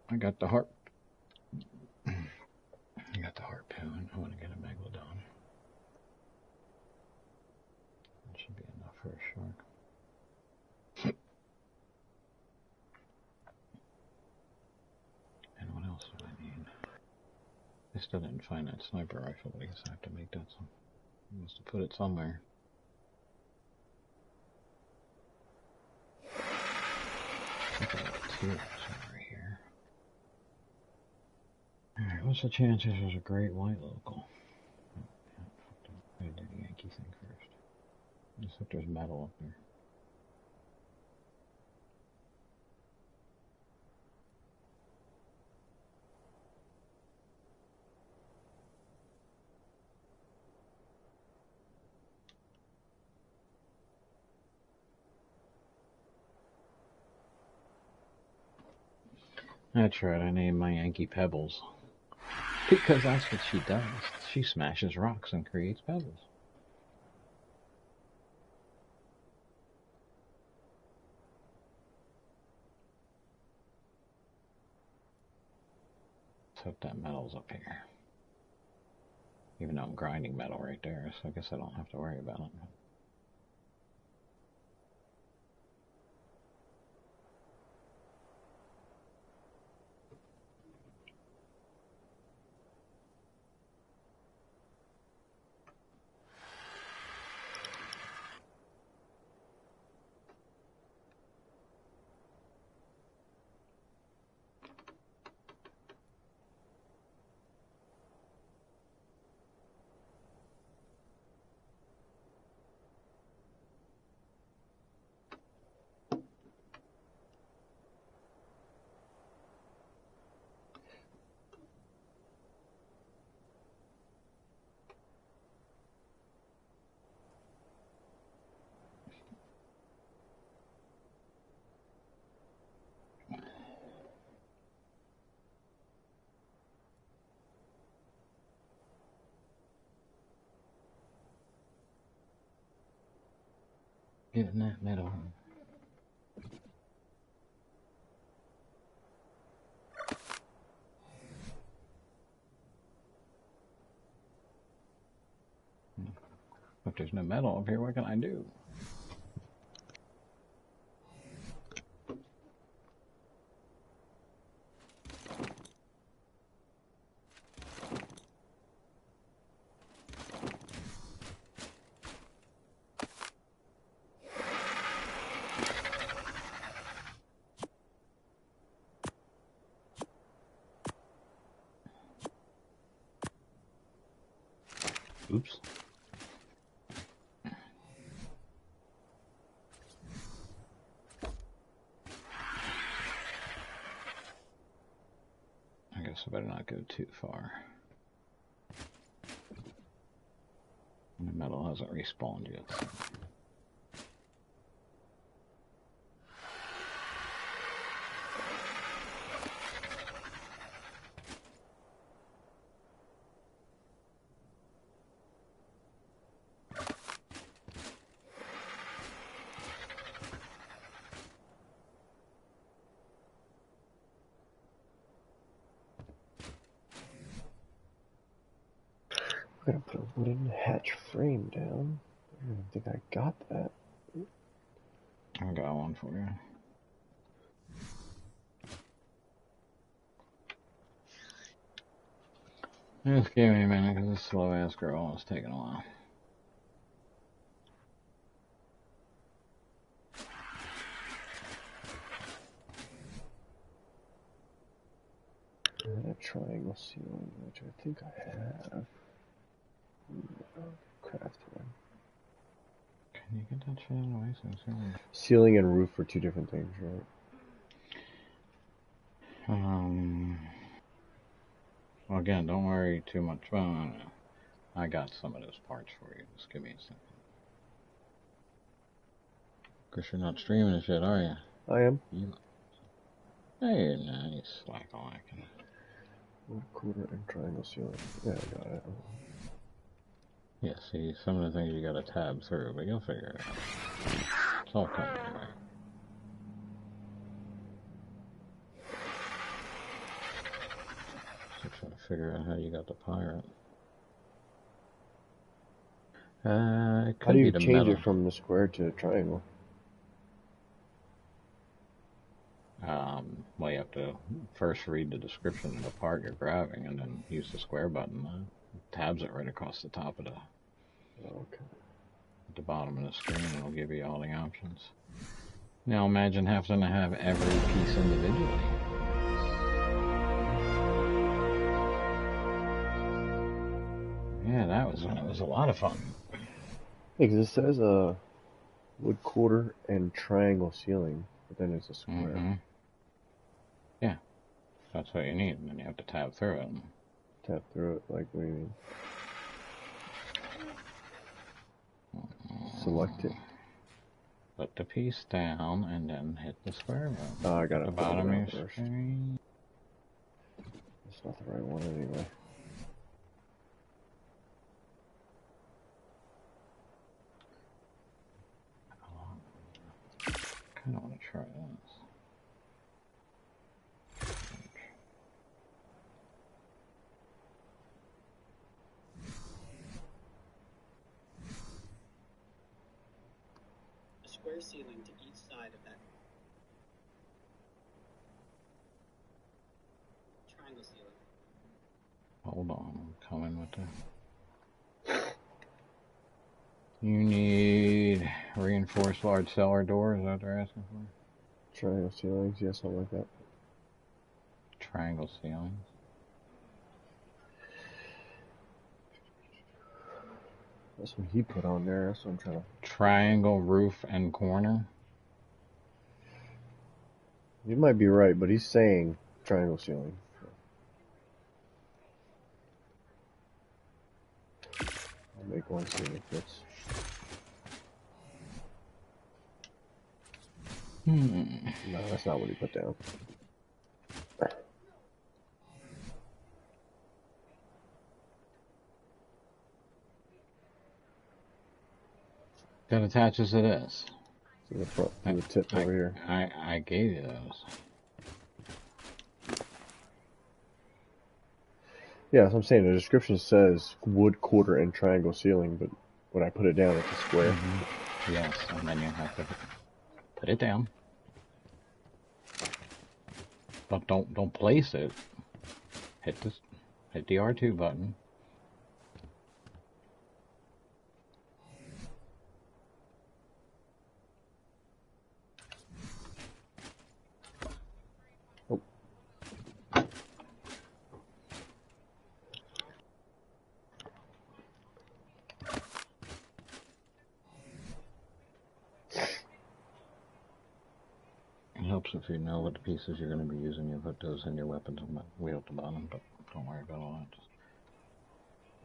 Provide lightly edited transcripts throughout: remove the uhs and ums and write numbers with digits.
I got the harp. I got the harpoon. I want to get a megalodon. That should be enough for a shark. And what else do I need? I still didn't find that sniper rifle, but I guess I have to make that some. I must have put it somewhere. I think I have a tier somewhere here. Alright, what's the chances there's a great white local? Oh, yeah, I gotta do the Yankee thing first. I just hope there's metal up there. That's right, I named my Yankee Pebbles. Because that's what she does. She smashes rocks and creates pebbles. Let's hope that metal's up here. Even though I'm grinding metal right there, so I guess I don't have to worry about it. Getting that metal. If there's no metal up here, what can I do? Oops. I guess I better not go too far. The metal hasn't respawned yet. So. I'm gonna put a wooden hatch frame down. I don't think I got that. I got one for you. Just give me a minute, because this slow ass girl is taking a while. A triangle ceiling, which I think I have. Craft one. Can you get that shit out of the way so soon? Ceiling and roof are two different things, right? Well, again, don't worry too much. Well, I got some of those parts for you. Just give me a second. Of course, you're not streaming this shit, are you? I am. Hey, nice. Slack-a-lackin'. Wood quarter and triangle ceiling. Yeah, I got it. Yeah, see, some of the things you gotta tab through, but you'll figure it out. It's all coming anyway. figure out how you got the PiRaTe. It How could do be you the change metal. it from the square to the triangle? Well, you have to first read the description of the part you're grabbing and then use the square button. Tabs it right across the top of Okay. the bottom of the screen, and it'll give you all the options. Now imagine having to have every piece individually. Yeah, that was a lot of fun. Yeah, because it says wood quarter and triangle ceiling, but then it's a square. Yeah, that's what you need, and then you have to tab through it. Tap through it, like, what do you mean? Select it. Put the piece down and then hit the square button. Oh, I got the it. bottom of your First. screen. It's not the right one anyway. I kind of want to try this. A square ceiling to each side of that triangle ceiling. Hold on, I'm coming with the... You need reinforced large cellar doors, is that what they're asking for? Triangle ceilings, yeah, something like that. Triangle ceilings. That's what he put on there, that's what I'm trying to... Triangle roof and corner. You might be right, but he's saying triangle ceiling. I'll make one see if it fits. No, that's not what he put down. That attaches to this. To the front, to the tip over here. I gave you those. Yeah, that's what I'm saying. The description says wood quarter and triangle ceiling, but when I put it down, it's a square. Yes, and then you have to put it down. But don't place it. Hit the R2 button. Oh. It helps if you know what the pieces you're going to be using. You put those in your weapons on the wheel at the bottom, but don't worry about all that. Just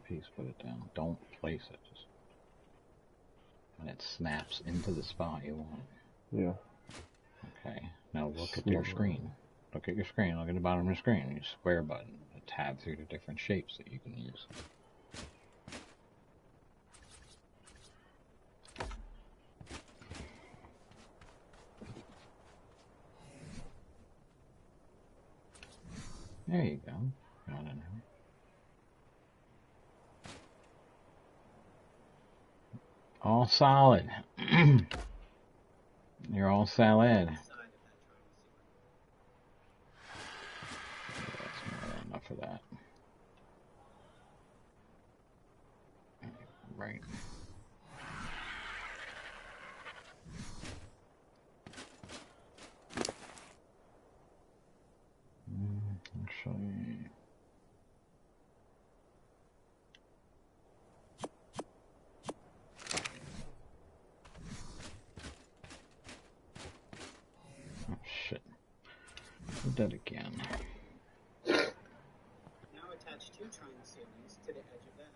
piece, put it down. Don't place it. Just when it snaps into the spot you want. Yeah. Okay. Now look at your screen. Look at your screen. Look at the bottom of your screen. Your square button. Tab through the different shapes that you can use. There you go. Got it now. All solid. You're all salad. Side of that triangle ceiling. That's more than enough of that. Right. Actually, oh shit. Did that again. Now attach two triangle ceilings to the edge of that.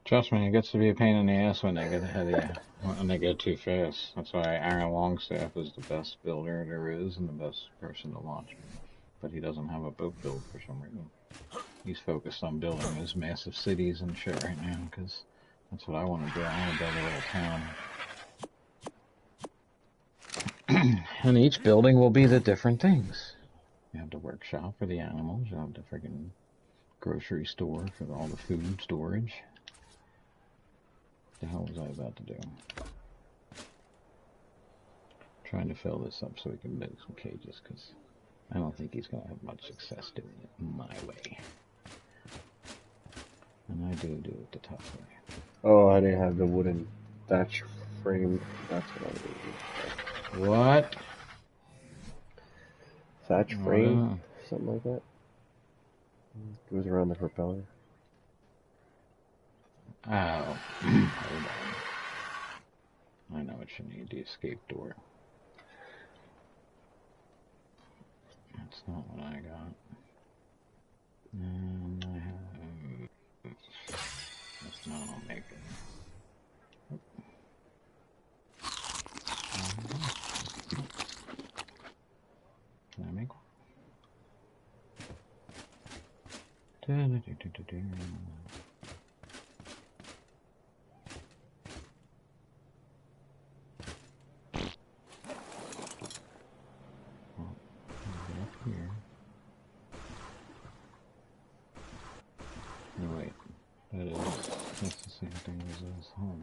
Trust me, it gets to be a pain in the ass when they get ahead of you, when they go too fast. That's why Aaron Longstaff is the best builder there is and the best person to watch. But he doesn't have a boat build for some reason. He's focused on building his massive cities and shit right now, because that's what I want to do. I want to build a little town. And each building will be the different things. workshop for the animals. You have the friggin' grocery store for all the food storage. What the hell was I about to do? Trying to fill this up so we can make some cages, because I don't think he's going to have much success doing it my way. And I do it the tough way. Oh, I didn't have the wooden thatch frame. That's what I needed. What? Thatch frame? Something like that. Goes around the propeller. Oh. Hold on. I know what you need, the escape door. That's not what I got. And I have... That's not what I'll make it. Can I make one? Up here. No, wait. That's the same thing as this. Hold on.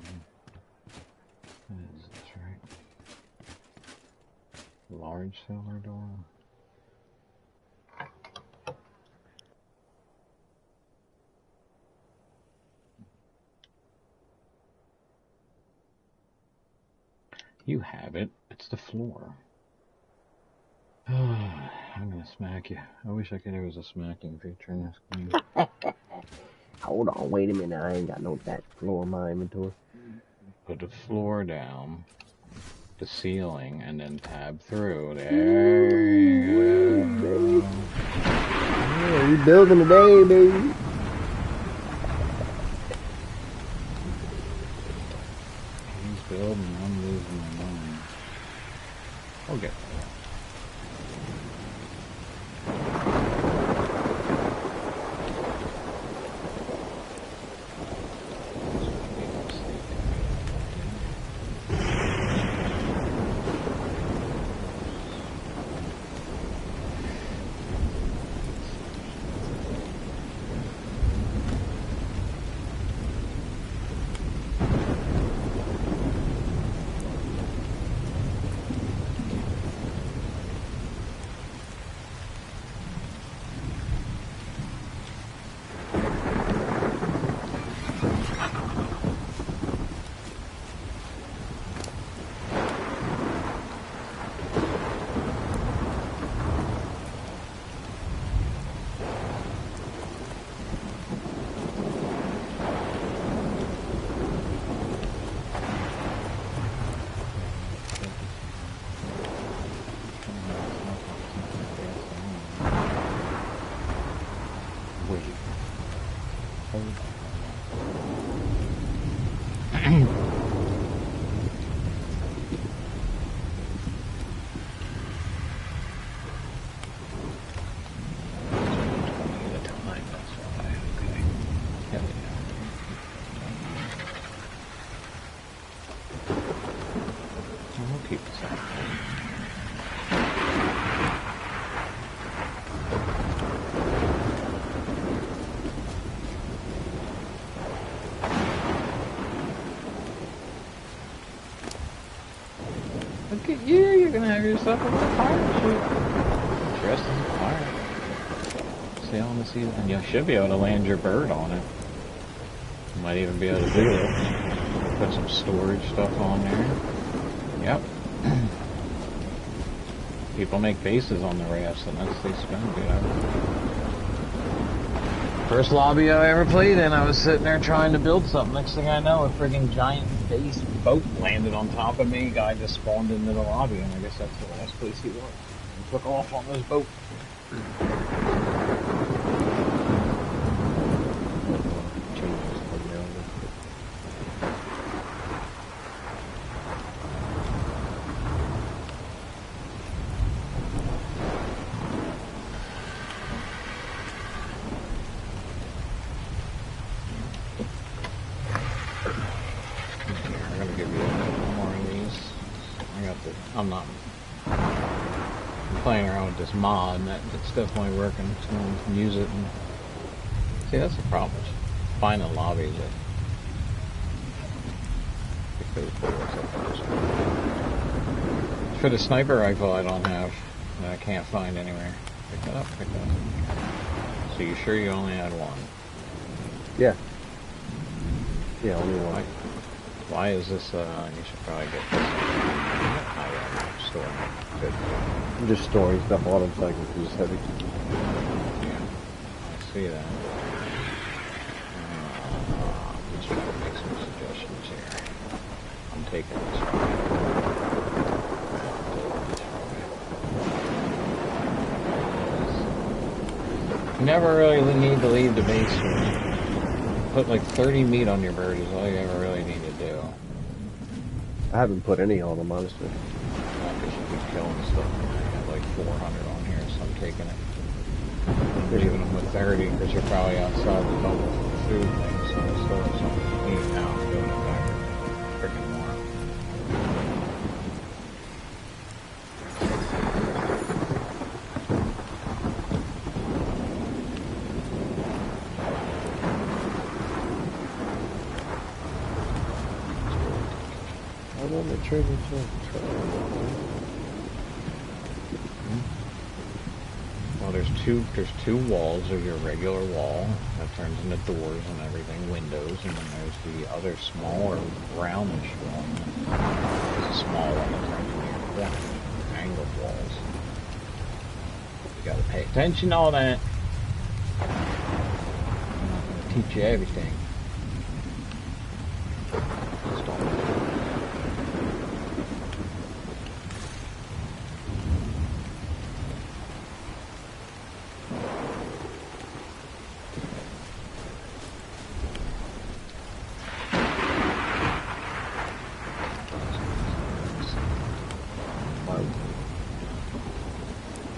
That is this, right? Large cellar door. You have it. It's the floor. I'm gonna smack you. I wish I could. There was a smacking feature in this game. Hold on, wait a minute. I ain't got no that floor in my inventory. Put the floor down, the ceiling, and then tab through. There you go. Yeah, you building today, baby. He's building. I'm losing my mind. I'll get there. Look at you, you're gonna have yourself a little pirate ship. Dressed as a pirate. Sail on the sea, and you should be able to land your bird on it. You might even be able to do it. Put some storage stuff on there. Yep. People make bases on the rafts, and that's they spend, dude. First lobby I ever played in, I was sitting there trying to build something. Next thing I know, a friggin' giant base boat landed on top of me. Guy just spawned into the lobby, and I guess that's the last place he was. He took off on this boat. I'm not. I'm playing around with this mod, and it's definitely working. Someone can use it. And see, that's the problem. Is finding lobbies that for the sniper rifle, I don't have. That I can't find anywhere. Pick that up. Pick that up. So you sure you only had one? Yeah. Yeah, only one. Why is this, you should probably get this. Storing it. Good. I'm just storing stuff on them so I can use this heavy. Yeah, I see that. Let's try to make some suggestions here. I'm taking this one. You never really need to leave the base. Put like 30 meat on your bird is all you ever really need to do. I haven't put any on them, honestly. Because you keep killing stuff. I have like 400 on here, so I'm taking it. I'm leaving them with 30 because you're probably outside the double food thing, so I still have something to eat now. I'm doing it back freaking more. I'm on the trigger to Well, there's two walls. There's your regular wall that turns into doors and everything, windows, and then there's the other smaller brownish one. There's a small one that turns into your corner, angled walls. You gotta pay attention to all that. I'm not gonna teach you everything. Just don't.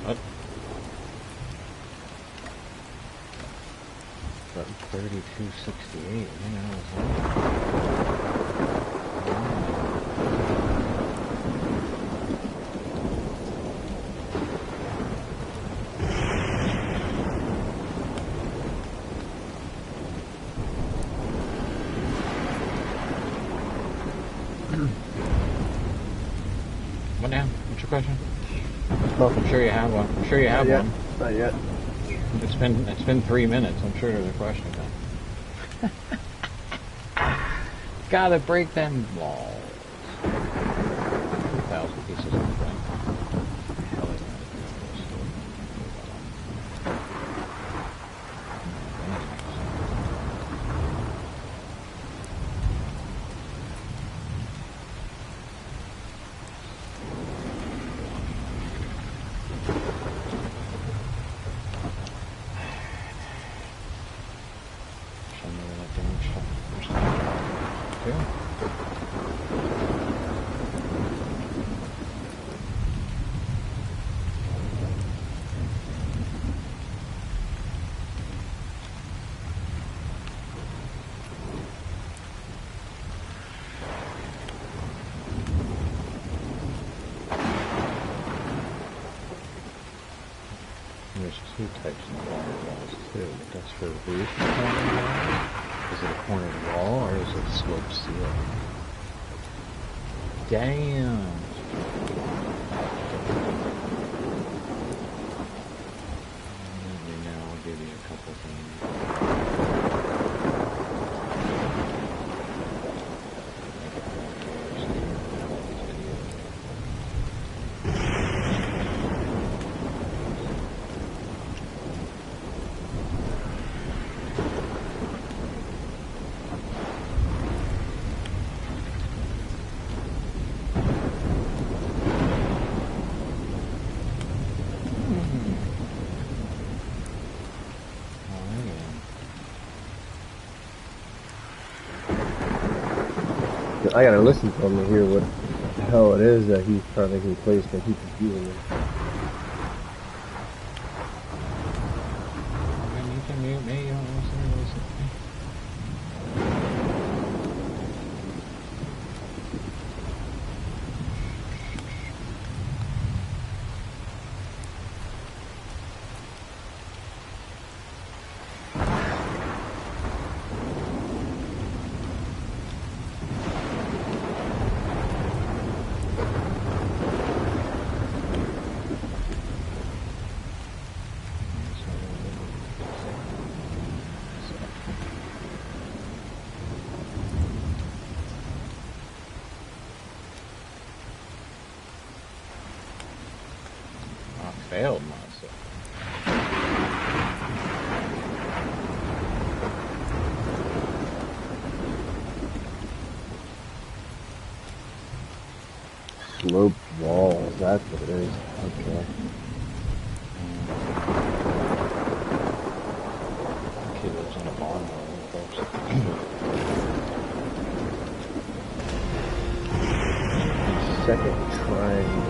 What? 3268. What the hell is that? What now? What's your question? I'm sure you have one. I'm sure you have one. Not yet. It's been 3 minutes. I'm sure there's a question then. Gotta break them walls. 1,000 pieces of flint. Hell yeah. There's two types of corner walls too, but that's for roof corner walls. Is it a corner wall or is it sloped ceiling? Damn! Maybe now I'll give you a couple things. I gotta listen to him to hear what the hell it is that he's trying to replace that he's confusing me. You can mute me, you don't listen to me. failed myself. Sloped walls, that's what it is. Okay. Kid lives on a farm folks. Second triangle.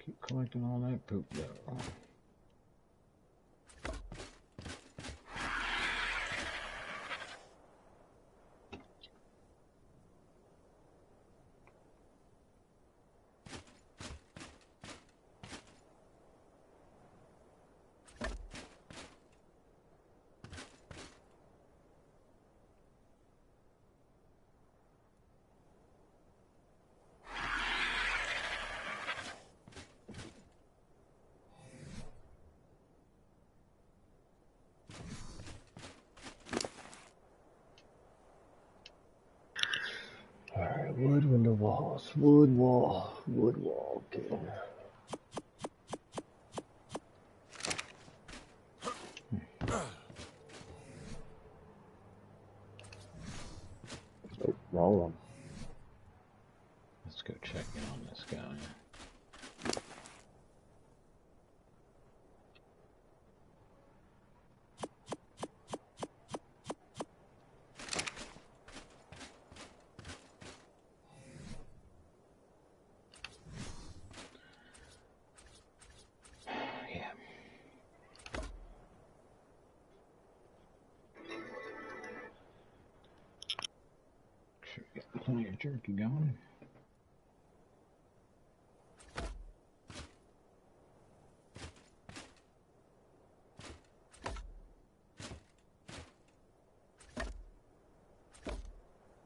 Keep collecting all that poop though. Alright, wood window walls. Wood wall. Wood wall. Okay. Oh, wrong one. Let's go check in on this guy. Plenty of jerky going.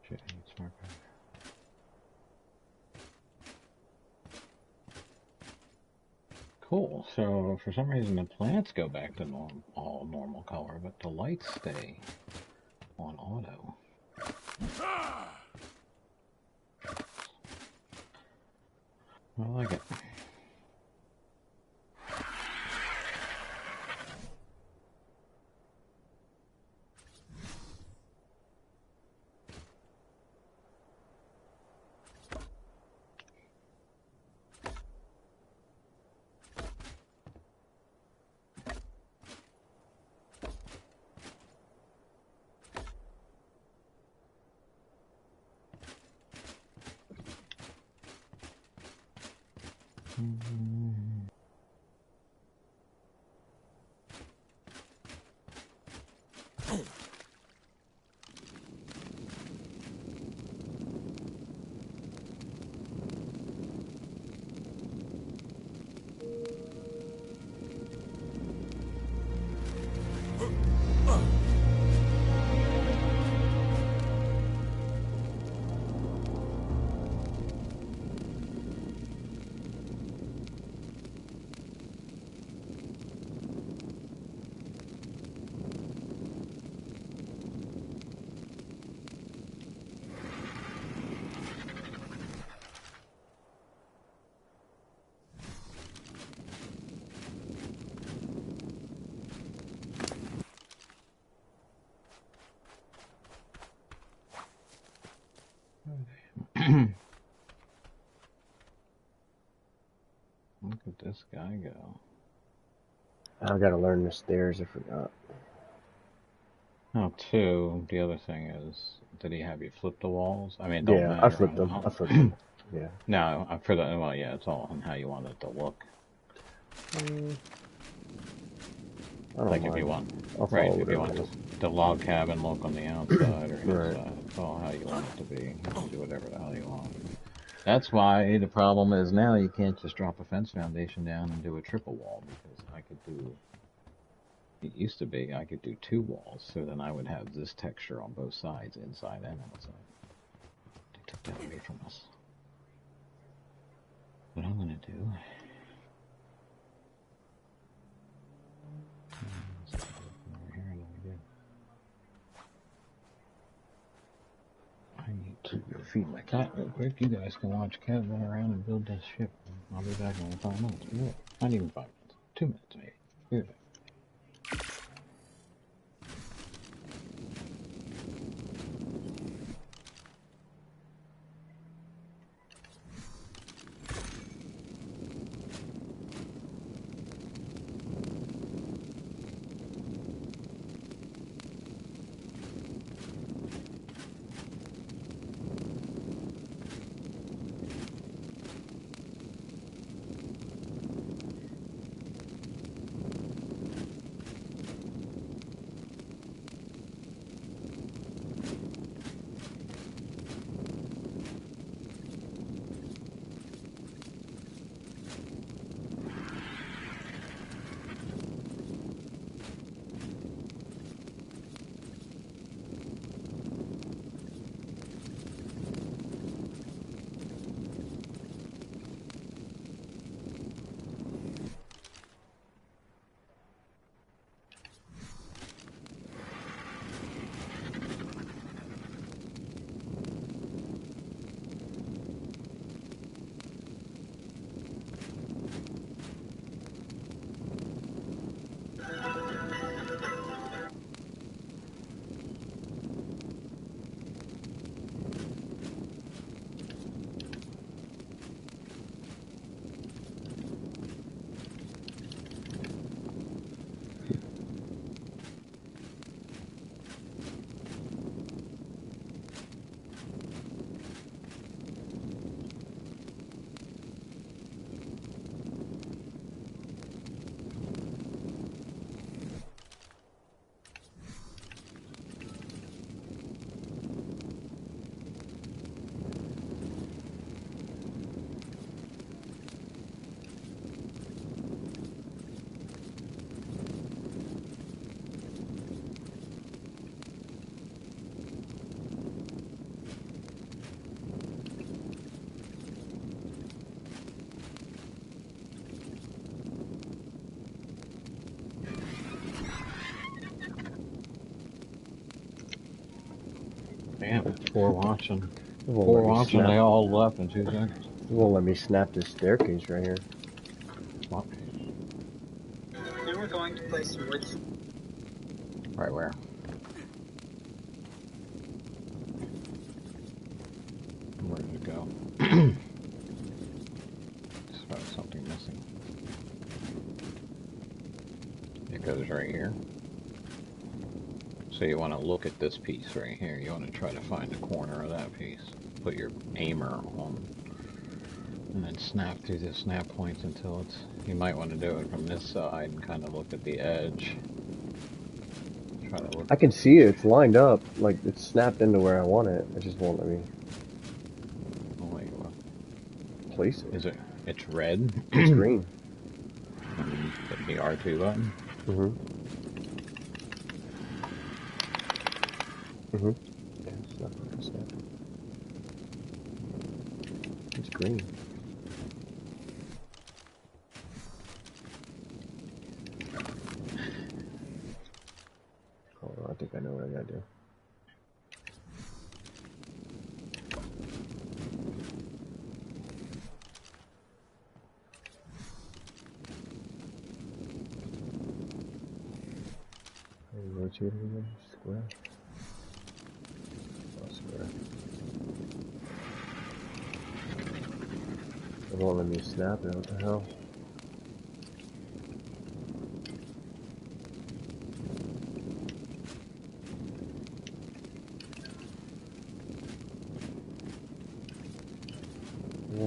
Shit, I need smart powder. Cool. So for some reason the plants go back to all normal color, but the lights stay on auto. I like it. Look at this guy go. I gotta learn the stairs, I forgot. Oh, two, the other thing is, did he have you flip the walls? I mean, it don't Yeah, I matter. flipped them. I flipped them. Yeah. No, for the, well, yeah, it's all on how you want it to look. I don't Like mind. if you want, I'll right, follow if you whatever want it is. the log cabin look on the outside or Right. inside, it's all how you want it to be. You can do whatever the hell you want. That's why the problem is now you can't just drop a fence foundation down and do a triple wall, because I could do, it used to be I could do two walls, so then I would have this texture on both sides, inside and outside. They took that away from us. What I'm gonna do, I need to go feed my cat real quick. You guys can watch Cat run around and build this ship. I'll be back in 5 minutes. Really? Not even 5 minutes. 2 minutes maybe. Be right back. Damn, 4 watching. It won't 4 let me watching, snap. they all left in 2 seconds. It won't let me snap this staircase right here. What? Now we're going to place some wood. Right where? Where did it go? Just about something missing. It goes right here. So you want to look at this piece right here. You want to try to find the corner of that piece. Put your aimer on, and then snap through the snap points until it's, you might want to do it from this side and kind of look at the edge. Try to look. I can see it. It's lined up. Like, it's snapped into where I want it. It just won't let me place it. Is it? It's red? It's green. Hit the R2 button? Yeah, it's not fucking snapping. It's green. Hold on, I think I know what I gotta do. Rotate it again. Square. Oh, square. It won't let me snap it. What the hell?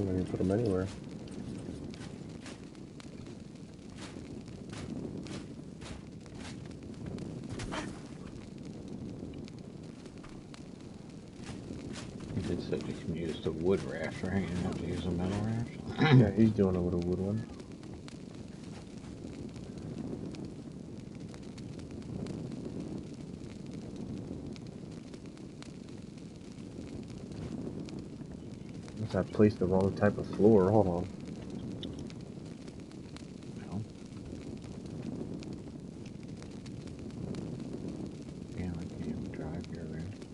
don't even put them anywhere. You did say you can use the wood raft, right? You don't have to use a metal raft? Yeah, he's doing it with a wood one. I placed the wrong type of floor. Hold on. No. Yeah, I can't drive your raft.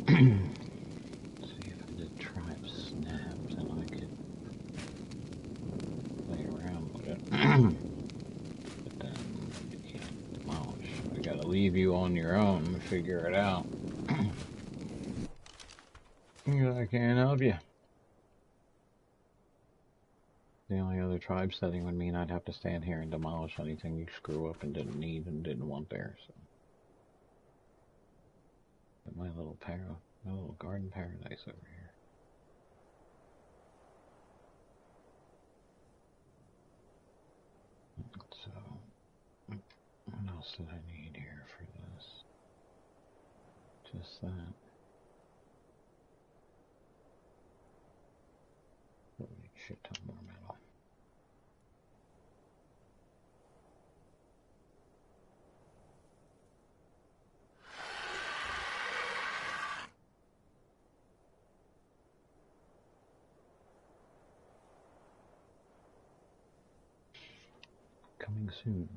See if I did tribe snaps and I could play around with it. But then you can't demolish. I gotta leave you on your own to figure it out. I can't help you. The only other tribe setting would mean I'd have to stand here and demolish anything you screw up and didn't need and didn't want there. So, but my little garden paradise over here. So, what else did I need here for this? Just that. Probably a shit ton more metal. Coming soon.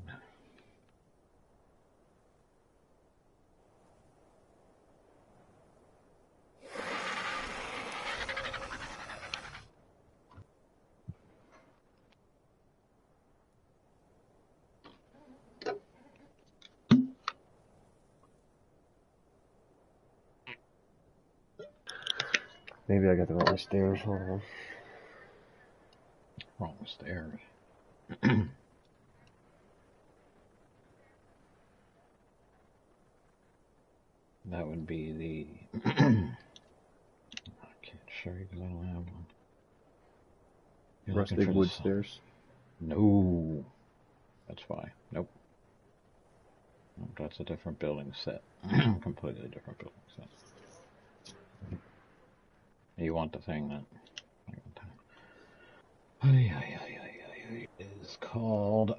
Maybe I got the wrong stairs. Hold on. Wrong stairs. That would be the... I can't show you because I don't have one. You're looking Rustic for wood the... stairs. No. That's why. Nope. Nope. That's a different building set. Completely different building set. You want the thing that... It is called...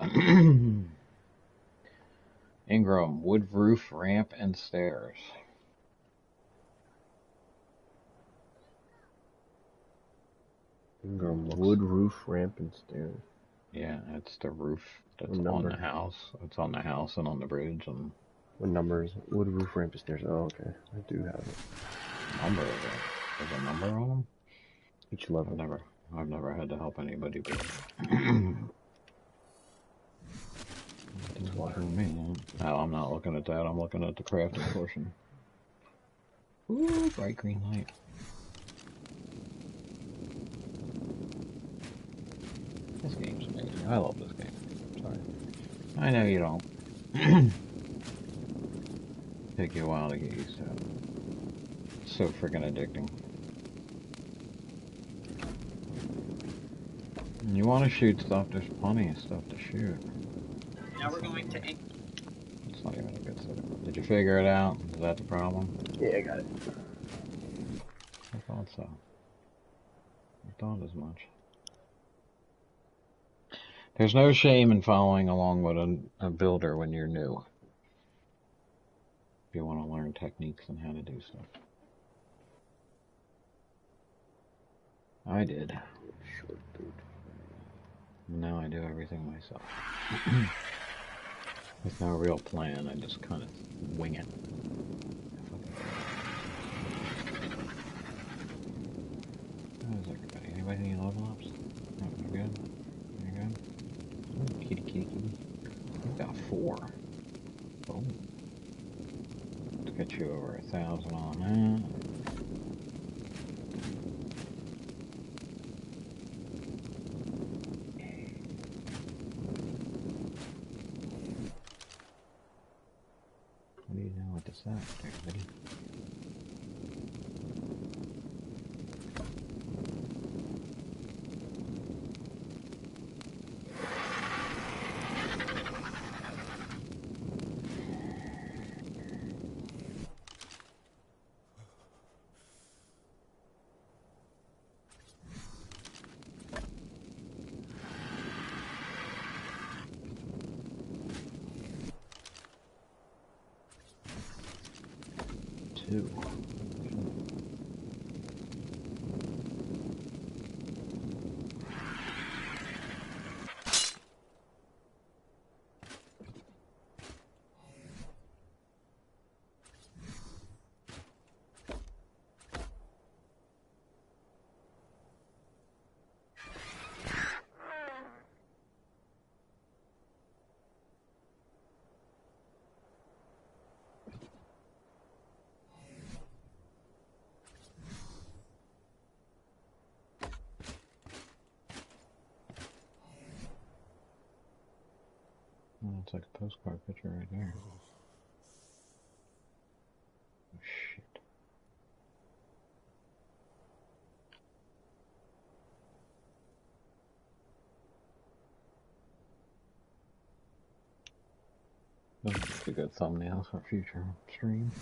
Ingram, wood roof, ramp, and stairs. Ingram, wood roof, ramp, and stairs. Yeah, it's the roof that's What on number? the house. It's on the house and on the bridge and... What number is it? Wood roof, ramp, and stairs. Oh, okay. I do have it. Number of it. There's a number on them? Each level. I've never had to help anybody build. For me. No, I'm not looking at that. I'm looking at the crafting portion. Ooh, bright green light. This game's amazing. I love this game. Sorry. I know you don't. Take you a while to get used to it. It's so freaking addicting. You want to shoot stuff, there's plenty of stuff to shoot. Now we're going to... It's not even a good setup. Did you figure it out? Is that the problem? Yeah, I got it. I thought so. I thought as much. There's no shame in following along with a builder when you're new. If you want to learn techniques and how to do stuff. I did. Short dude. Now I do everything myself. With no real plan, I just kind of wing it. How's everybody? Anybody need level ups? Oh, we're good? 4. Oh. Let's get you over 1,000 on that. What do you know what this is, everybody? Two. Oh, it's like a postcard picture right there. Oh, shit. That's a good thumbnail for future stream.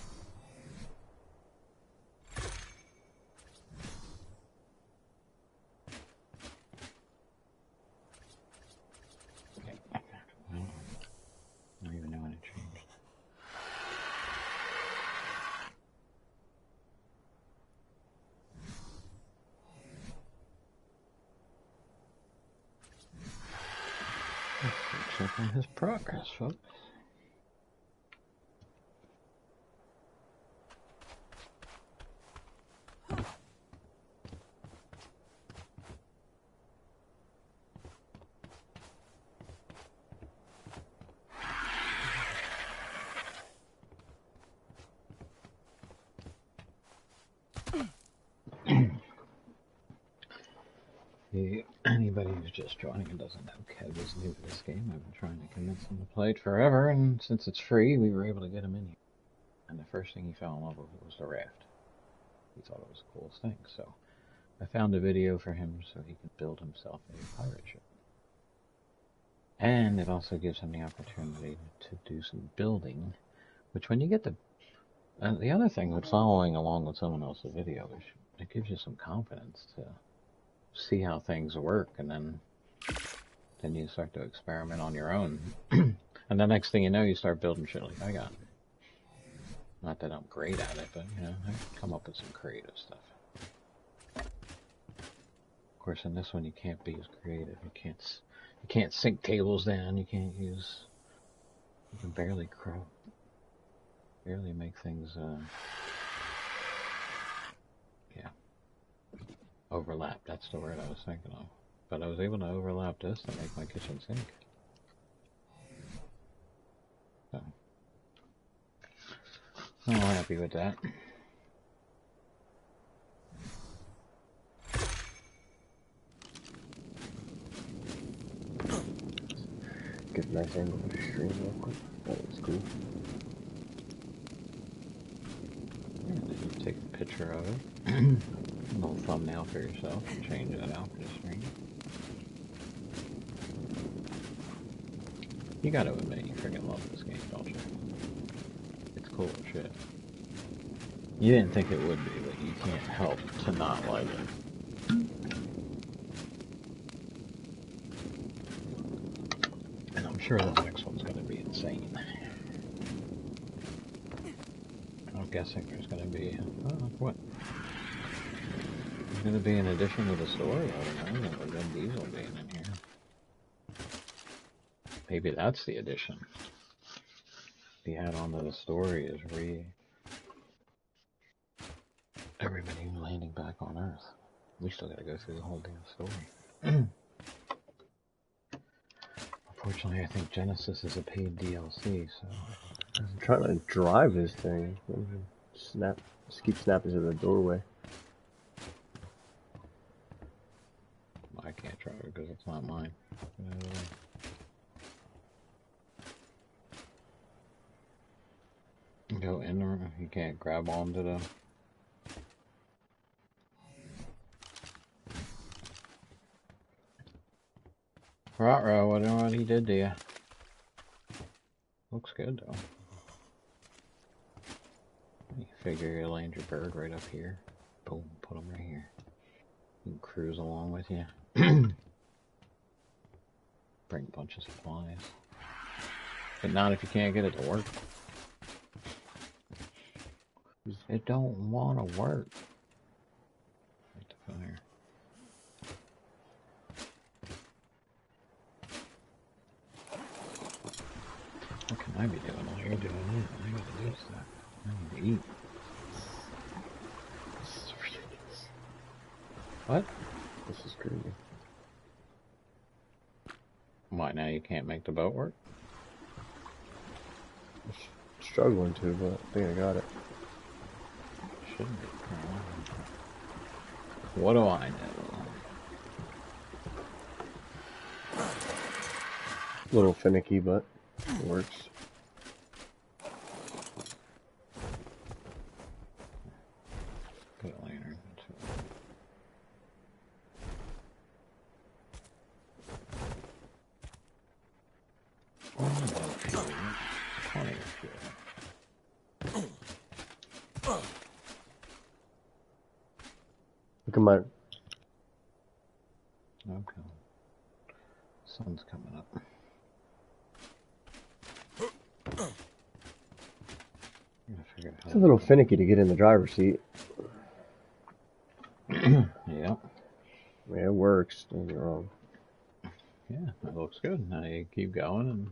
I don't even know when it changed. Let's check on his progress, folks. Anybody who's just joining and doesn't know, Kev is new to this game. I've been trying to convince him to play it forever, and since it's free, we were able to get him in here. And the first thing he fell in love with was the raft. He thought it was the coolest thing, so I found a video for him so he could build himself a pirate ship. And it also gives him the opportunity to do some building, which when you get the other thing with following along with someone else's video is it gives you some confidence to see how things work, and then you start to experiment on your own. And the next thing you know, you start building shit like I got. Not that I'm great at it, but you know, I come up with some creative stuff. Of course, in this one, you can't be as creative. You can't sink tables down. You can barely make things. Yeah. Overlap, that's the word I was thinking of. But I was able to overlap this to make my kitchen sink. So, I'm all happy with that. Get a nice angle for the stream real quick. That was cool. Yeah, take a picture of it. A little thumbnail for yourself and change that out for the stream. You gotta admit, you freaking love this game, don't you? It's cool as shit. You didn't think it would be, but you can't help to not like it. And I'm sure the next one's gonna be insane. I'm guessing there's gonna be, what? There's gonna be an addition to the story, I don't know, with Vin Diesel being in here. Maybe that's the addition. The add-on to the story is everybody landing back on Earth. We still gotta go through the whole damn story. I'll Unfortunately, I think Genesis is a paid DLC, so I'm trying to drive this thing. Snap. Just keep snapping to the doorway. I can't drive it because it's not mine. Go in there. You can't grab onto the. Right, whatever what he did to you. Looks good though. You figure you land your bird right up here. Boom, put him right here. You can cruise along with you. Bring a bunch of supplies. But not if you can't get it to work. It don't want to work. Light the fire. What can I be doing while you're doing it? I gotta do stuff. I need to eat. This is ridiculous. What? This is crazy. Why, now you can't make the boat work? I'm struggling to, but I think I got it. Should be. What do I know? A little finicky, but it works. Put a lantern. Plenty of fuel. Look at my... Okay. Sun's coming up. It's a little finicky to get in the driver's seat. Yeah. Yeah, it works. Don't get me wrong. Yeah, that looks good. Now you keep going and...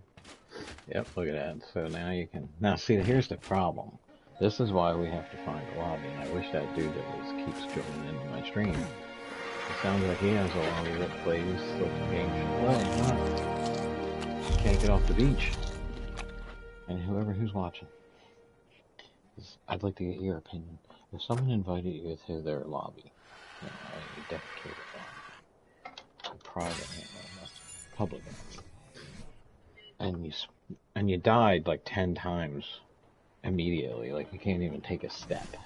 Yep, look at that. So now you can... Now see, here's the problem. This is why we have to find a lobby, and I wish that dude that keeps joining into my stream. It sounds like he has a lobby that plays the game should play. Can't get off the beach. And who's watching. I'd like to get your opinion. If someone invited you to their lobby, you know, a dedicated lobby, a private a public lobby, and you died like 10 times immediately, like you can't even take a step.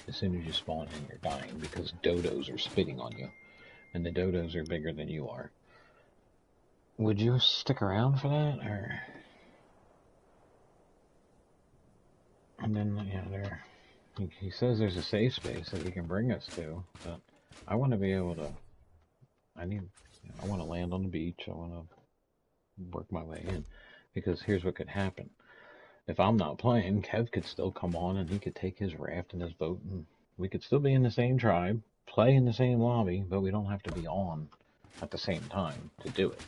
As soon as you spawn in, you're dying because dodos are spitting on you, and the dodos are bigger than you are. Would you stick around for that, or? And then, yeah, he says there's a safe space that he can bring us to, but I want to be able to, I want to land on the beach, I want to work my way in, because here's what could happen. If I'm not playing, Kev could still come on and he could take his raft and his boat, and we could still be in the same tribe, play in the same lobby, but we don't have to be on at the same time to do it.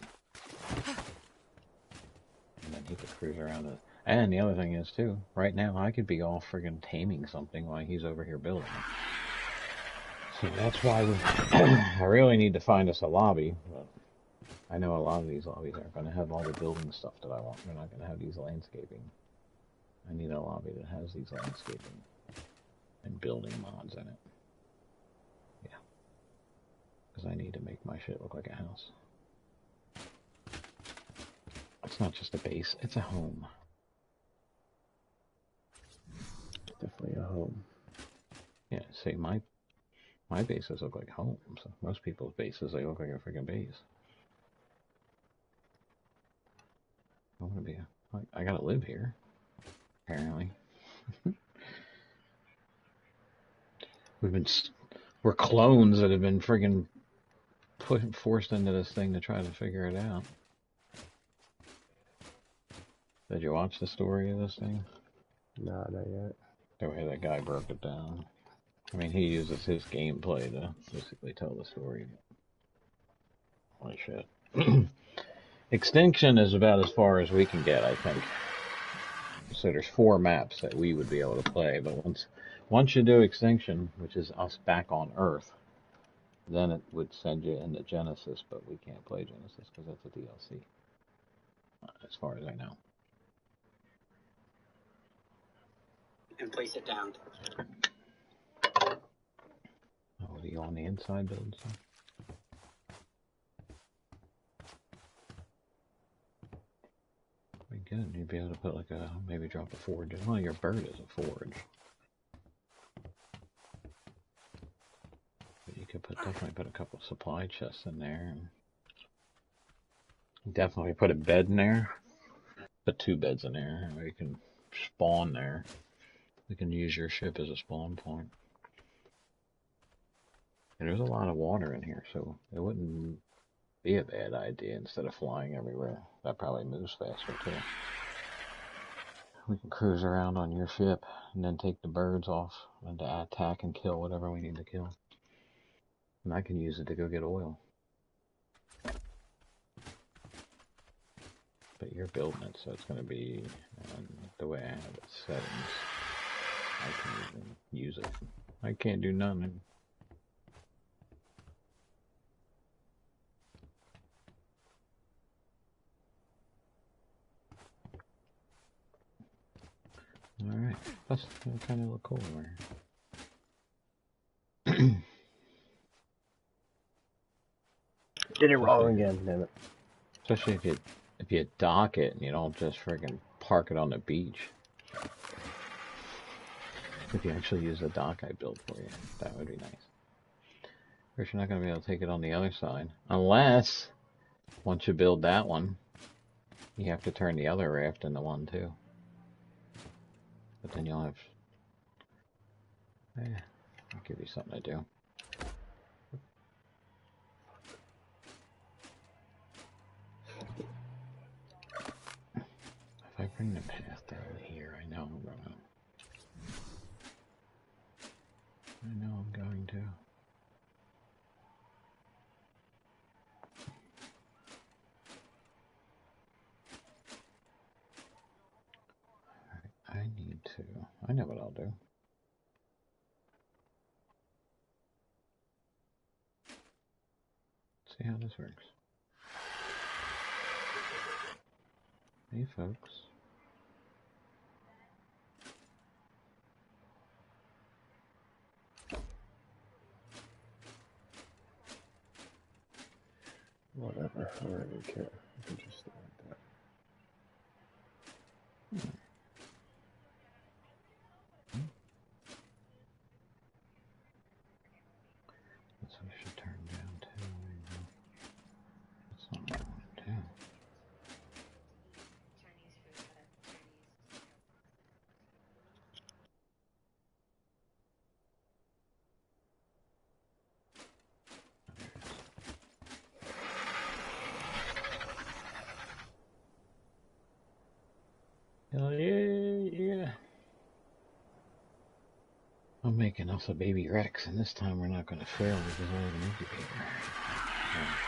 And then he could cruise around it. And the other thing is, too, right now I could be off friggin' taming something while he's over here building. So that's why I really need to find us a lobby. But I know a lot of these lobbies aren't going to have all the building stuff that I want. They're not going to have these landscaping. I need a lobby that has these landscaping and building mods in it. Yeah. Because I need to make my shit look like a house. It's not just a base, it's a home. Definitely a home. Yeah, see, my bases look like homes. Most people's bases, they look like a freaking base. I want to be I gotta live here, apparently. We're clones that have been friggin' forced into this thing to try to figure it out. Did you watch the story of this thing? Nah, not yet. The way that guy broke it down. I mean, he uses his gameplay to basically tell the story. Holy shit. Extinction is about as far as we can get, I think. So there's 4 maps that we would be able to play, but once you do Extinction, which is us back on Earth, then it would send you into Genesis, but we can't play Genesis because that's a DLC. as far as I know. And place it down. Oh, are you on the inside build stuff? Pretty good. You'd be able to put like a, maybe drop a forge. Well, your bird is a forge. But you could definitely put a couple of supply chests in there. And definitely put a bed in there. Put 2 beds in there. Or you can spawn there. You can use your ship as a spawn point. And there's a lot of water in here, so it wouldn't be a bad idea instead of flying everywhere. That probably moves faster too. We can cruise around on your ship and then take the birds off and to attack and kill whatever we need to kill. And I can use it to go get oil. But you're building it, so it's going to be the way I have it settings. I can even use it. I can't do nothing. Alright, that's kind of look cool over here. Did it wrong again, damn it. Especially if you dock it and you don't just friggin' park it on the beach. If you actually use the dock I built for you, that would be nice. Of course, you're not going to be able to take it on the other side. Unless, once you build that one, you have to turn the other raft into one too. But then you'll have... I'll give you something to do. If I bring the path down here, I know I'm going to. I need to. I know what I'll do. See how this works. Hey, folks. Whatever, I don't really care. I can just stay like that. That's what I should turn down too. That's not what I want to do. Hell yeah. I'm making us a baby Rex, and this time we're not going to fail because I have an incubator.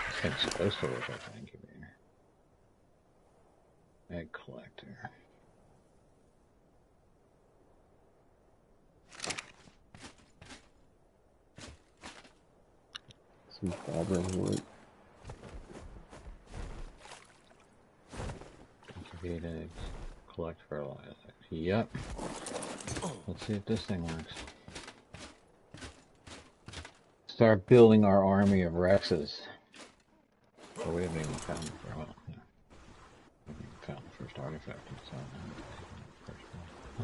This thing's supposed to look like an incubator. Egg collector. Some fabric wood. Incubate eggs. Collect fertilizer. Yep. Let's see if this thing works. Start building our army of Rexes. Oh, we haven't even found the first, well, yeah. We haven't even found the first artifact. So,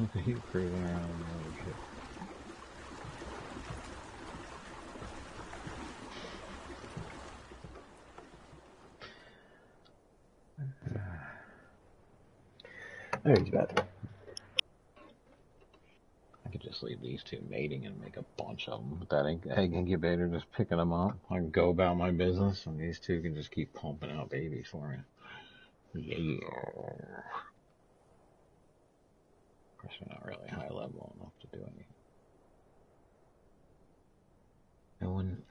look at you cruising around on the other ship. I use the bathroom. I could just leave these two mating and make a bunch of them with that egg incubator, just picking them up. I can go about my business, and these two can just keep pumping out babies for me. Yeah. Of course, we're not really high level enough to do anything. And when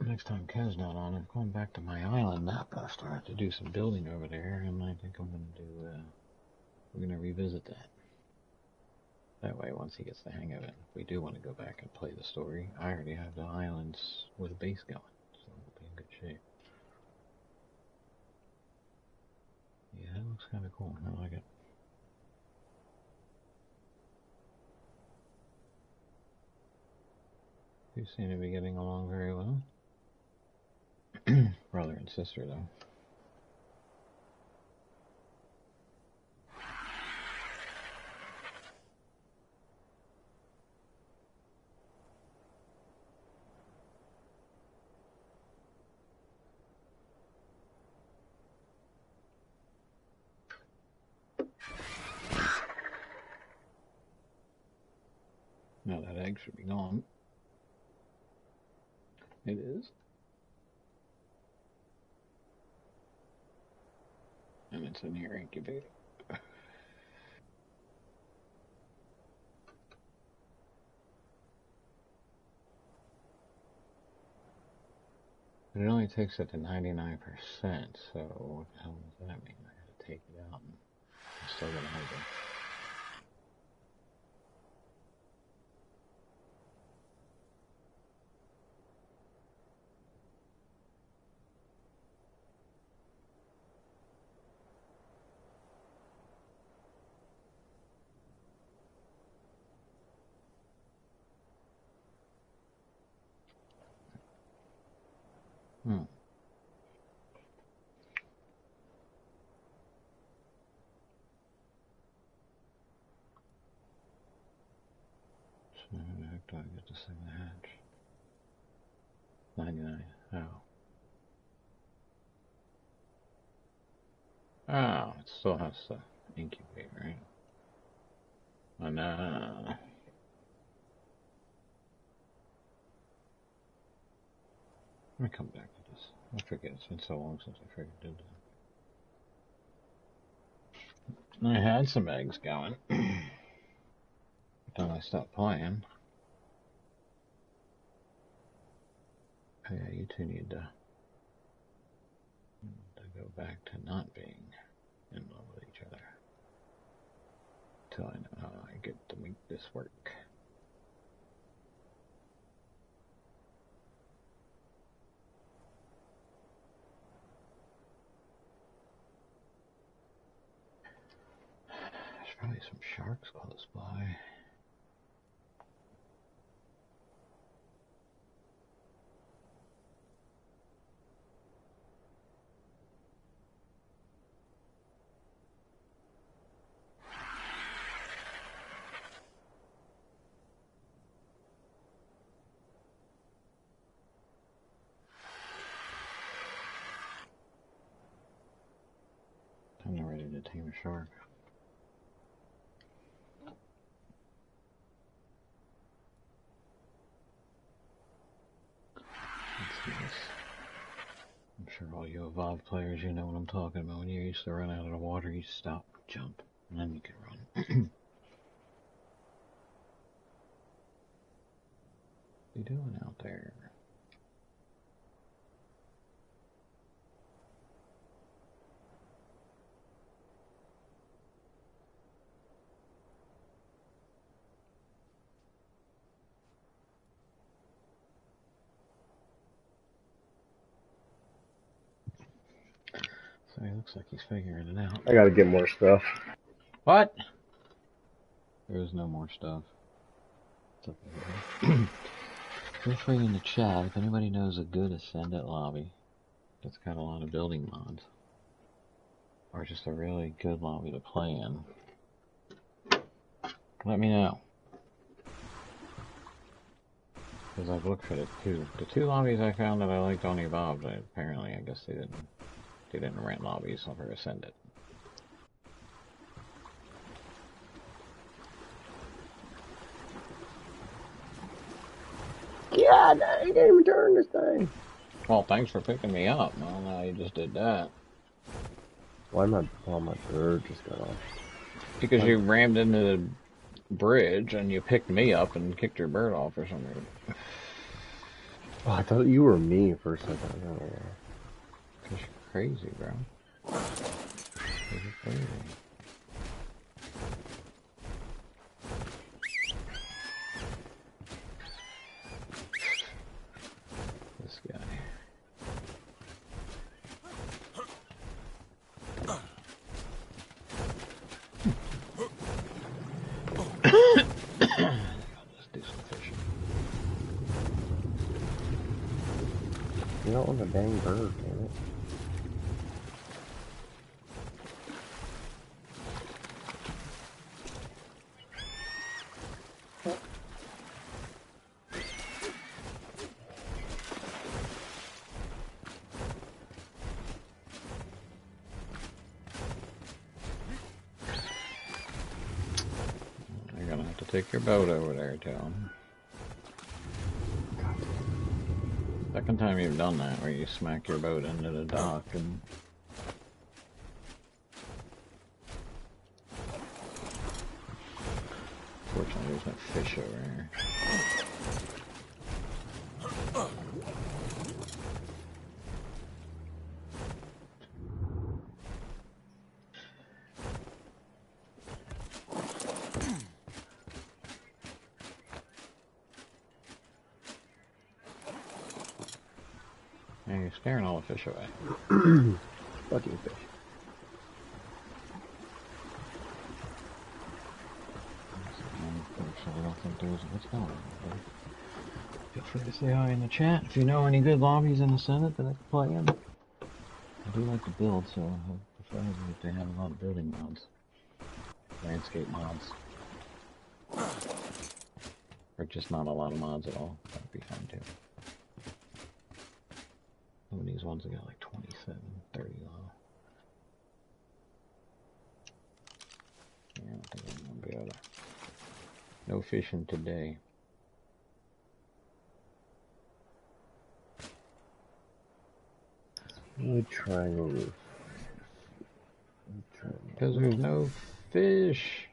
next time Kev's not on, I'm going back to my island map. I'll start to do some building over there, and I think I'm going to do. We're going to revisit that. That way, once he gets the hang of it, if we do want to go back and play the story, I already have the islands with a base going, so we'll be in good shape. Yeah, that looks kind of cool. I like it. You seem to be getting along very well. Brother and sister, though. Now that egg should be gone. It is. And it's in here incubating. It only takes it to 99%, so what the hell does that mean? I gotta take it out and I'm still gonna have it. So how the heck do I get this thing to hatch? 99. Oh. Oh, it still has to incubate, right? Oh, no. Let me come back to this. I forget, it's been so long since I figured did that. I had some eggs going. Until I stopped playing. Oh yeah, you two need to go back to not being in love with each other. Till I know how I get to make this work. There's probably some sharks close by. I'm not ready to tame a shark. Let's see this. I'm sure all you Evolved players, you know what I'm talking about. When you used to run out of the water, you stop, jump, and then you can run. What are you doing out there? So he looks like he's figuring it out. I gotta get more stuff. What? There is no more stuff. It's okay. Feel free in the chat if anybody knows a good Ascendant lobby that's got a lot of building mods. Or just a really good lobby to play in. Let me know. Because I've looked for the two lobbies I found that I liked on Evolved, apparently I guess they didn't rent lobbies for Ascendant. Yeah, I can't even turn this thing. Well, thanks for picking me up. Well, now you just did that. Why my bird just got off? Because you rammed into the bridge and you picked me up and kicked your bird off or something. Oh, I thought you were me for a second. Oh, yeah. Because you're crazy, bro. You're crazy. This guy. I'll just do some fishing. Get out on the dang bird, damn it. You're gonna have to take your boat over there, Tom. Second time you've done that, where you smack your boat into the dock and... Fortunately, there's no fish over here. Hey, you're scaring all the fish away. Fucking fish. I don't think there's what's going on. Feel free to say hi in the chat if you know any good lobbies in the Senate that I can play in. I do like to build, so I prefer if they have a lot of building mods. Landscape mods. Or just not a lot of mods at all. That'd be fun too. Some of these ones have got like 27, 30 long. Yeah, I don't think I'm gonna be able to. No fishing today. Wood triangle roof. Because there's no fish.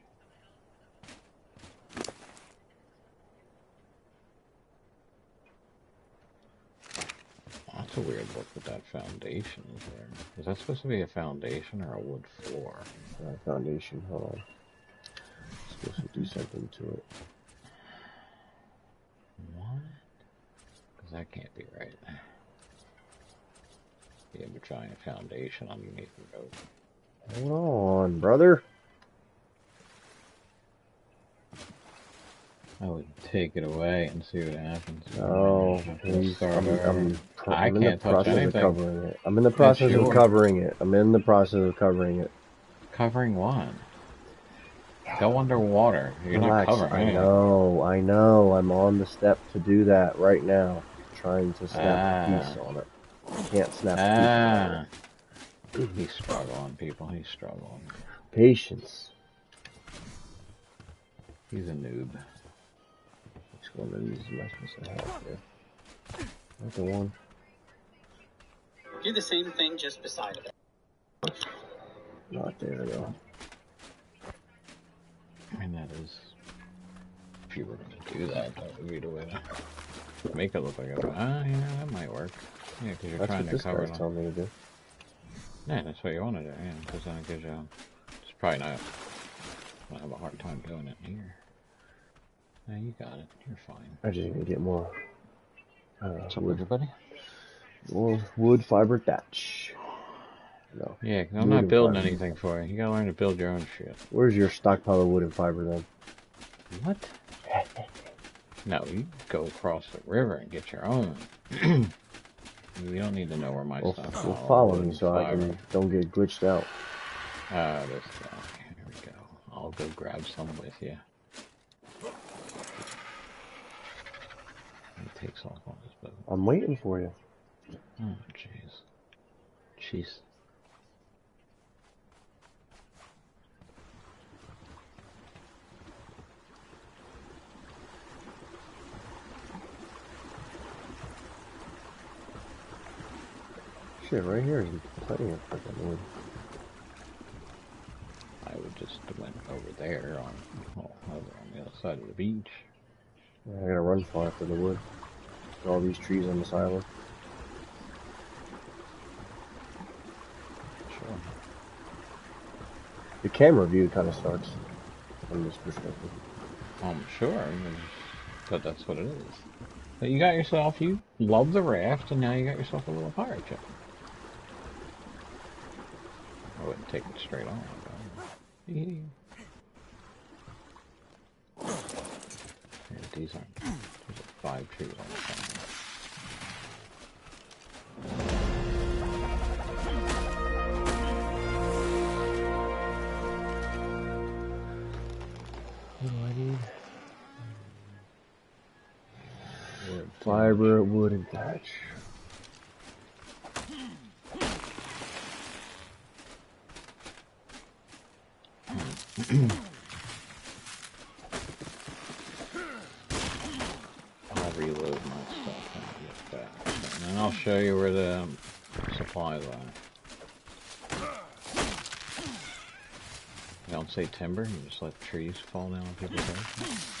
That's a weird look with that foundation is there. Is that supposed to be a foundation or a wood floor? Foundation, hold on. Supposed to do something to it. What? Because that can't be right. Yeah, we're trying a foundation underneath the road. Hold on, brother. I would take it away and see what happens. No, Please start I can't touch anything. Covering it. I'm in the That's process of covering it. I'm in the process of covering it. Covering what? Go underwater. You're Relax. not covering it. I know. I'm on the step to do that right now. Trying to snap a piece on it. I can't snap a piece on it. He's struggling, people. He's struggling. Patience. He's a noob. Which one of these am I supposed to have here? Not the one. Do the same thing just beside of it. Not there though. I mean, that is... If you were going to do that, that would be the way to make it look like a... yeah, that might work. Yeah, because you're trying to cover it. That's what this guy's telling me to do. Yeah, that's what you want to do, yeah. Because then it gives you... It's probably not... I have a hard time doing it here. Yeah, you got it. You're fine. I just need to get more... What's up, everybody? More wood fiber thatch. No. Yeah, because I'm not building anything for you. You gotta learn to build your own shit. Where's your stockpile of wood and fiber then? What? No, you go across the river and get your own. You don't need to know where my stuff is. Well, follow me so I don't get glitched out. This guy. Here we go. I'll go grab some with you. He takes off on his boat. I'm waiting for you. Oh, jeez. Jeez. Shit, right here is plenty of freaking wood. I would just went over there over on the other side of the beach. Yeah, I gotta run far for the wood. All these trees on this island. Sure. The camera view kind of sucks from this perspective. I'm sure, but that's what it is. But you got yourself, you love the raft, and now you got yourself a little pirate ship. I wouldn't take it straight on. these aren't. There's like 5 trees on the side. What do I need? Fiber, wood, and thatch. I'll reload my stuff when I get back. And then I'll show you where the supplies are. You don't say timber, you just let trees fall down on people's heads.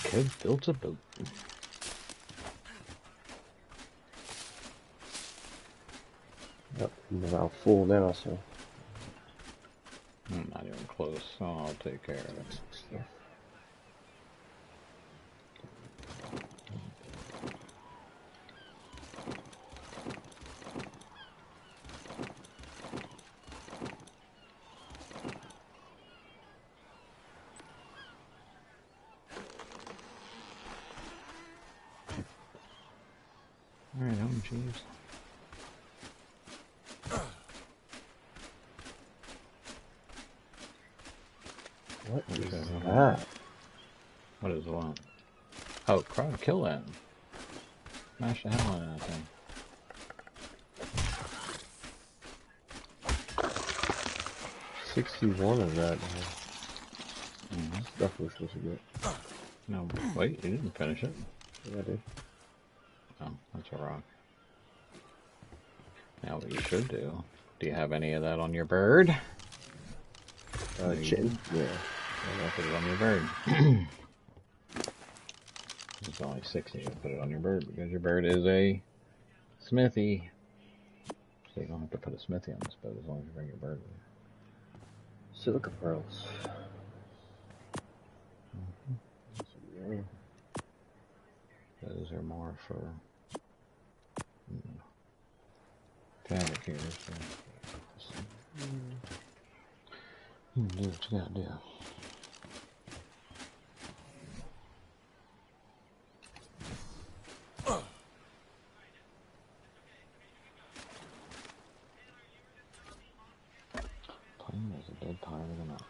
Kid built a boat. Yep, I'm about full now, so. I'm not even close, so I'll take care of it. Yeah. Alright, oh jeez. What is that? What is what? Oh, crap, kill that. Smash the hell out of that thing. 61 of that. Mm-hmm. Stuff we're supposed to get. No, wait, you didn't finish it. Yeah, I did. Oh, that's a rock. Now what you should do you have any of that on your bird? Chin? Yeah. I'll put it on your bird. It's only 60, you put it on your bird because your bird is a smithy. So you don't have to put a smithy on this boat as long as you bring your bird with you. Silica pearls. Mm-hmm. Those are more for fabricators. So. Do what you gotta do. Plain as a dead pirate of the ARK.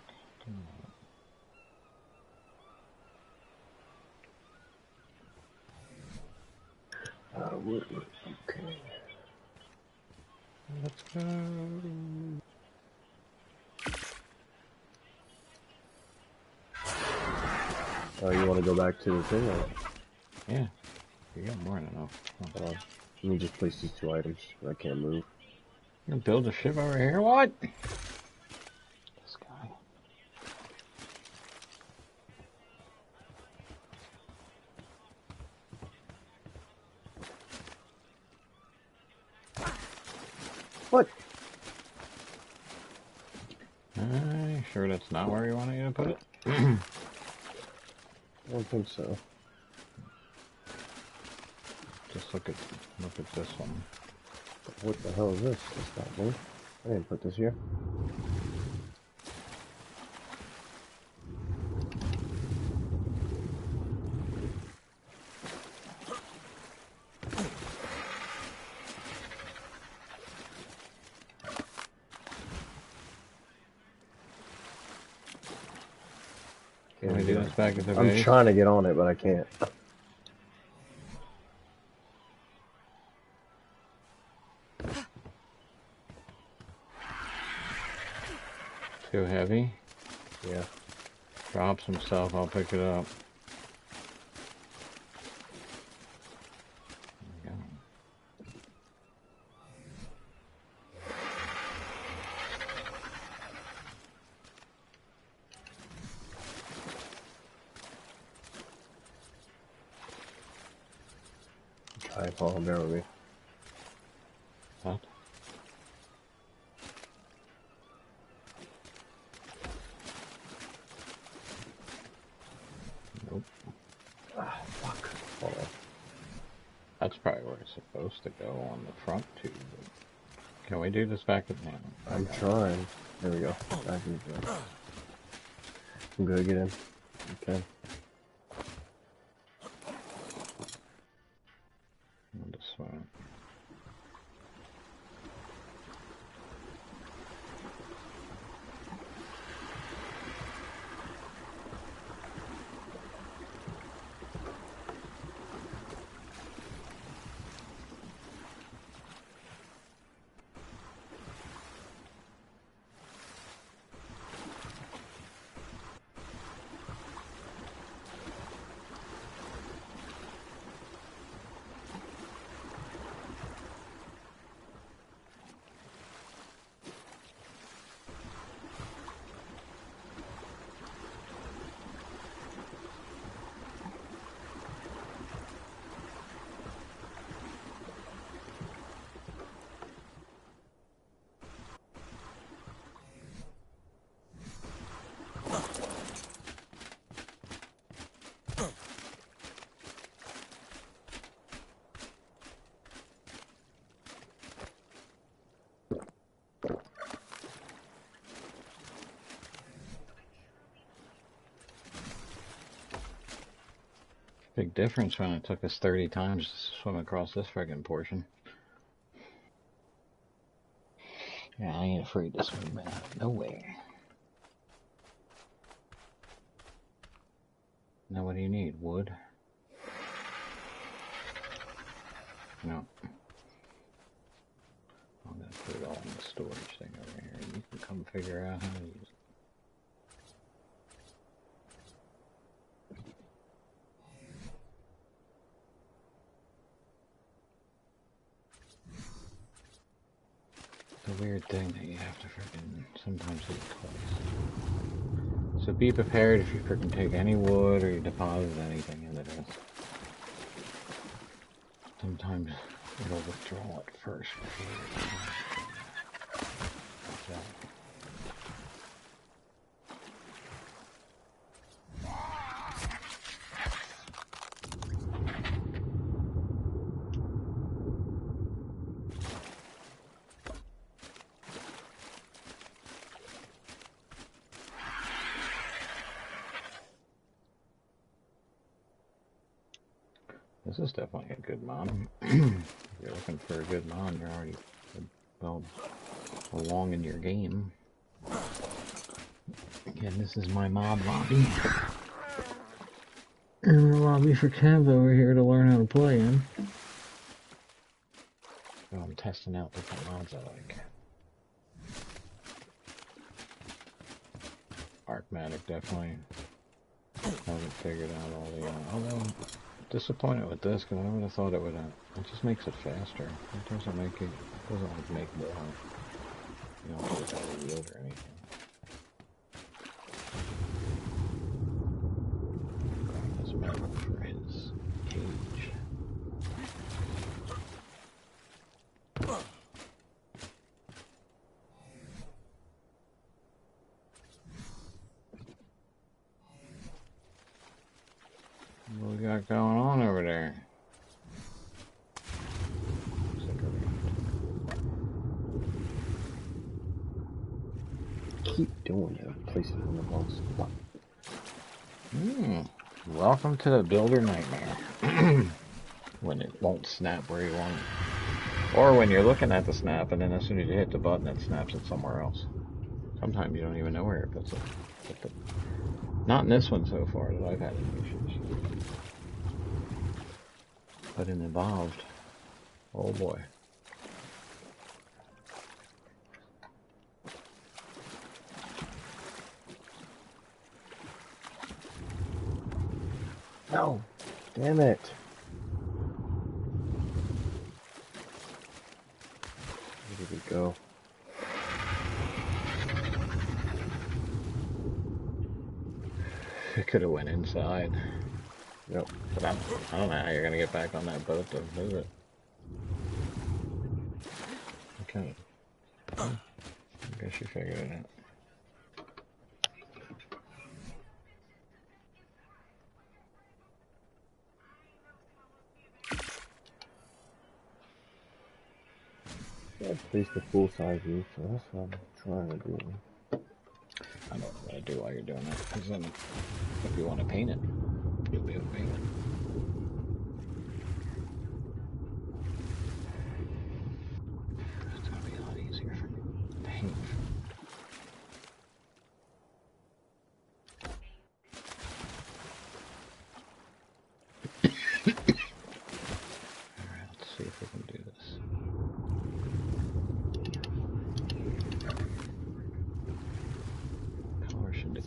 Okay. Let's go. Oh, you want to go back to the thing? Or? Yeah, you got more than enough. Let me just place these 2 items. I can't move. You can build a ship over here? What? This guy. What? Sure that's not where you wanted me to put it? I don't think so. Just look at this one. What the hell is this? That's not me. I didn't put this here. Can we do this back at the I'm base? trying to get on it, but I can't. Too heavy? Yeah. Drop some stuff, I'll pick it up. There we go. Try and follow bear with me. What? probably where it's supposed to go on the front tube. Can we do this back at now? I'm trying. There we go. Back in the go. I'm good, get in. Okay. I'll just swap. Big difference when it took us 30 times to swim across this friggin' portion. Yeah, I ain't afraid to swim out of nowhere. Now what do you need? Wood? No. I'm gonna put it all in the storage thing over here. You can come figure out how to use it. It's a weird thing that you have to frickin' sometimes hit twice. So be prepared if you frickin' take any wood or you deposit anything into this. Sometimes it'll withdraw it first before it This is definitely a good mod. If you're looking for a good mod, you're already well along in your game. Again, this is my mod lobby. And the lobby for Kev over here to learn how to play in. So I'm testing out different mods I like. Arcmatic definitely haven't figured out all the, although disappointed with this because I would have thought it would. It just makes it faster. It doesn't make it. Doesn't like make more. You don't get better yield or anything. Doesn't matter for his cage. What we got going on over there? Keep doing it. Place it in the wrong spot. Welcome to the builder nightmare. When it won't snap where you want it. Or when you're looking at the snap and then as soon as you hit the button it snaps it somewhere else. Sometimes you don't even know where it puts it. Not in this one so far that I've had any issues. But in Evolved, oh boy. No! Damn it! Where did we go? It could have went inside. Yep. But I don't know how you're going to get back on that boat to move it. Okay. I guess you figured it out. place the full-size roof, so that's what I'm trying to do. I don't know what to do while you're doing that, because then if you want to paint it, you'll be able to paint it. It's going to be a lot easier for me to paint. Alright, let's see if we can do this. Color should be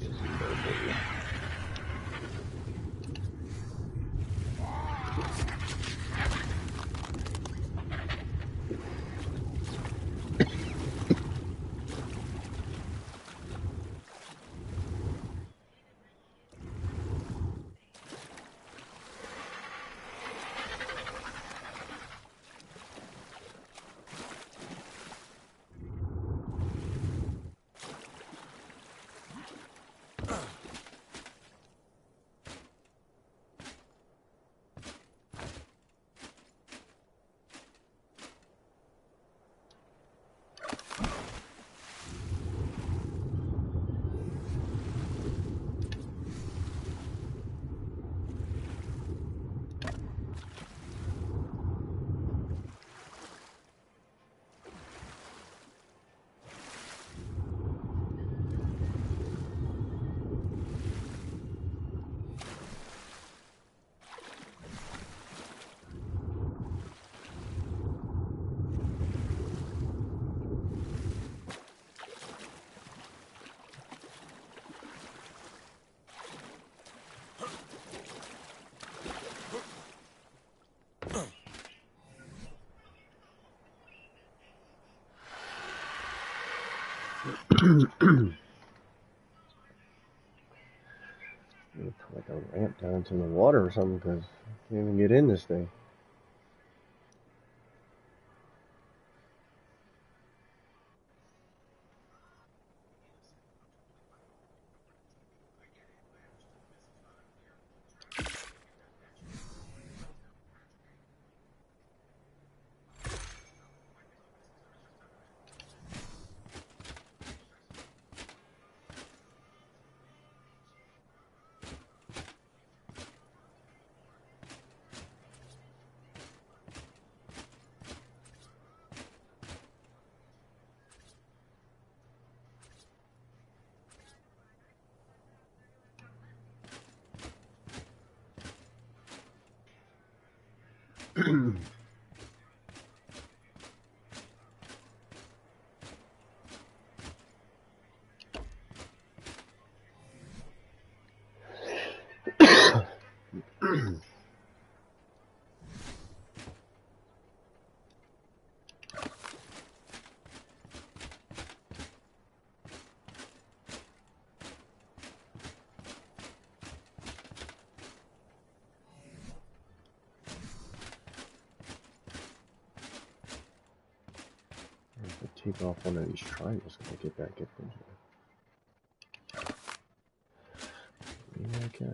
Like a ramp down into the water or something, because I can't even get in this thing. Take off one of these triangles and get back up into it. Maybe I can.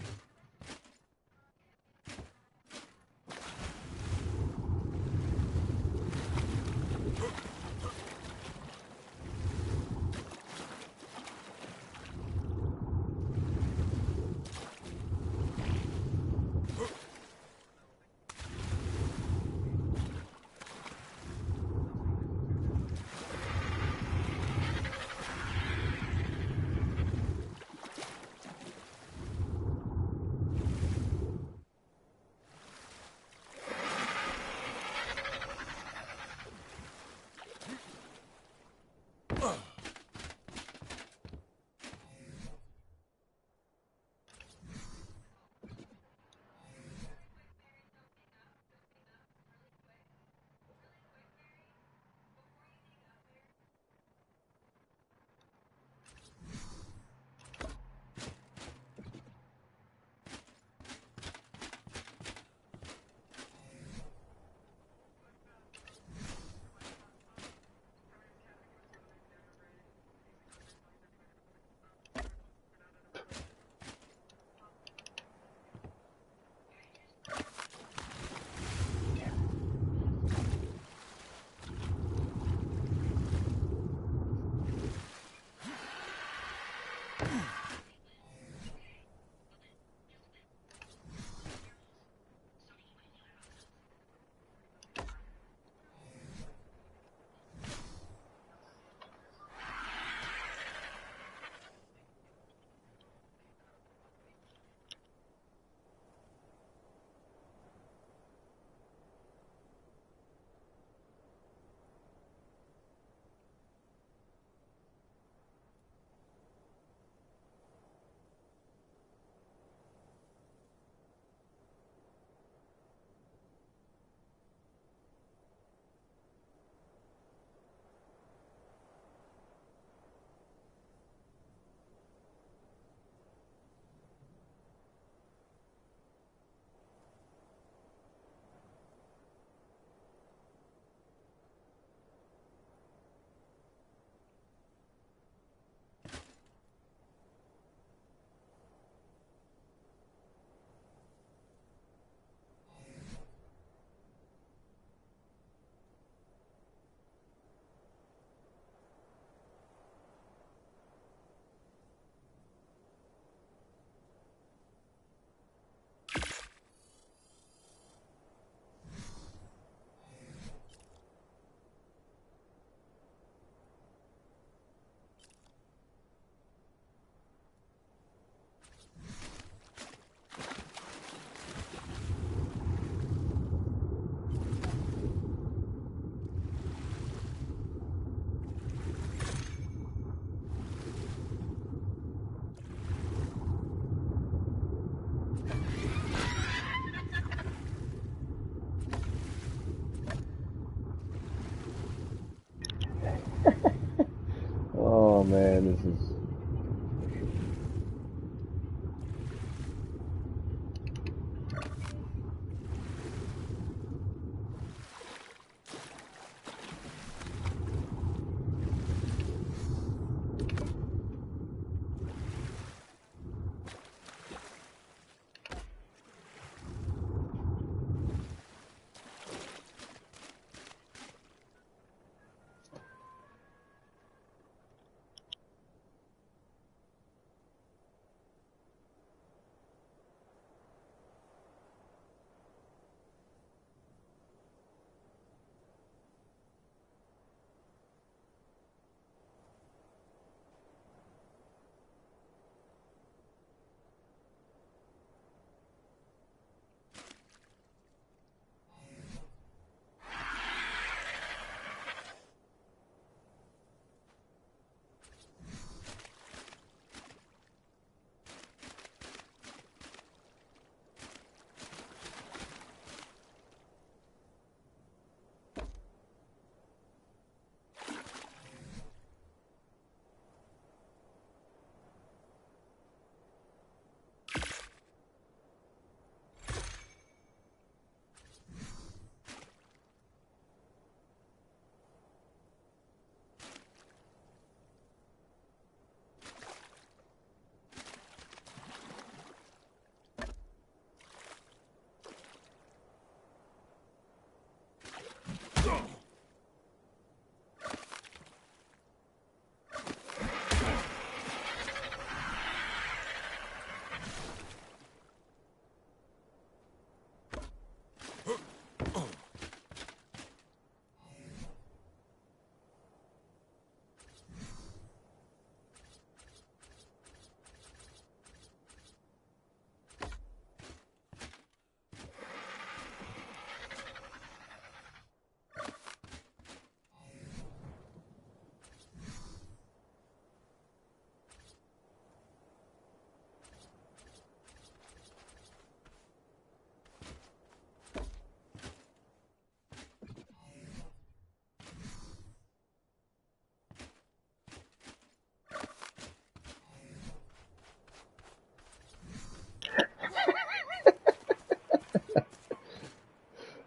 man, this is...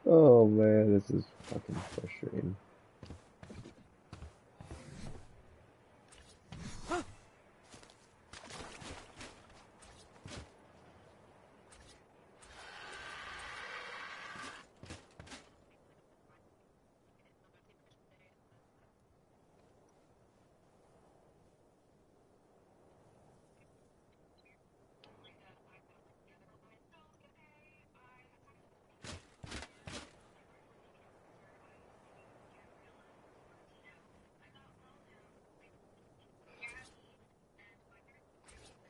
Oh man, this is fucking frustrating.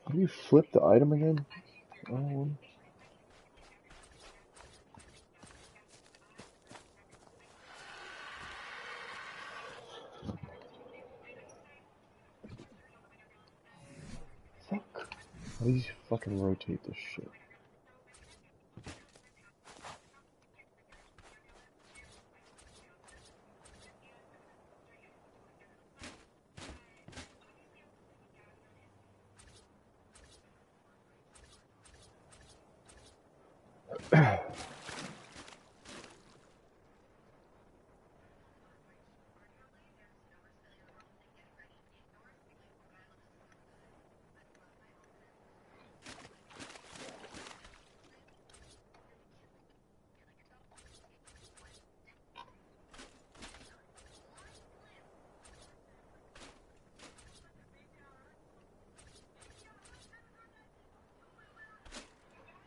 How do you flip the item again? Fuck. How do you fucking rotate this shit?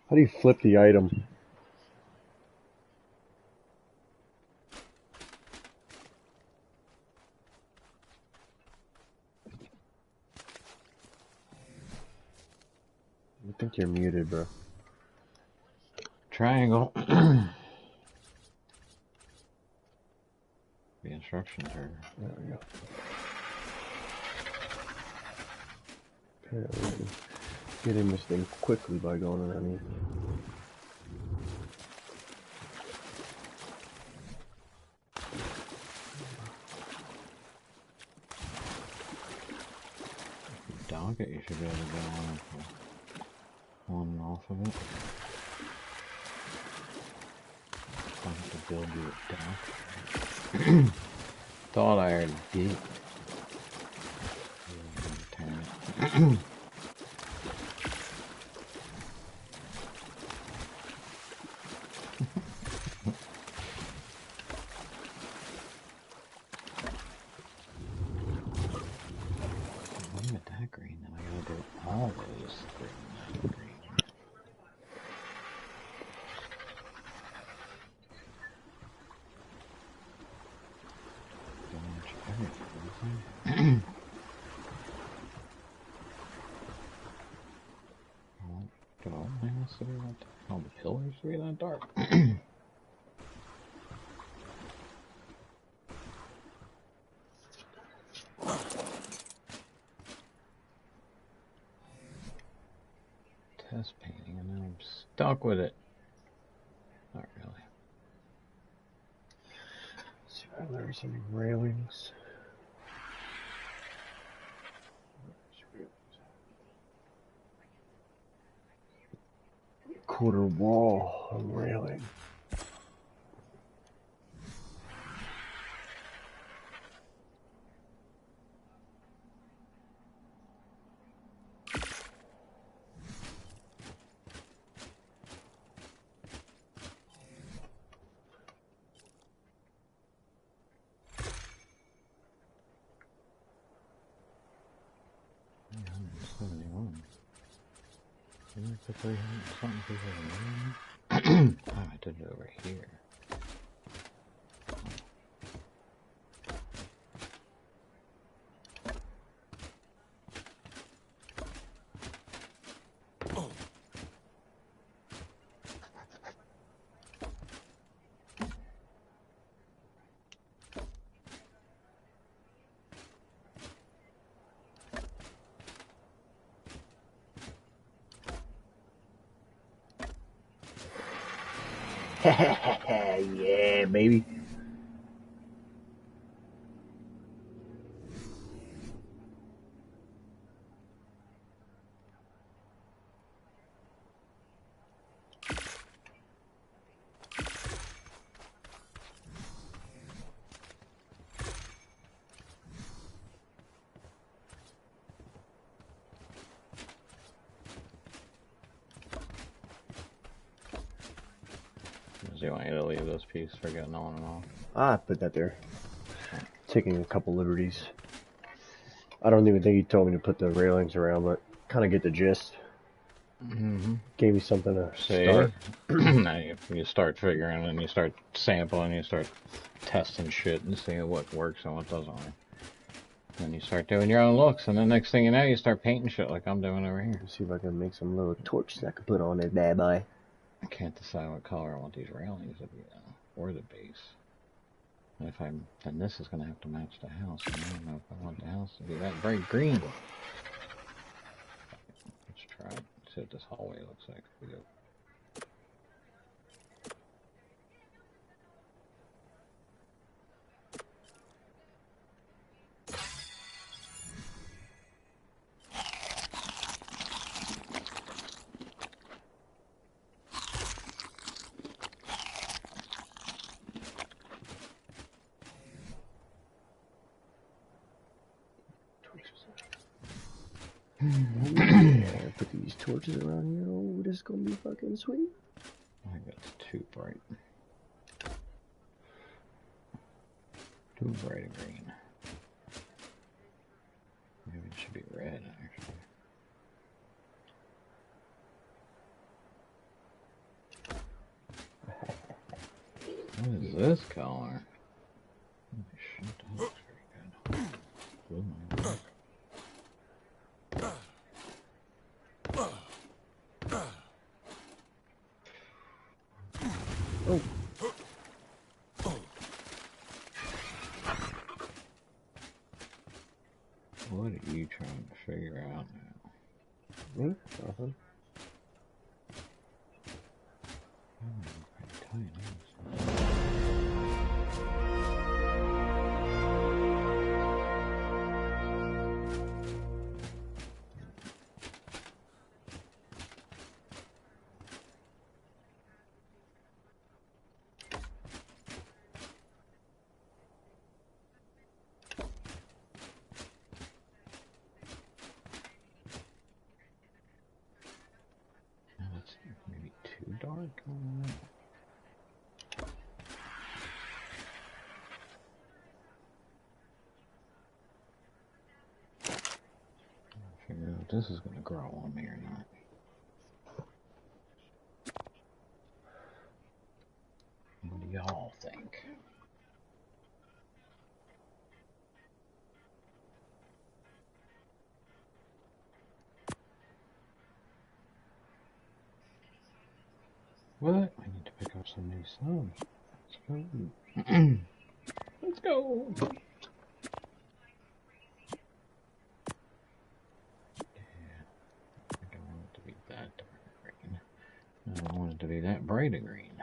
How do you flip the item? I think you're muted, bro. Triangle. The instructions are... There we go. Apparently, we can get in this thing quickly by going underneath. it. I have to build you a dock. Thought I already did. Turn it. Green, then I gotta do all those green. Do all the house to be that dark? All the pillars to be that dark? Test painting, and then I'm stuck with it. Not really. Let's see if there's any railings. Quarter wall railing. I did it over here. Yeah, baby. Do you want me to leave this piece for getting on and off? I put that there. Taking a couple liberties. I don't even think he told me to put the railings around, but kind of get the gist. Mm-hmm. Gave me something to See? start. Now you start figuring and you start sampling, you start testing shit and seeing what works and what doesn't work. Then you start doing your own looks, and the next thing you know, you start painting shit like I'm doing over here. Let's see if I can make some little torches I can put on this bad boy. I can't decide what color I want these railings to be, or the base. And if I'm, then this is going to have to match the house. And I don't know if I want the house to be that bright green. Let's try it. See what this hallway looks like. We go. Yeah, put these torches around here. Oh, this is gonna be fucking sweet. I think that's too bright. Too bright a green. Maybe it should be red, actually. What is this color? Holy shit, that looks very good. Oh my God. Oh. What are you trying to figure out now? Me? Nothing. dark. Figure out if this is going to grow on me or not. What do y'all think? What? I need to pick up some new stuff. Let's go. Let's go. Yeah, I don't want it to be that dark green. I don't want it to be that bright a green.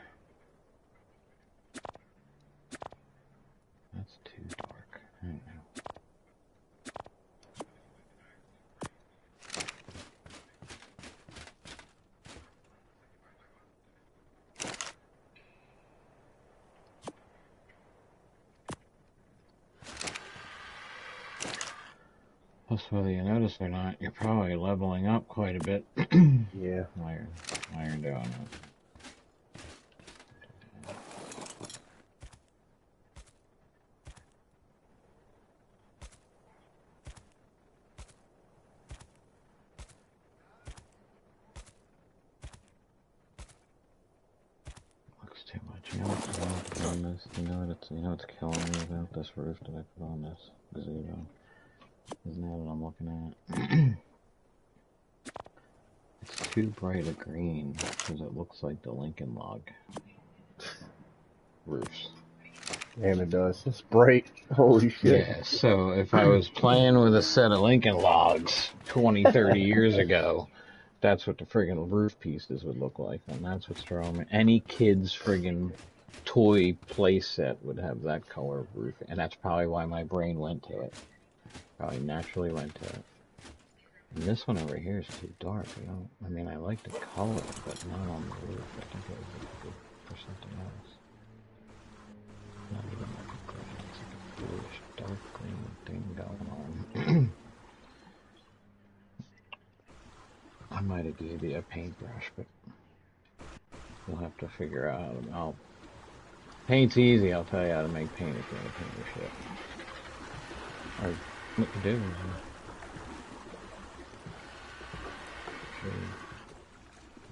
That's too dark. I don't know. Plus, whether you notice or not, you're probably leveling up quite a bit. Yeah. While you're doing it. Looks too much. You know what's on this? You know what's killing me about this roof that I put on this gazebo? Isn't that what I'm looking at? It's too bright a green because it looks like the Lincoln log roofs. Damn, it does. It's bright. Holy shit. Yeah, so if I was playing with a set of Lincoln logs 20, 30 years ago, that's what the friggin' roof pieces would look like, and that's what's drawing me. Any kid's friggin' toy play set would have that color of roof, and that's probably why my brain went to it. Probably naturally went to it. And this one over here is too dark. I mean, I like the color, but not on the roof. I think it would be good for something else. Not even like a green. It's like a bluish, dark green thing going on. I might have gave you a paintbrush, but you'll have to figure out how to... Paint's easy. I'll tell you how to make paint if you want to paint your shit. Or what to do.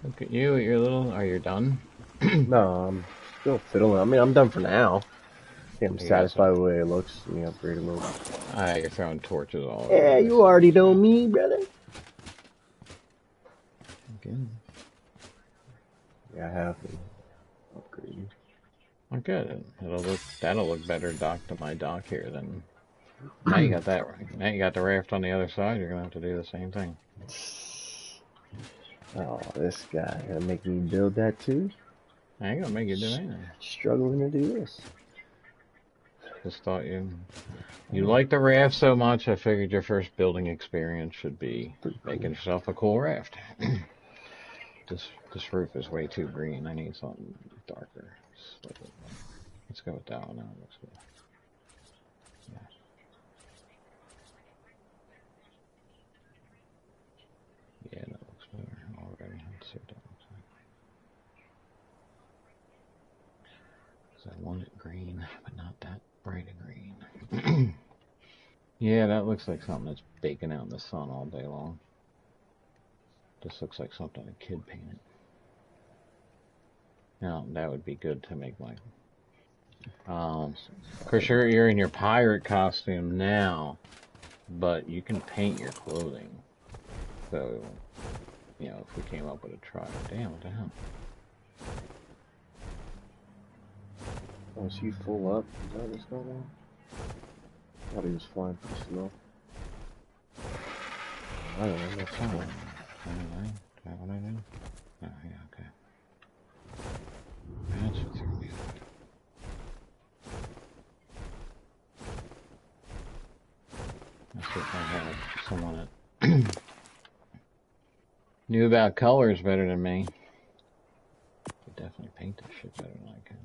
Look at you at your little... Are you done? No, I'm still fiddling. I mean, I'm done for now. I think I'm satisfied with the way it looks. Let me upgrade a little. Ah, you're throwing torches all over. Yeah, you already know me, brother. Okay. Yeah, I have to upgrade. Oh, good. That'll look better dock to my dock here than... Now you got that right. Now you got the raft on the other side. You're gonna have to do the same thing. Oh, this guy gonna make me build that too? I ain't gonna make you do anything. Struggling to do this. Just thought you like the raft so much, I figured your first building experience should be making yourself a cool raft. This roof is way too green. I need something darker. Let's go with that one. That looks good. Yeah, that looks better already. Let's see what that looks like. Because I want it green, but not that bright a green. Yeah, that looks like something that's baking out in the sun all day long. This looks like something a kid painted. Now, that would be good to make my... of course, you're in your pirate costume now, but you can paint your clothing. So, you know, if we came up with a try... Damn, what the hell? Oh, is he full up? Is that what's going on? I thought he was flying pretty slow. I don't know, that's fine. Is that what I did? Oh, yeah, okay. That's what threw me off. That's if I had someone that knew about colors better than me. Could definitely paint this shit better than I can.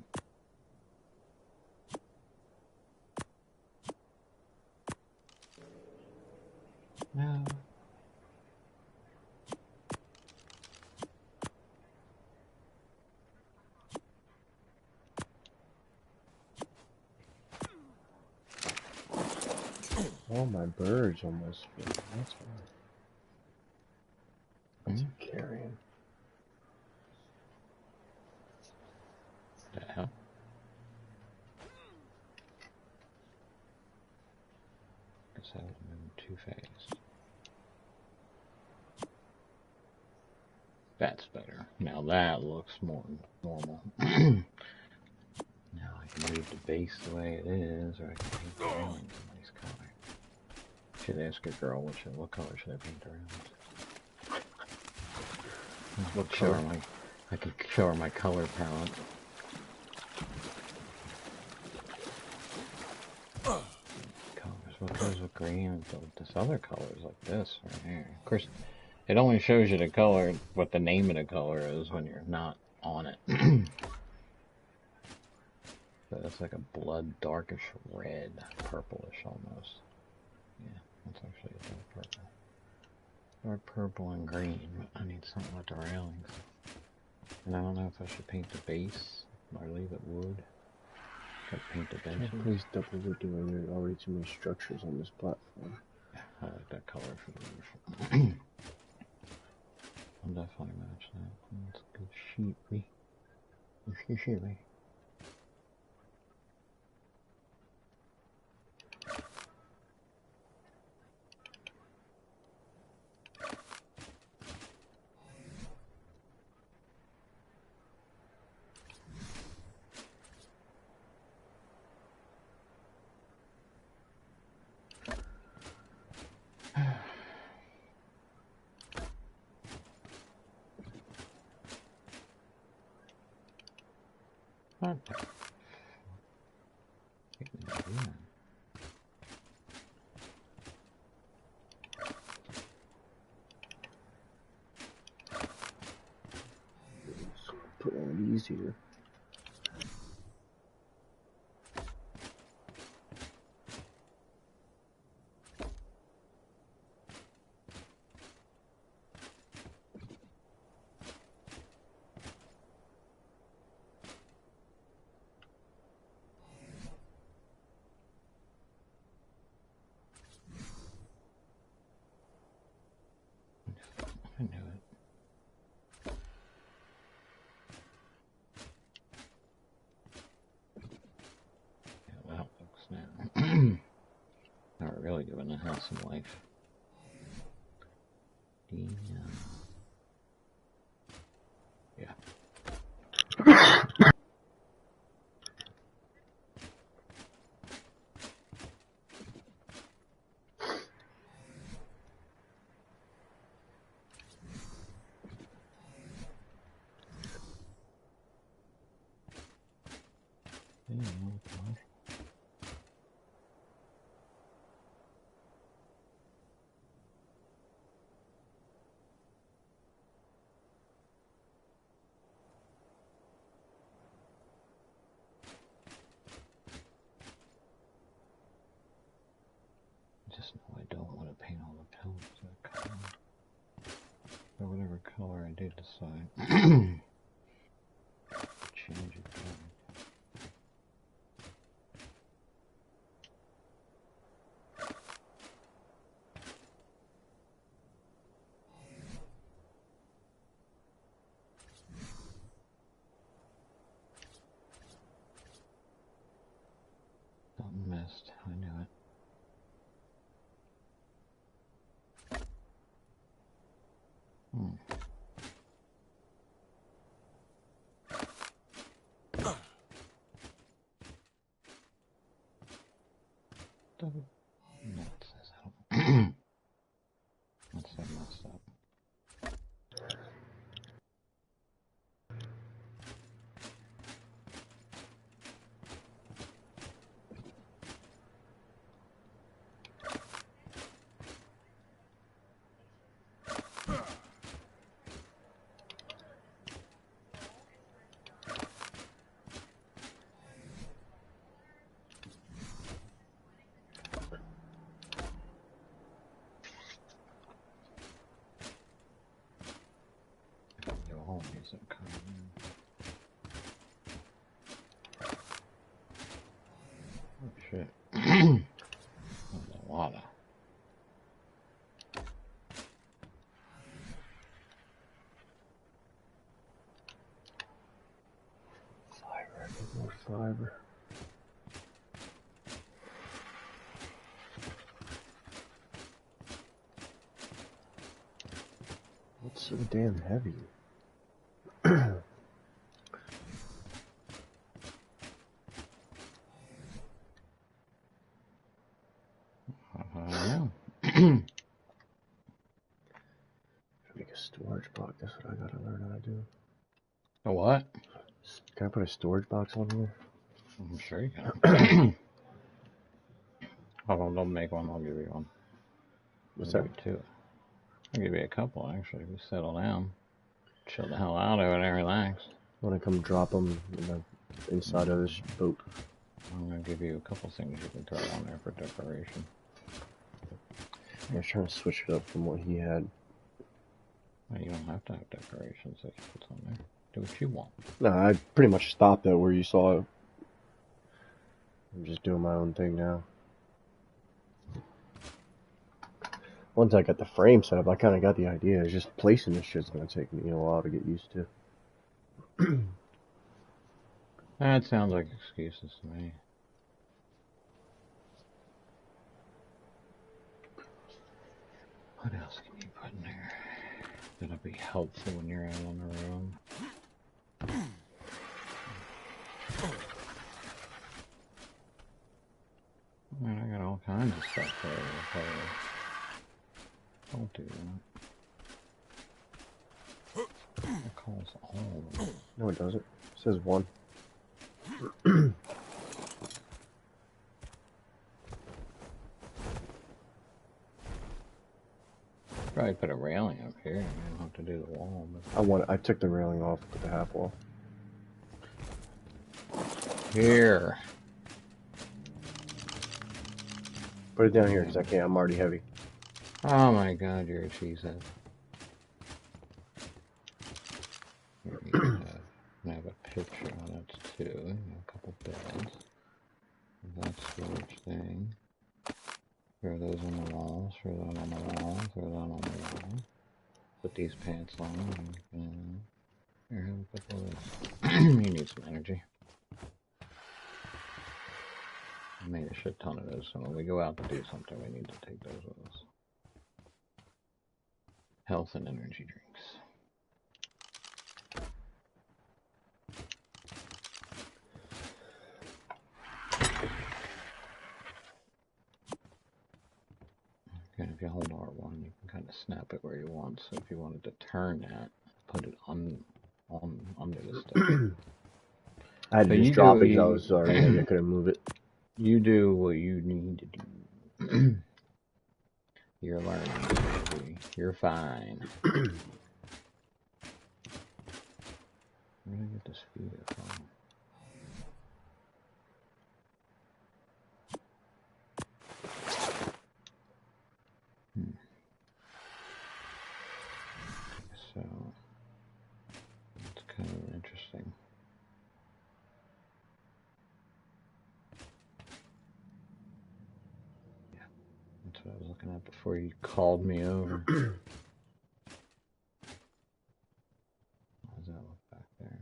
No. All my birds almost filled. That's why. What's he carrying? The hell? Guess I was moving too fast. That's better. Now that looks more normal. Now I can leave the base the way it is, or I can paint the railings a nice color. Should ask a girl what color should I paint the railings? What color? I could show her my color palette. Colors, what goes with green? And this other color is like this right here. Of course, it only shows you the color, what the name of the color is when you're not on it. So that's like a blood darkish red, purplish almost. Yeah, that's actually a dark purple. Dark purple and green. I need something with the railings. And I don't know if I should paint the base or leave it wood. Could paint the benches. Please double wood the way there are already too many structures on this platform. I like that color for the roof. I'll definitely match that. That's good sheepy. Sheepy. What the? Put one of these here. I knew it. Yeah, that looks now. Now we're really giving the house some life. Yeah. Just know I don't want to paint all the pillars that color. Or whatever color I did decide. Change it. Something missed. I knew it. That's so messed up. Music coming in. Oh shit. There's a lot of fiber. What's so damn heavy? Make a storage box. That's what I gotta learn how to do. A what? Can I put a storage box on here? I'm sure you can. Hold on, don't make one. I'll give you one. What's I'll that? give you two. I'll give you a couple, actually, if you settle down. Chill the hell out over there, relax. I want to come drop them inside of this boat. I'm going to give you a couple things you can throw on there for decoration. I was trying to switch it up from what he had. Well, you don't have to have decorations that you put on there. Do what you want. No, I pretty much stopped at where you saw it. I'm just doing my own thing now. Once I got the frame set up, I kind of got the idea. It's just placing this shit's going to take me a while to get used to. That sounds like excuses to me. What else can you put in there that'll be helpful when you're out on the road? Man, I got all kinds of stuff there. Don't do that. It calls all of them. No, it doesn't. It says one. Probably put a railing up here. You don't have to do the wall. But... I took the railing off, put the half wall. Here. Put it down here because I can't. I'm already heavy. Oh my God, you're a cheesehead. Here you have, I have a picture. That's two. You have a couple beds. That storage thing. Throw those on the walls. Throw that on the wall. Throw that on the wall. Put these pants on. And here, have a couple of those. You need some energy. I made a shit ton of those, so when we go out to do something, we need to take those with us. Health and energy drinks. And if you hold R1, you can kind of snap it where you want. So if you wanted to turn that, put it under the stick. I had to just drop it because I was sorry. I couldn't move it. You do what you need to do. You're learning. Baby. You're fine. Where did I get this feeder from? So, it's kind of interesting. Yeah, that's what I was looking at before you called me over. How does that look back there?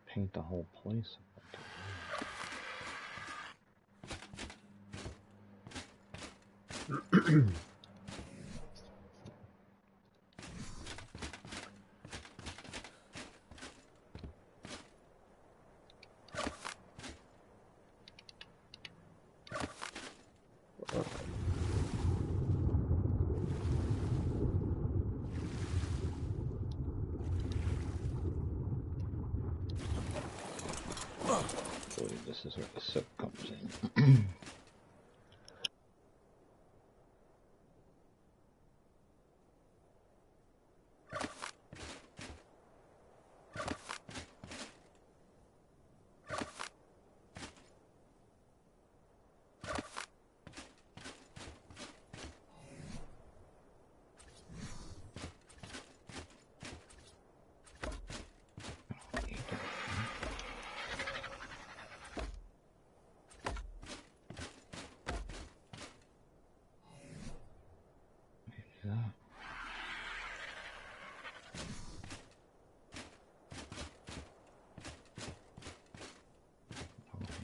Paint the whole place. This is where the soap comes in.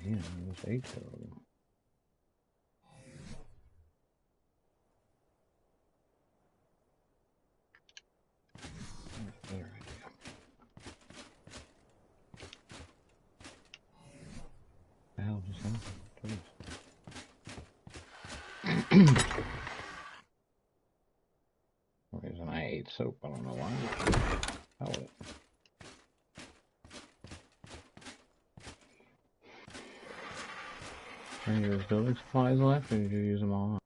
Yeah, there's 8 of them. That's a better idea. The hell just happened? For some reason I ate soap. I don't know why. Oh, it. Any of those building supplies left, or did you use them all up?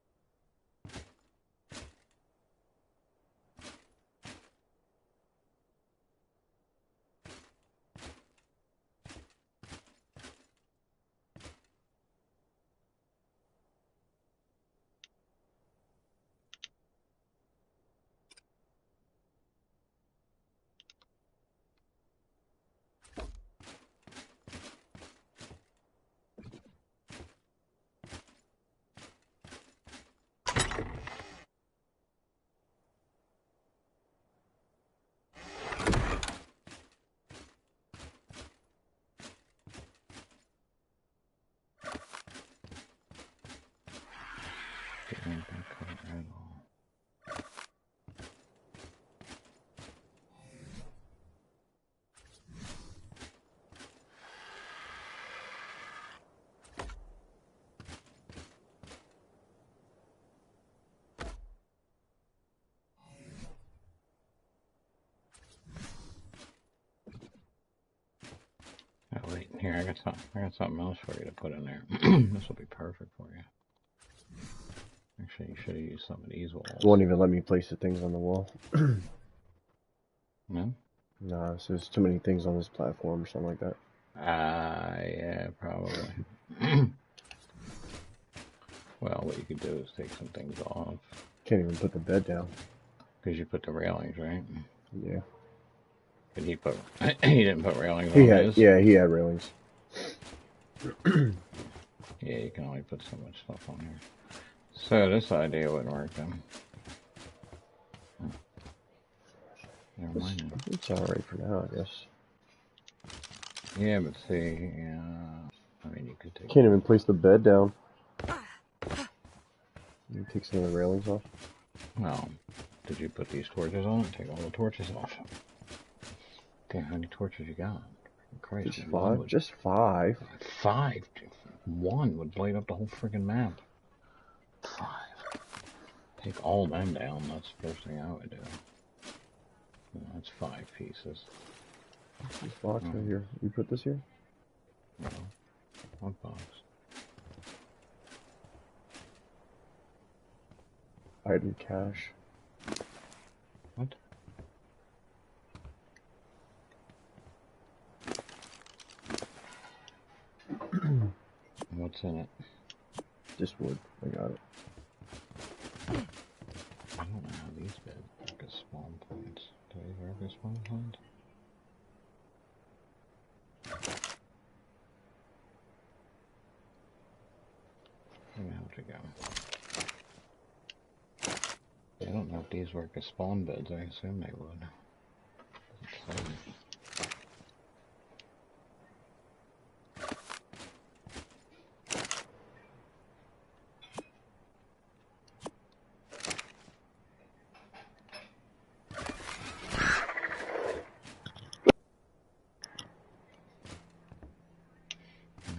Didn't cover at all. Oh wait, here I got something else for you to put in there. This will be perfect for you. Actually, you should have used some of these walls. It won't even let me place the things on the wall. No? Nah, so there's too many things on this platform or something like that. Yeah, probably. Well, what you could do is take some things off. Can't even put the bed down. Because you put the railings, right? Yeah. But he didn't put railings on his? Yeah, he had railings. Yeah, you can only put so much stuff on here. So this idea wouldn't work then. Never mind. It's alright for now, I guess. Yeah, but see, I mean, you could take... Can't even place the bed down. You take some of the railings off. Well, did you put these torches on? Take all the torches off. Okay, how many torches you got? Christ, Just 5? Just 5. 5? 1 would light up the whole freaking map. 5. Take all them down. That's the first thing I would do. That's 5 pieces. This box right here. You put this here? No. What box? Item cache. What? What's in it? Just wood. I got it. I don't know how these beds work as spawn points. Do these work as spawn points? Where the hell did it go? I don't know if these work as spawn beds. I assume they would. Doesn't say.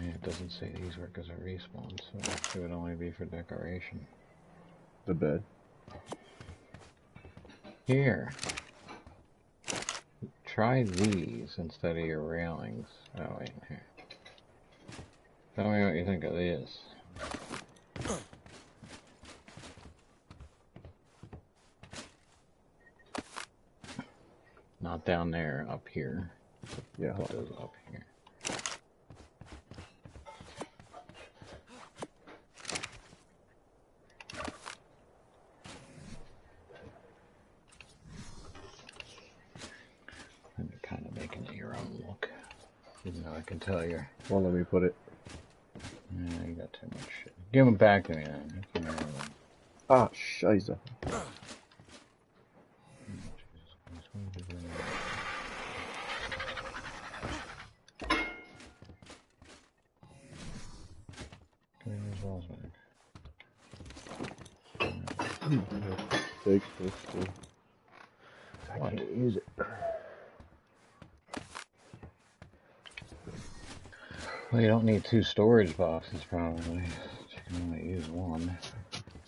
It doesn't say these work as a respawn, so it would only be for decoration. The bed. Here. Try these instead of your railings. Oh, wait, here. Tell me what you think of this. Not down there, up here. Yeah. Put those up here. And you're kind of making it your own look. Even though I can tell you're... Well, let me put it. Yeah, you got too much shit. Give them back to me then. Ah, scheisse. Thanks. I What? can't use it. Well, you don't need 2 storage boxes, probably. You can only use 1.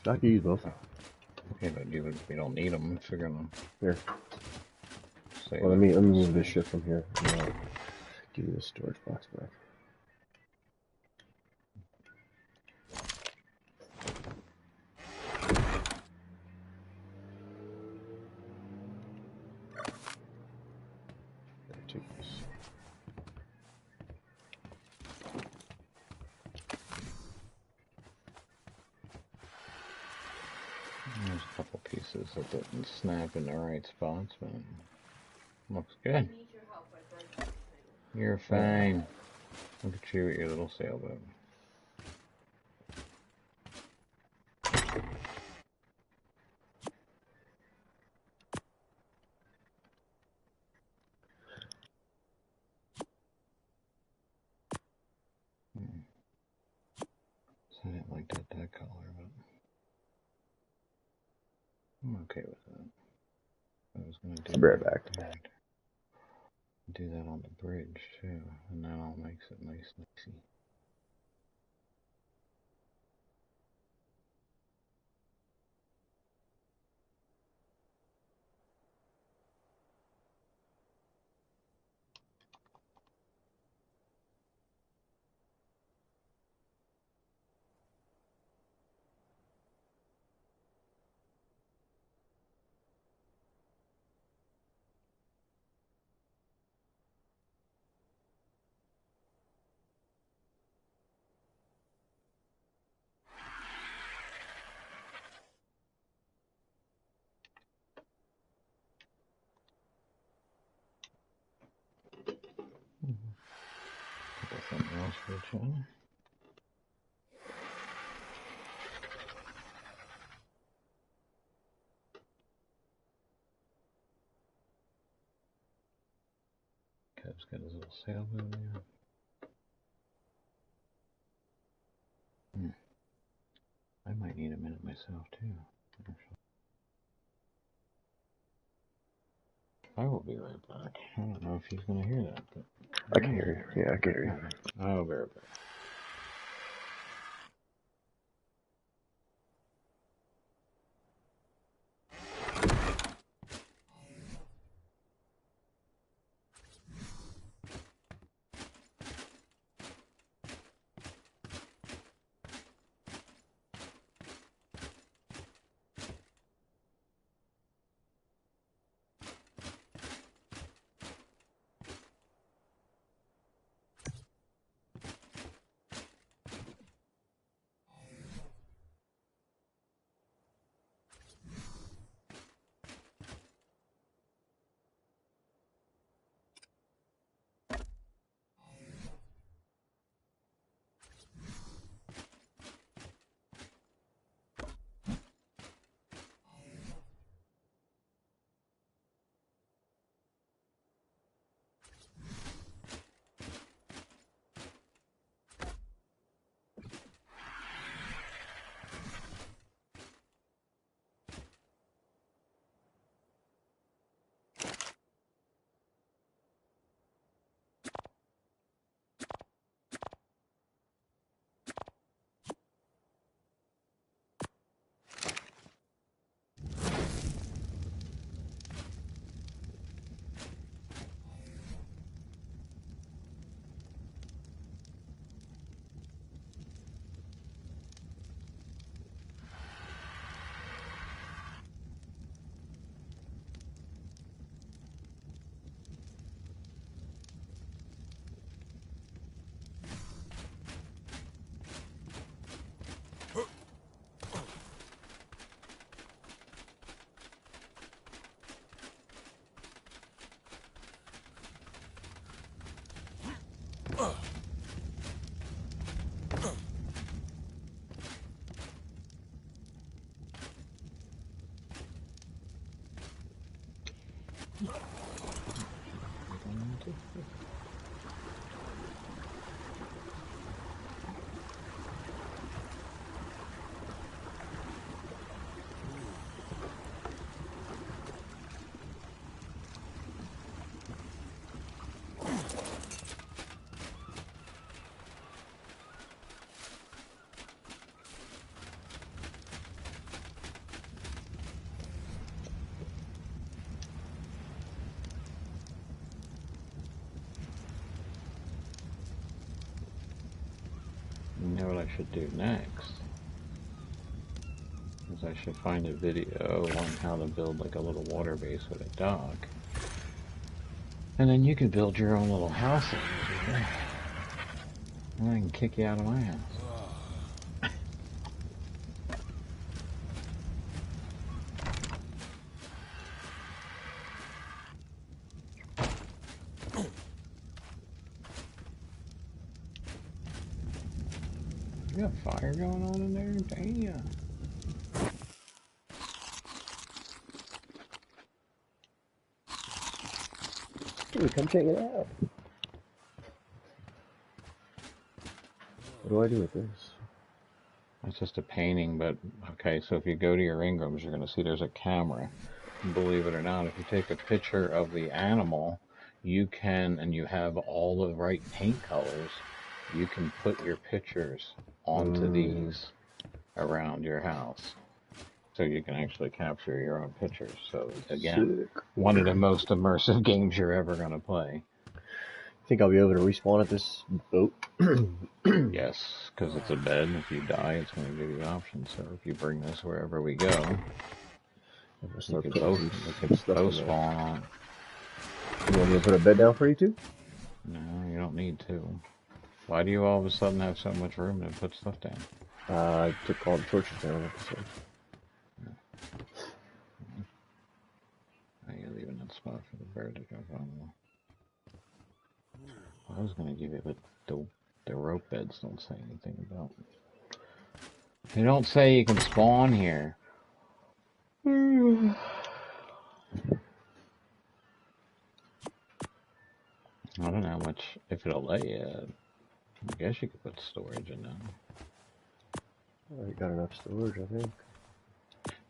I can use both. Okay, but you don't need them if you're gonna. Here. Save Well, let me move space. this shit from here. And I'll give you the storage box back. Take this. There's a couple pieces that didn't snap in the right spots, but looks good. You're fine. Look at you with your little sailboat. So I didn't like that color, but I'm okay with that. I was gonna do I'll be right back. Do that on the bridge too, and that all makes it nice and easy. Got something else for the channel. Kev's got his little sailboat there. I might need a minute myself too. Actually. I will be right back. I don't know if he's gonna hear that, but I can hear you. Yeah, I can hear you. I'll be right back. should do next is I should find a video on how to build like a little water base with a dock. And then you can build your own little house over here. And I can kick you out of my house. You got fire going on in there? Damn. Dude, come check it out. What do I do with this? It's just a painting, but okay, so if you go to your Ingrams, you're going to see there's a camera. Believe it or not, if you take a picture of the animal, you can, and you have all the right paint colors, you can put your pictures onto these around your house. So you can actually capture your own pictures. So again, Sick. One of the most immersive games you're ever going to play. Think I'll be able to respawn at this boat? Yes, because it's a bed. If you die, it's going to give you options. So if you bring this wherever we go, you can both spawn on. You want me to put a bed down for you too? No, you don't need to. Why do you all of a sudden have so much room to put stuff down? I took all the torches down. So. You're leaving that spot for the bird to jump on. I was going to give it, but the rope beds don't say anything about. They don't say you can spawn here. I don't know how much, if it'll let you. I guess you could put storage in there. Oh, you got enough storage, I think.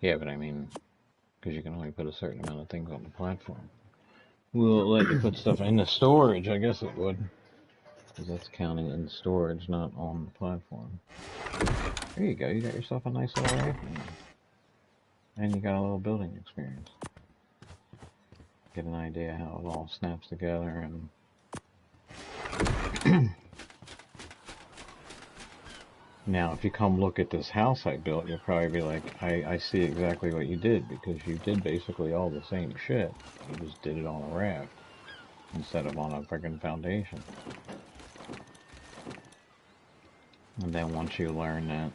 Yeah, but I mean, because you can only put a certain amount of things on the platform. Will it let you put stuff in the storage? I guess it would. Because that's counting in storage, not on the platform. There you go, you got yourself a nice little rifle. And you got a little building experience. Get an idea how it all snaps together and... Now, if you come look at this house I built, you'll probably be like, I see exactly what you did, because you did basically all the same shit. You just did it on a raft, instead of on a friggin' foundation. And then once you learn that,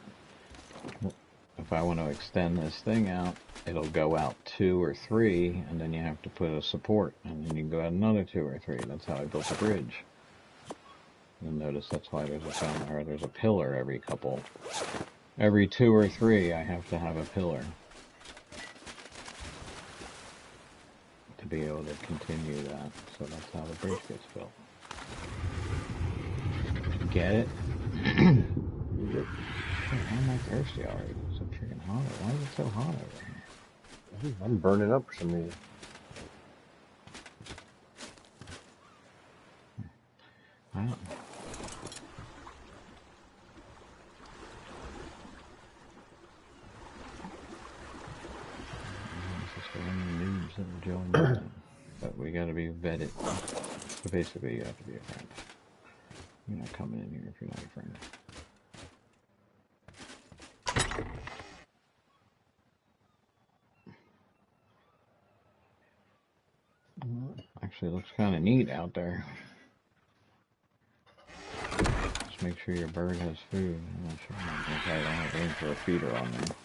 if I want to extend this thing out, it'll go out 2 or 3, and then you have to put a support, and then you can go out another 2 or 3. That's how I built the bridge. You'll notice that's why there's a pillar every 2 or 3 I have to have a pillar to be able to continue that. So that's how the bridge gets built. Get it? Shit, how am I thirsty already? It's so freaking hot. Why is it so hot over here? I'm burning up for some reason. I don't know. But we gotta be vetted. So basically you have to be a friend. You're not coming in here if you're not a friend. Well, actually looks kinda neat out there. Just make sure your bird has food. I'm not sure. I don't have room for a feeder on there.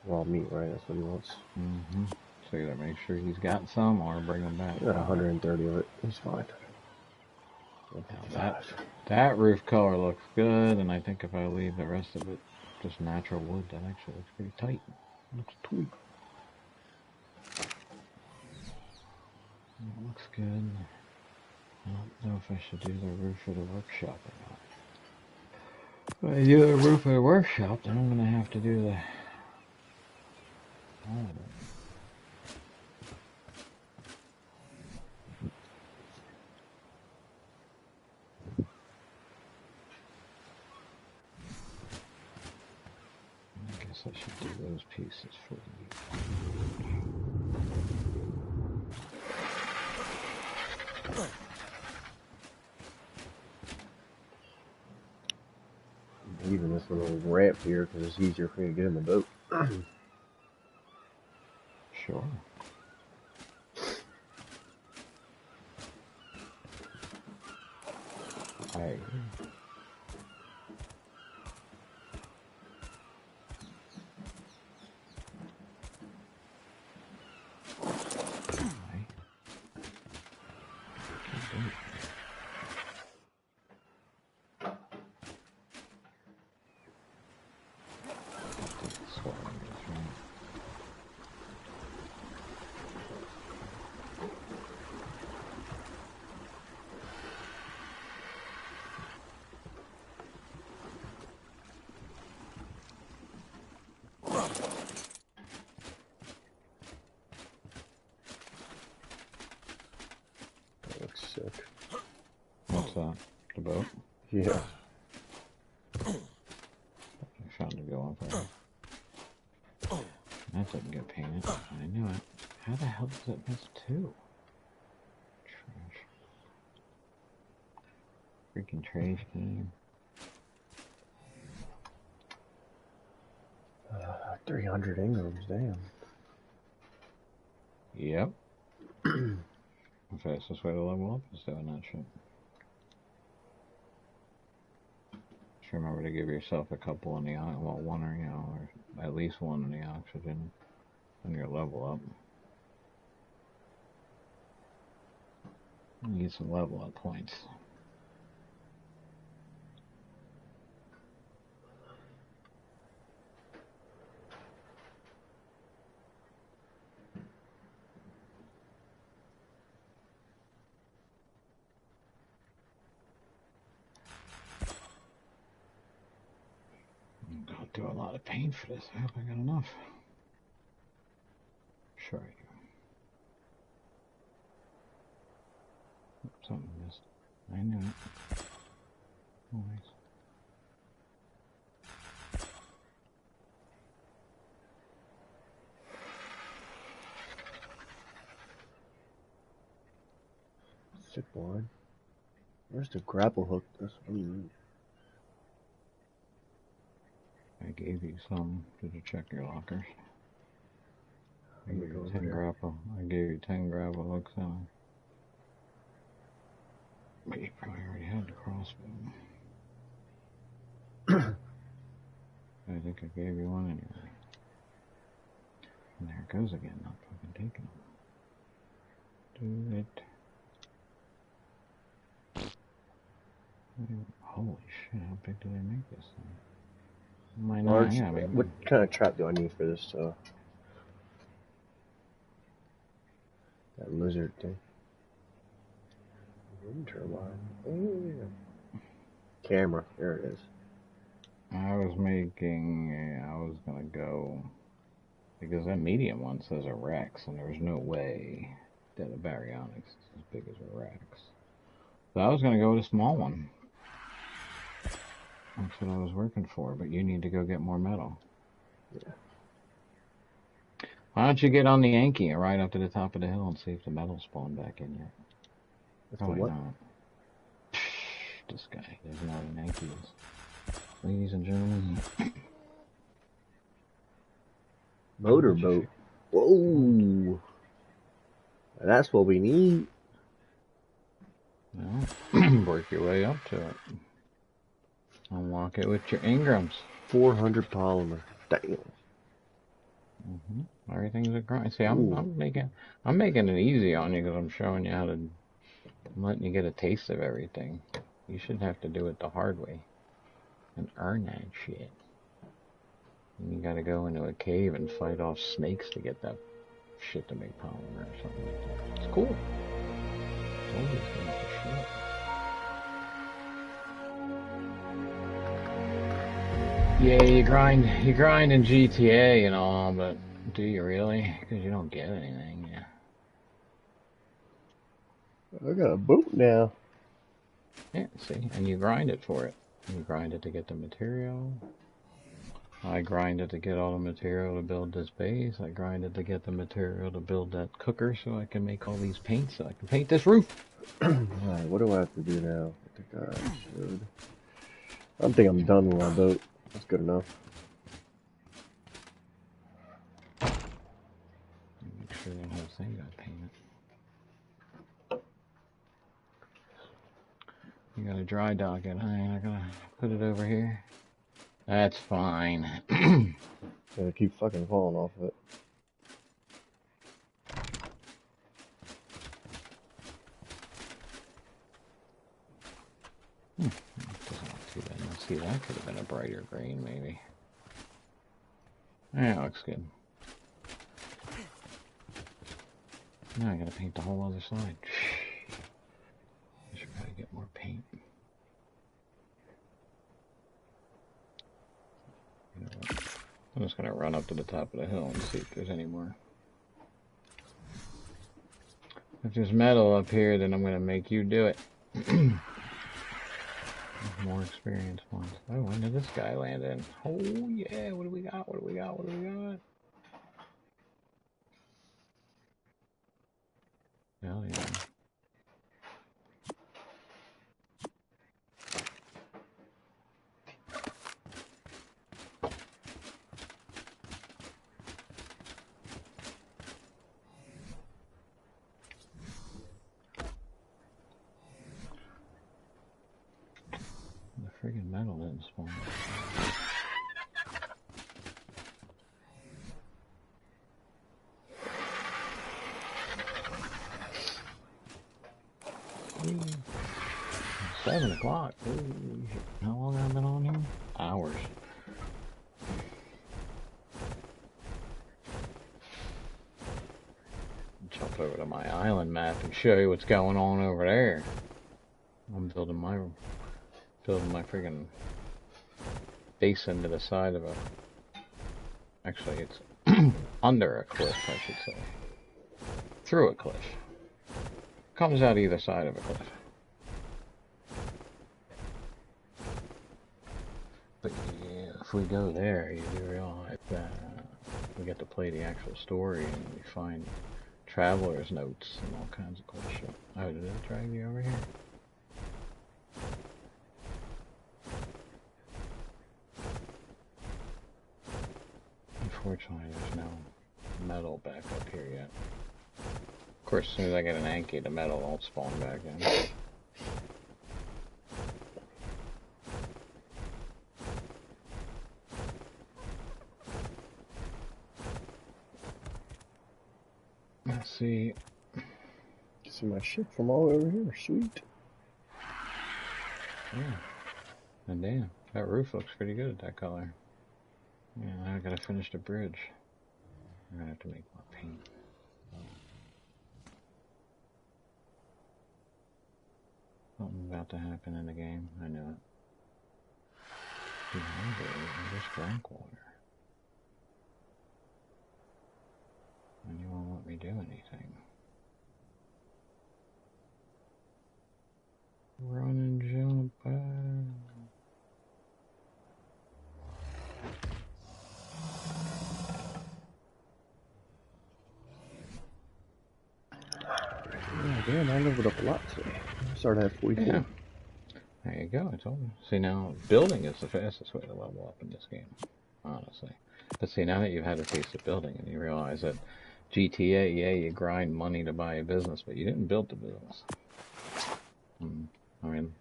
Raw meat, right? That's what he wants. Mm-hmm. So either make sure he's got some or bring him back. Yeah, 130 of it. He's fine. Now that roof color looks good, and I think if I leave the rest of it just natural wood, that actually looks pretty tight. It looks tweaked. It looks good. I don't know if I should do the roof of the workshop or not. If I do the roof of the workshop, then I'm going to have to do the... I guess I should do those pieces for you. this little ramp here because it's easier for me to get in the boat. Sure. Hey. What's that? The boat? Yeah. I found to go up there. That didn't get painted. I knew it. How the hell does it miss two? Trash. Freaking trash game. 300 ingrams, damn. Yep. The fastest way to level up is doing that shit. Just remember to give yourself a couple in the, well, one or, you know, or at least one in the oxygen when you're level up. You need some level up points. I'll do a lot of paint for this. I hope I got enough. Sure I do. Something missed. I knew it. Always. Sick one. Where's the grapple hook? That's what we need. I gave you some. Did you check your lockers? I gave you 10 grapple. I gave you 10 grapple hooks on. But you probably already had the crossbow. I think I gave you one anyway. And there it goes again, not fucking taking them. Do it. Holy shit, how big do they make this thing? Might not, Large, yeah, maybe. what kind of trap do I need for this? That lizard thing. Wind turbine. Oh, yeah. Camera. There it is. I was gonna go, because that medium one says a Rex, and there's no way that a baryonyx is as big as a Rex. So I was gonna go with a small one. That's what I was working for, but you need to go get more metal. Yeah. Why don't you get on the Yankee and ride up to the top of the hill and see if the metal spawned back in yet? Probably not. This guy doesn't know what an Yankee is. Ladies and gentlemen. Motorboat. Whoa. That's what we need. Well, work your way up to it. Unlock it with your Ingrams. 400 polymer. Damn. Everything's a grind. See, I'm making it easy on you because I'm showing you how to. I'm letting you get a taste of everything. You should have to do it the hard way and earn that shit. And you gotta go into a cave and fight off snakes to get that shit to make polymer or something like that. It's cool. It's always been the shit. Yeah, you grind in GTA and all, but do you really? Because you don't get anything, yeah. I got a boat now. Yeah, see, and you grind it for it. You grind it to get the material. I grind it to get all the material to build this base. I grind it to get the material to build that cooker so I can make all these paints so I can paint this roof. Alright, what do I have to do now? I think I should. I think I'm done with my boat. That's good enough. Make sure that whole thing got painted. You gotta dry dock it. I'm not gonna put it over here. That's fine. Gotta keep fucking falling off of it. Doesn't look too bad. Let's see, that could have been a brighter green, maybe. Yeah, looks good. Now I gotta paint the whole other side. I should probably get more paint. You know what? I'm just gonna run up to the top of the hill and see if there's any more. If there's metal up here, then I'm gonna make you do it. More experienced ones. Oh, when did this guy land in? Oh yeah, what do we got? What do we got? What do we got? Hell yeah. The friggin' metal didn't spawn. Ooh. 7 o'clock. Ooh. How long have I been on here? Hours. Jump over to my island map and show you what's going on over there. I'm building my friggin' base into the side of a. Actually, it's under a cliff, I should say. Through a cliff. Comes out either side of a cliff. But yeah, if we go there, you do realize that we get to play the actual story and we find traveler's notes and all kinds of cool shit. Oh, did it drag you over here? Unfortunately, there's no metal back up here yet. Of course, as soon as I get an Anki, the metal won't spawn back in. Let's see. See my ship from all over here. Sweet. Yeah. And damn, that roof looks pretty good at that color. Yeah, now I gotta finish the bridge. I'm gonna have to make more paint. Something about to happen in the game. I knew it. I just drank water. And you won't let me do anything. Run and jump. Yeah, damn, I leveled up a lot today. I started at 44. Yeah. There you go, I told you. See, now, building is the fastest way to level up in this game, honestly. But see, now that you've had a taste of building and you realize that GTA, yeah, you grind money to buy a business, but you didn't build the business. I mean,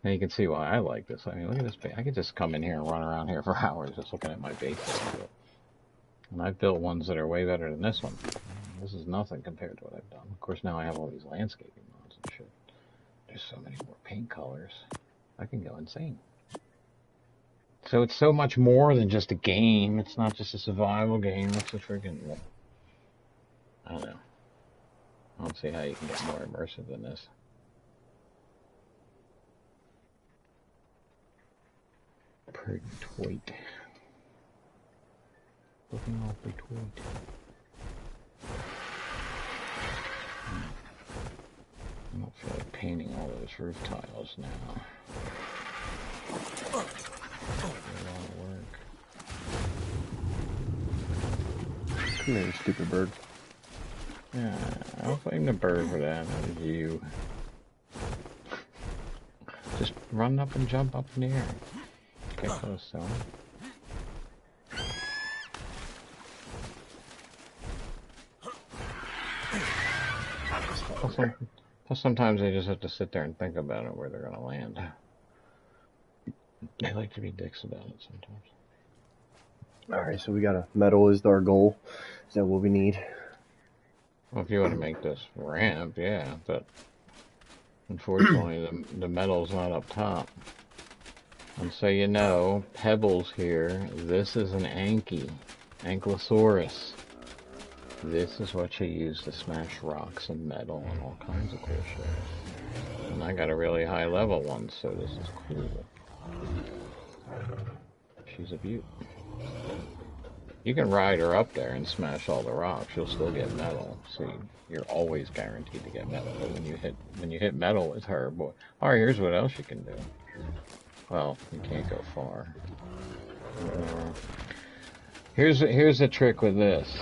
now you can see why I like this. I mean, look at this base. I could just come in here and run around here for hours just looking at my base that I built. And I've built ones that are way better than this one. This is nothing compared to what I've done. Of course, now I have all these landscaping mods and shit. There's so many more paint colors. I can go insane. So it's so much more than just a game. It's not just a survival game. It's a freaking... I don't know. I don't see how you can get more immersive than this. Pretty tweet. Looking awfully tweet. I don't feel like painting all those roof tiles now. A lot of work. Come here, you stupid bird. Yeah, I'll blame the bird for that. That was you. Just run up and jump up in the air. Okay, close, so. Plus sometimes they just have to sit there and think about it where they're going to land. They like to be dicks about it sometimes. Alright, so we got a metal is our goal. Is that what we need? Well, if you want to make this ramp, yeah, but unfortunately the metal's not up top. And so you know, pebbles here, this is an Ankylosaurus. This is what you use to smash rocks and metal and all kinds of cool shit. And I got a really high level one, so this is cool. She's a beaut. You can ride her up there and smash all the rocks. You'll still get metal. See, you're always guaranteed to get metal. But when you hit metal with her, boy. All right, here's what else you can do. Well, you can't go far. Here's the trick with this.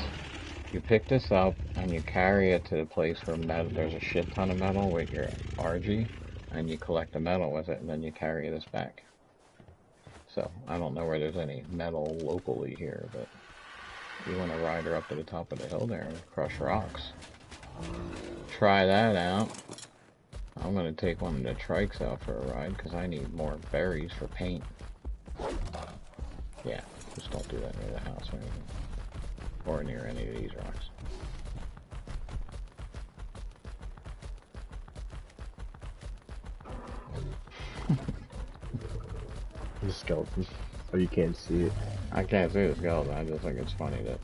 You pick this up and you carry it to the place where there's a shit ton of metal with your RG, and you collect the metal with it, and then you carry this back. So I don't know where there's any metal locally here, but you want to ride her up to the top of the hill there and crush rocks. Try that out. I'm going to take one of the trikes out for a ride because I need more berries for paint. Yeah, just don't do that near the house or anything. Or near any of these rocks. The skeleton. Oh, you can't see it. I can't see the skeleton. I just think it's funny that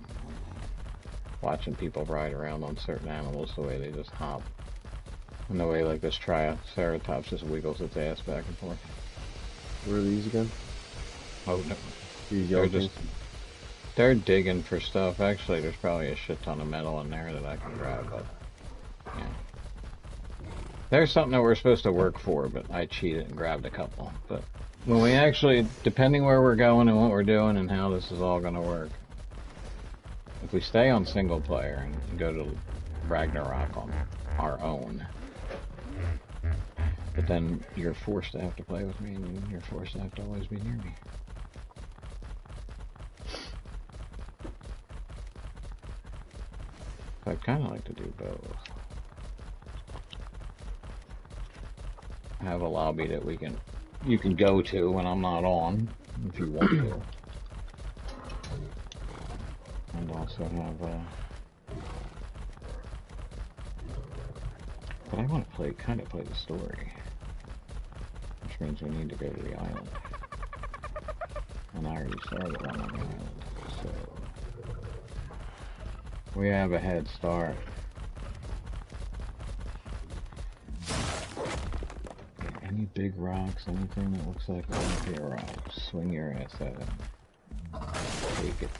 watching people ride around on certain animals the way they just hop. And the way like this Triceratops just wiggles its ass back and forth. Where are these again? Oh no. These yellow things? They're digging for stuff. Actually, there's probably a shit ton of metal in there that I can grab, but yeah. There's something that we're supposed to work for, but I cheated and grabbed a couple. But when we actually, depending where we're going and what we're doing and how this is all going to work, if we stay on single player and go to Ragnarok on our own, but then you're forced to have to play with me and you're forced to have to always be near me. I'd kind of like to do both. Have a lobby that you can go to when I'm not on, if you want to. And also have but I want to kind of play the story. Which means we need to go to the island. And I already started on the island, so we have a head start. Any big rocks, anything that looks like it might be a rock, swing your ass at it. Take it.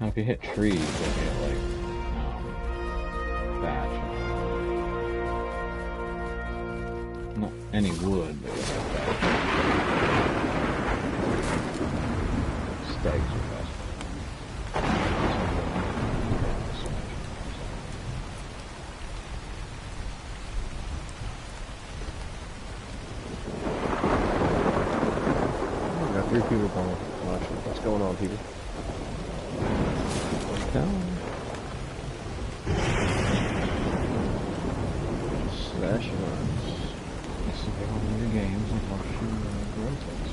Now if you hit trees, you'll get like thatch. Not any wood, but you'll get thatch. Stags are best. We got 3 people calling. What's going on, people? Smash it on. This is one of your games and watch you rotate.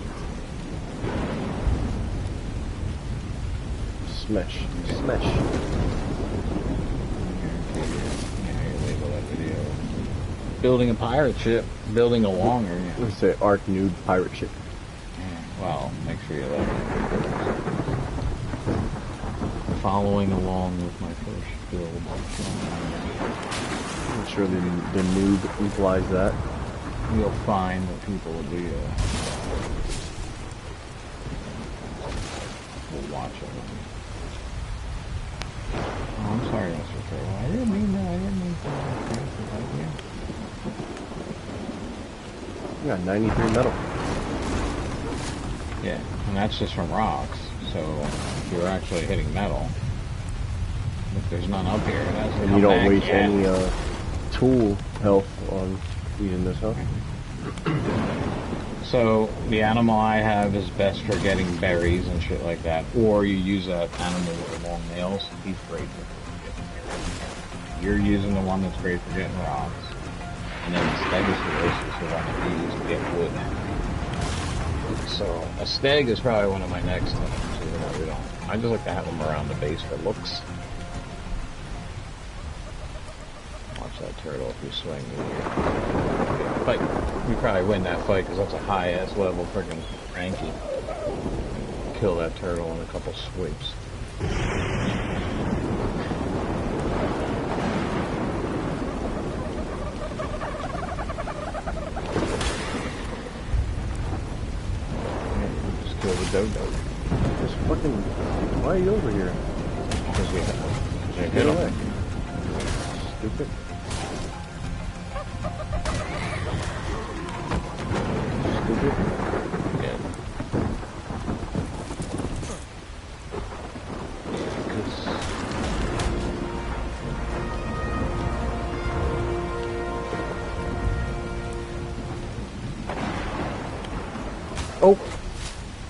Smash. Smash. Yeah, label that video. Building a pirate ship. Building a longer. Yeah. Let's say ARK nOOb pirate ship. Yeah, well, make sure you like it. Following along with my first build. I'm sure the nOOb implies that. You'll find that people will be will watch it. Oh, I'm sorry, Mr. Turtle. I didn't mean that. I didn't mean to. We got 93 metal. Yeah, and that's just from rocks. So if you're actually hitting metal, if there's none up here, it hasn't And come you don't back waste yet. any tool health on using this, huh? So the animal I have is best for getting berries and shit like that. Or you use that animal with the long nails. He's great for getting berries. You're using the one that's great for getting rocks. And then the stegosaurus is the one that you use to get wood. So a steg is probably one of my next things. Even though we don't. I just like to have them around the base for looks. Watch that turtle if you swing with your fight. You probably win that fight because that's a high-ass level freaking ranky. Kill that turtle in a couple sweeps. Just kill the dodo. Just fucking. Why are you over here? Because you hit Get him. away. Stupid. Stupid. Yeah. Oh!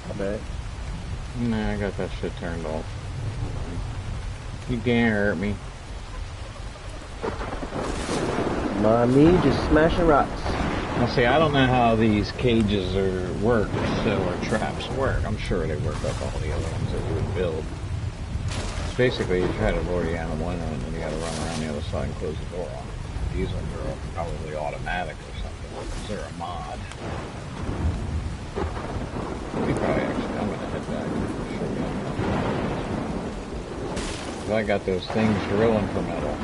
My bad. Nah, I got that shit turned off. You can't hurt me. Me just smashing rocks. Now see, I don't know how these cages work, or traps work. I'm sure they work like all the other ones that we would build. It's basically, you try to lure the animal in and then you gotta run around the other side and close the door on it. These ones are probably automatic or something. They're a mod. We probably actually, I'm gonna head back. Sure, I got those things drilling for metal.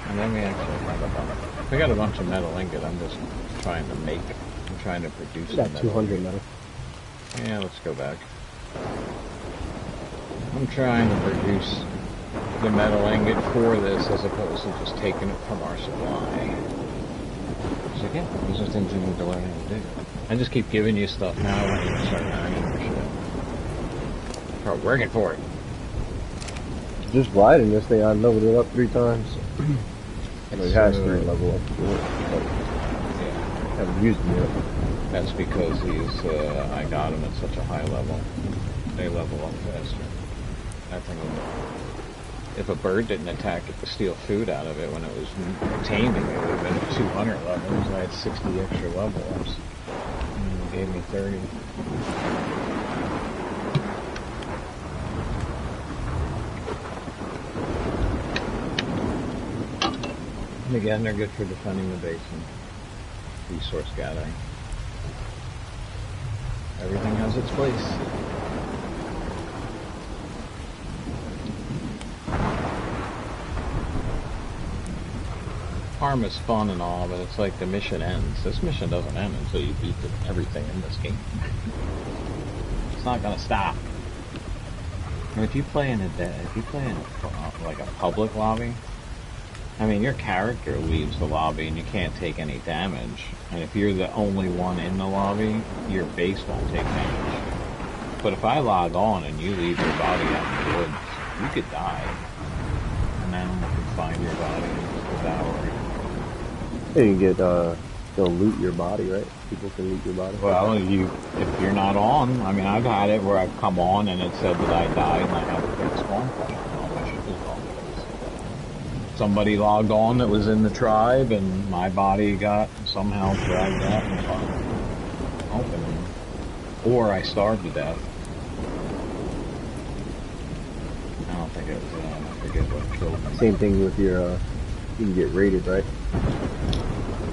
And then we actually got a bunch of metal ingot. I'm just trying to make it. I'm trying to produce I got metal. 200 metal. Yeah, let's go back. I'm trying to produce the metal ingot for this as opposed to just taking it from our supply. So again, these are things you need to learn how to do. I just keep giving you stuff now when you start learning your shit. Start working for it. Just riding this thing, I leveled it up 3 times. I know it has 3 level up to it, but Yeah. haven't used them yet. That's because these, I got them at such a high level. They level up faster. That thing would, if a bird didn't attack it to steal food out of it when it was taming, it would have been at 200 levels. I had 60 extra level ups. And it gave me 30. And again, they're good for defending the basin. Resource gathering. Everything has its place. Farm is fun and all, but it's like the mission ends. This mission doesn't end until you beat everything in this game. It's not gonna stop. And if you play in like a public lobby, I mean, your character leaves the lobby and you can't take any damage. And if you're the only one in the lobby, your base won't take damage. But if I log on and you leave your body out in the woods, you could die. And then you can find your body and devour it. You can get, they'll loot your body, right? People can loot your body. Well, if you're not on, I mean, I've had it where I've come on and it said that I died and I have a big spawn point. Somebody logged on that was in the tribe and my body got somehow dragged out and open. Or I starved to death. I don't think it was, I forget what killed me. Same thing with your, you can get raided, right?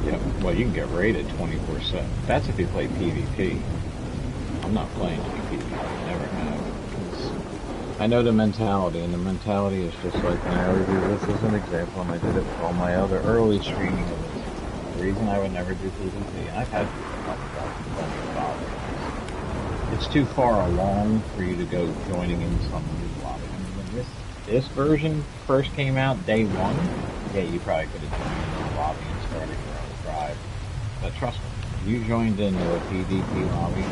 Yeah, well, you can get raided 24/7. That's if you play PvP. I'm not playing any PvP. Never have. I know the mentality, and the mentality is just like when I always do this as an example, and I did it with all my other early streaming of it. The reason I would never do PvP, and I've had people talk about it, it's too far along for you to go joining in some new lobby. I mean, when this version first came out, day 1, yeah, you probably could have joined in the lobby and started your own tribe. But trust me, you joined into a PvP lobby,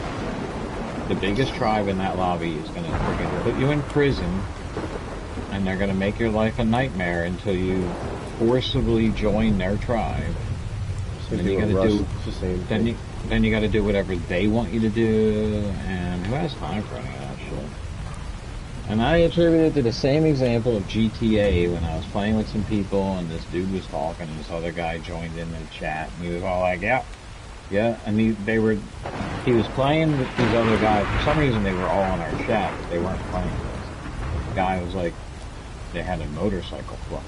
the biggest tribe in that lobby is going to freaking put you in prison, and they're going to make your life a nightmare until you forcibly join their tribe. So Then you got to do. It's the same thing. Then you got to do whatever they want you to do, and who has time for any of that shit? And I attribute it to the same example of GTA when I was playing with some people, and this dude was talking, and this other guy joined in the chat, and he was all like, "Yeah, yeah," and he was playing with these other guys. For some reason, they were all in our chat, but they weren't playing with us. The guy was like, they had a motorcycle club,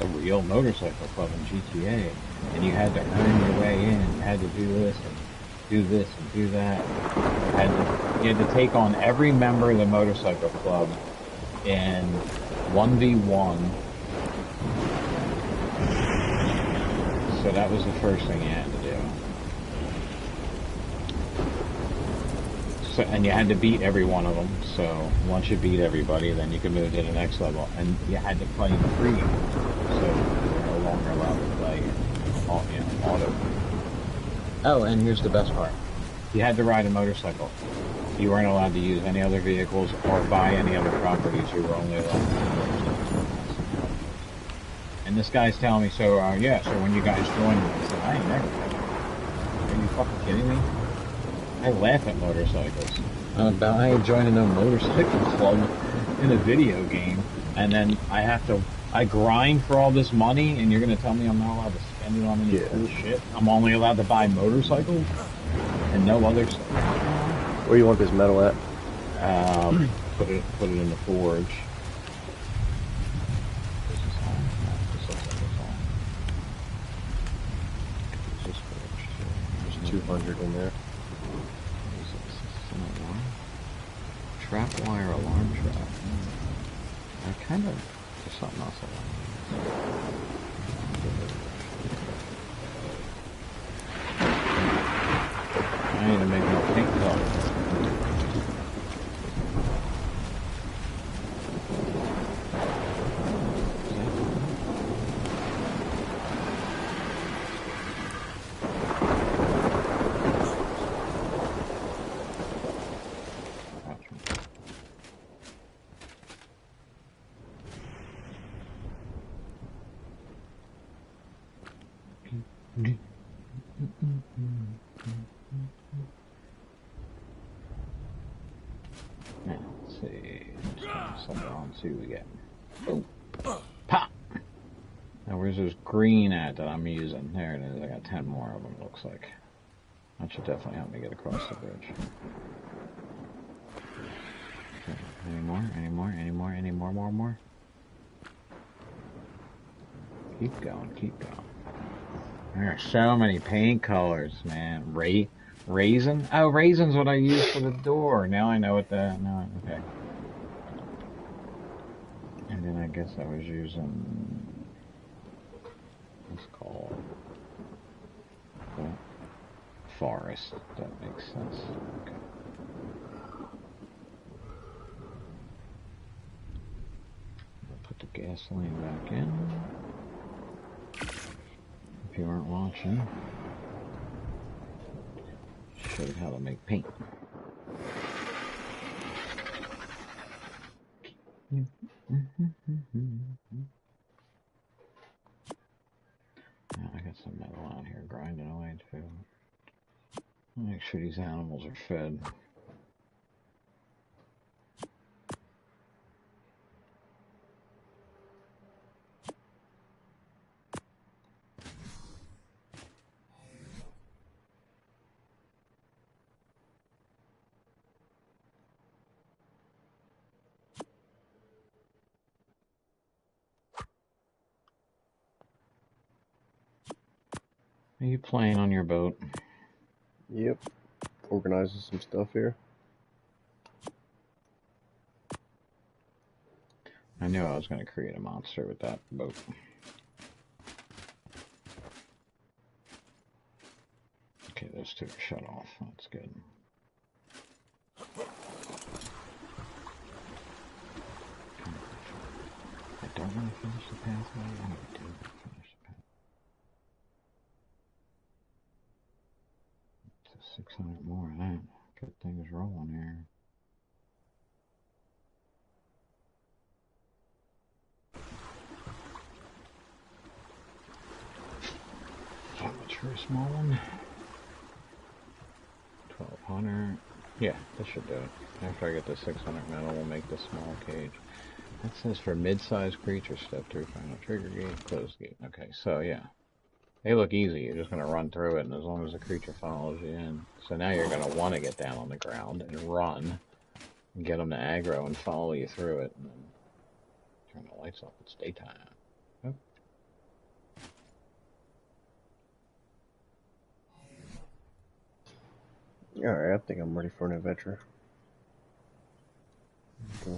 a real motorcycle club in GTA, and you had to earn your way in. You had to do this and do this and do that. You had to take on every member of the motorcycle club in 1v1. So that was the first thing you had to do. So, and you had to beat every one of them. So once you beat everybody, then you could move to the next level. And you had to play free. So you were no longer allowed to play auto. Oh, and here's the best part. You had to ride a motorcycle. You weren't allowed to use any other vehicles or buy any other properties. You were only allowed to use motorcycles. And this guy's telling me, so when you guys join, I said, I ain't never. Are you fucking kidding me? I laugh at motorcycles. I ain't joining no motorcycle club in a video game, and then I grind for all this money, and you're gonna tell me I'm not allowed to spend it on any cool shit? I'm only allowed to buy motorcycles and no other stuff. Where you want this metal at? Put it in the forge. This is home. No, this looks like it's home. This is forge too. There's 200 in there. Trap wire alarm trap. I kind of there's something else I want to use. I need to make more paint color. Now, let's see. Let's see what we get. Oh, pop! Now, where's this green at that I'm using? There it is. I got 10 more of them, looks like. That should definitely help me get across the bridge. Okay. Any more? Any more? Any more? Any more? Keep going, keep going. There are so many paint colors, man. Raisin? Oh, raisin's what I use for the door. Now I know what the... No, okay. And then I guess I was using... What's called... Well, forest. That makes sense. Okay. I'll put the gasoline back in. If you weren't watching, showed how to make paint. Now I got some metal out here grinding away too. Make sure these animals are fed. Are you playing on your boat? Yep. Organizing some stuff here. I knew I was going to create a monster with that boat. Okay, those two are shut off. That's good. I don't want to finish the pathway. I need to finish the pathway. So 600 more of that. Good thing is rolling here. a small one. 1200. Yeah, this should do it. After I get the 600 metal, we'll make the small cage. That says for mid-sized creatures, step 3, final trigger gate, close gate. Okay, so yeah. They look easy. You're just going to run through it, and as long as the creature follows you in. So now you're going to want to get down on the ground and run and get them to aggro and follow you through it. And then turn the lights off. It's daytime. Oh. Alright, I think I'm ready for an adventure.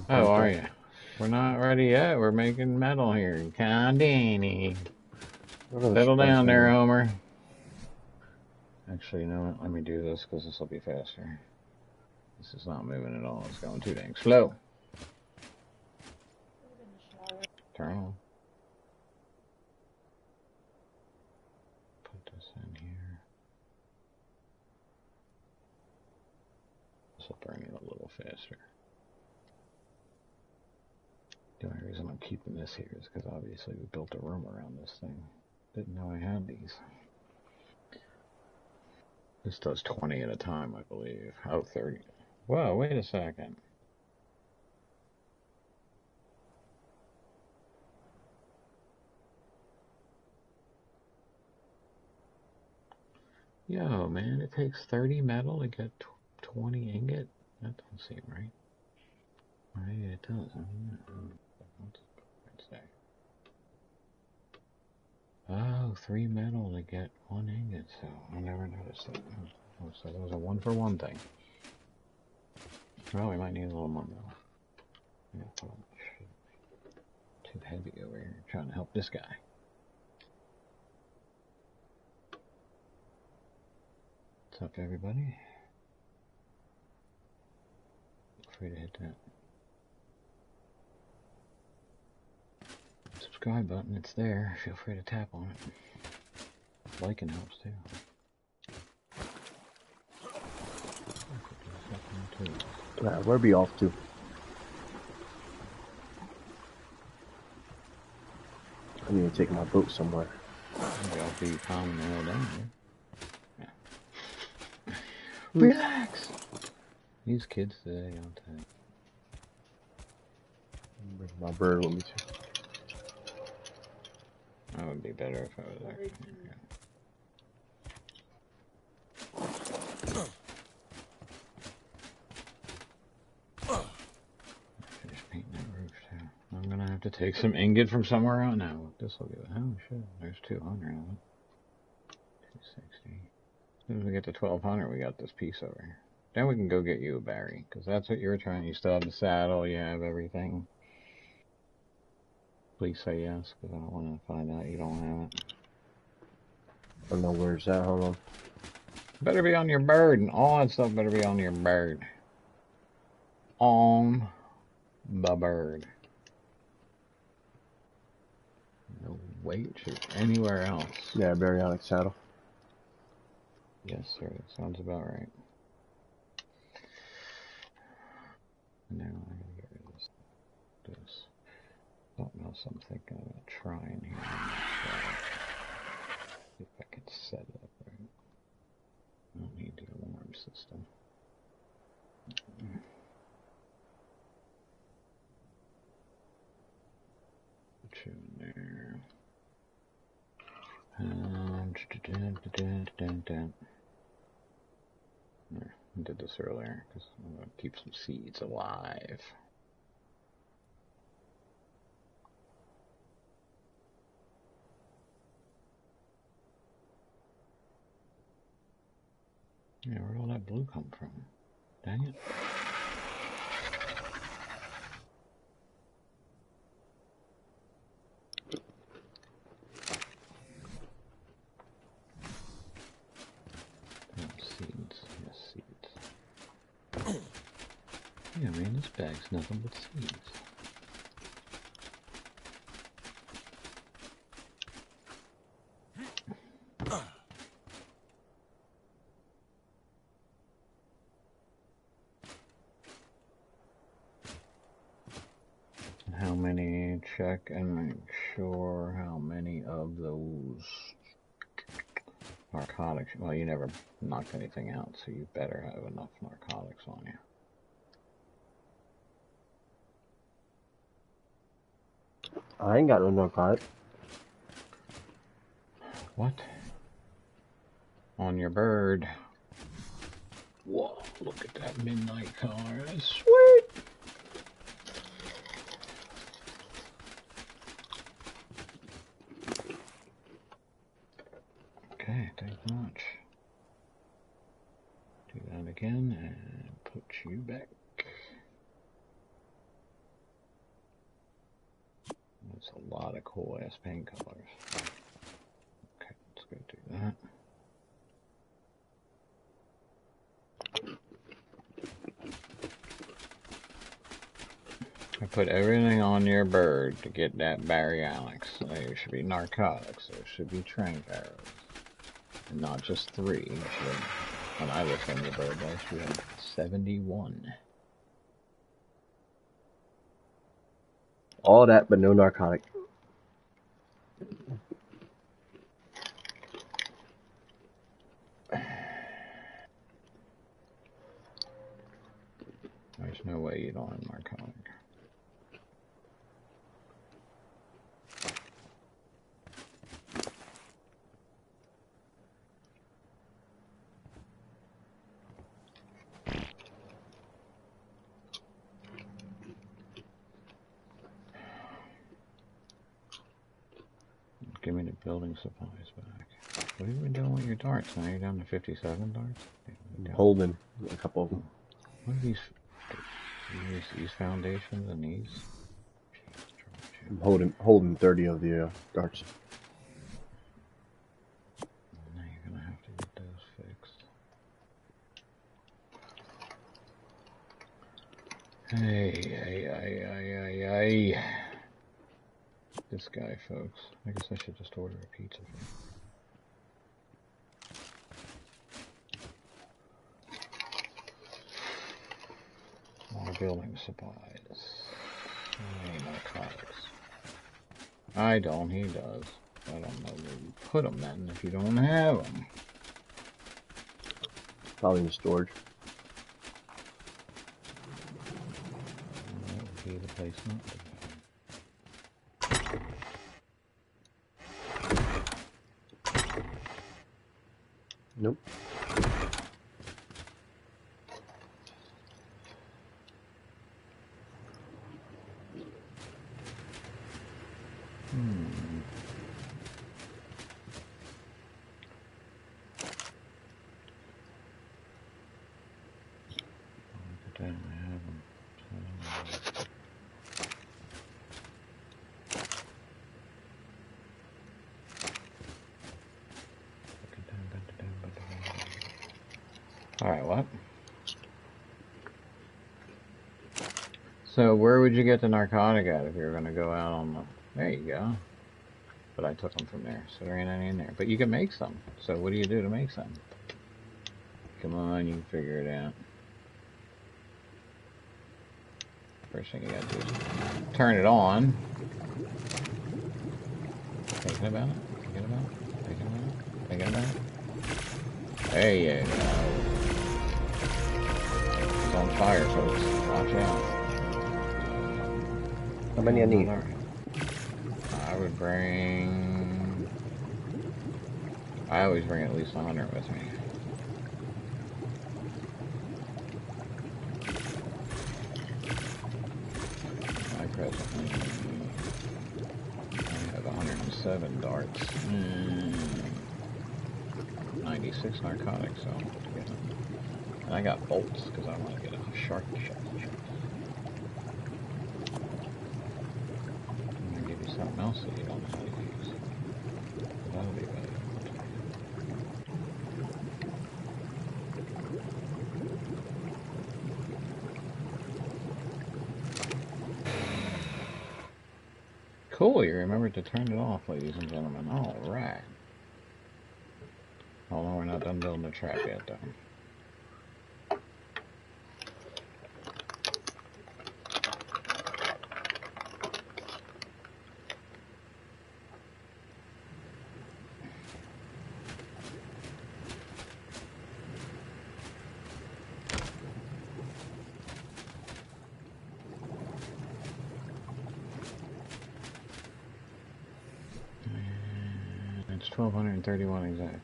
Oh, are you? We're not ready yet. We're making metal here. Condini. Settle down there, Homer. Actually, you know what? Let me do this because this will be faster. This is not moving at all. It's going too dang slow. Turn on. Put this in here. This will burn it a little faster. The only reason I'm keeping this here is because obviously we built a room around this thing. Didn't know I had these. This does 20 at a time, I believe. Oh, 30. Whoa, wait a second. Yo, man, it takes 30 metal to get 20 ingot? That doesn't seem right. Maybe it does. What's it say? Oh, 3 metal to get 1 ingot, so I never noticed that. Oh, so that was a 1-for-1 thing. Well, we might need a little more metal. Yeah, too heavy over here trying to help this guy. What's up, everybody? Feel free to hit that subscribe button. It's there. Feel free to tap on it. Liking helps too. Where be off to? I need to take my boat somewhere. Maybe I'll be calming the hell down here. Yeah. Relax. These kids today, I'll tell you. Bring my bird with me too. That would be better if I was there. Finish painting that roof too. I'm gonna have to take some ingot from somewhere out now. This will give it. Oh shit, there's 200 of it. 260. As soon as we get to 1200, we got this piece over here. Then we can go get you a Barry, because that's what you were trying. You still have the saddle, you have everything. Please say yes, because I don't want to find out you don't have it. I don't know where's that. Hold on. Better be on your bird, and all that stuff better be on your bird. On the bird. No weight should anywhere else. Yeah, baryonic saddle. Yes, sir. That sounds about right. Now I'm gonna get rid of this. Something else I'm thinking about trying here. See if I can set it up right. I don't need the alarm system. Put you in there. I did this earlier because I'm going to keep some seeds alive. Yeah, where'd all that blue come from? Dang it. Seeds. Yes, seeds. Yeah, man, this bag's nothing but seeds. How many? Check and make sure how many of those. Narcotics. Well, you never knocked anything out, so you better have enough narcotics on you. I ain't got no narcotic. What? On your bird. Whoa, look at that midnight color. That's sweet. Okay, thanks much. Do that again and put you back. That's a lot of cool ass paint colors. Okay, let's go do that. I put everything on your bird to get that baryonyx. There should be narcotics. There should be train arrows. And not just 3. When I looked on your bird list, we had 71. All that, but no narcotic. There's no way you don't have narcotic. Give me the building supplies back. What have you been doing with your darts? Now you're down to 57 darts? I'm holding a couple of them. What are these foundations and these? I'm holding 30 of the darts. Now you're gonna have to get those fixed. Hey. This guy, folks. I guess I should just order a pizza. More building supplies. Narcotics. I don't, he does. I don't know where you put them then if you don't have them. Probably in storage. That would be the place not to. Nope. Alright, what? So where would you get the narcotic at if you were going to go out on the... There you go. But I took them from there, so there ain't any in there. But you can make some. So what do you do to make some? Come on, you can figure it out. First thing you gotta do is turn it on. Thinking about it? Thinking about it? Thinking about it? Thinking about it? There you go. It's on fire, folks. Watch out. How many I need? I would bring... I always bring at least 100 with me. I presently... I have 107 darts. 96 narcotics, so I'll have to get them. And I got bolts, because I want to get a shark shot. Something else that you don't know how to use. That'll be valuable. Cool, you remembered to turn it off, ladies and gentlemen. Alright. Hold on, we're not done building the trap yet, though. It's 1231 exact.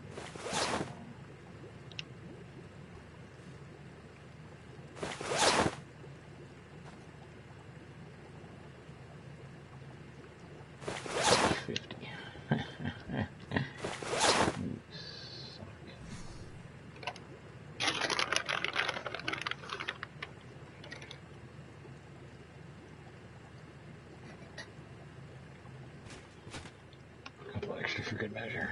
For good measure.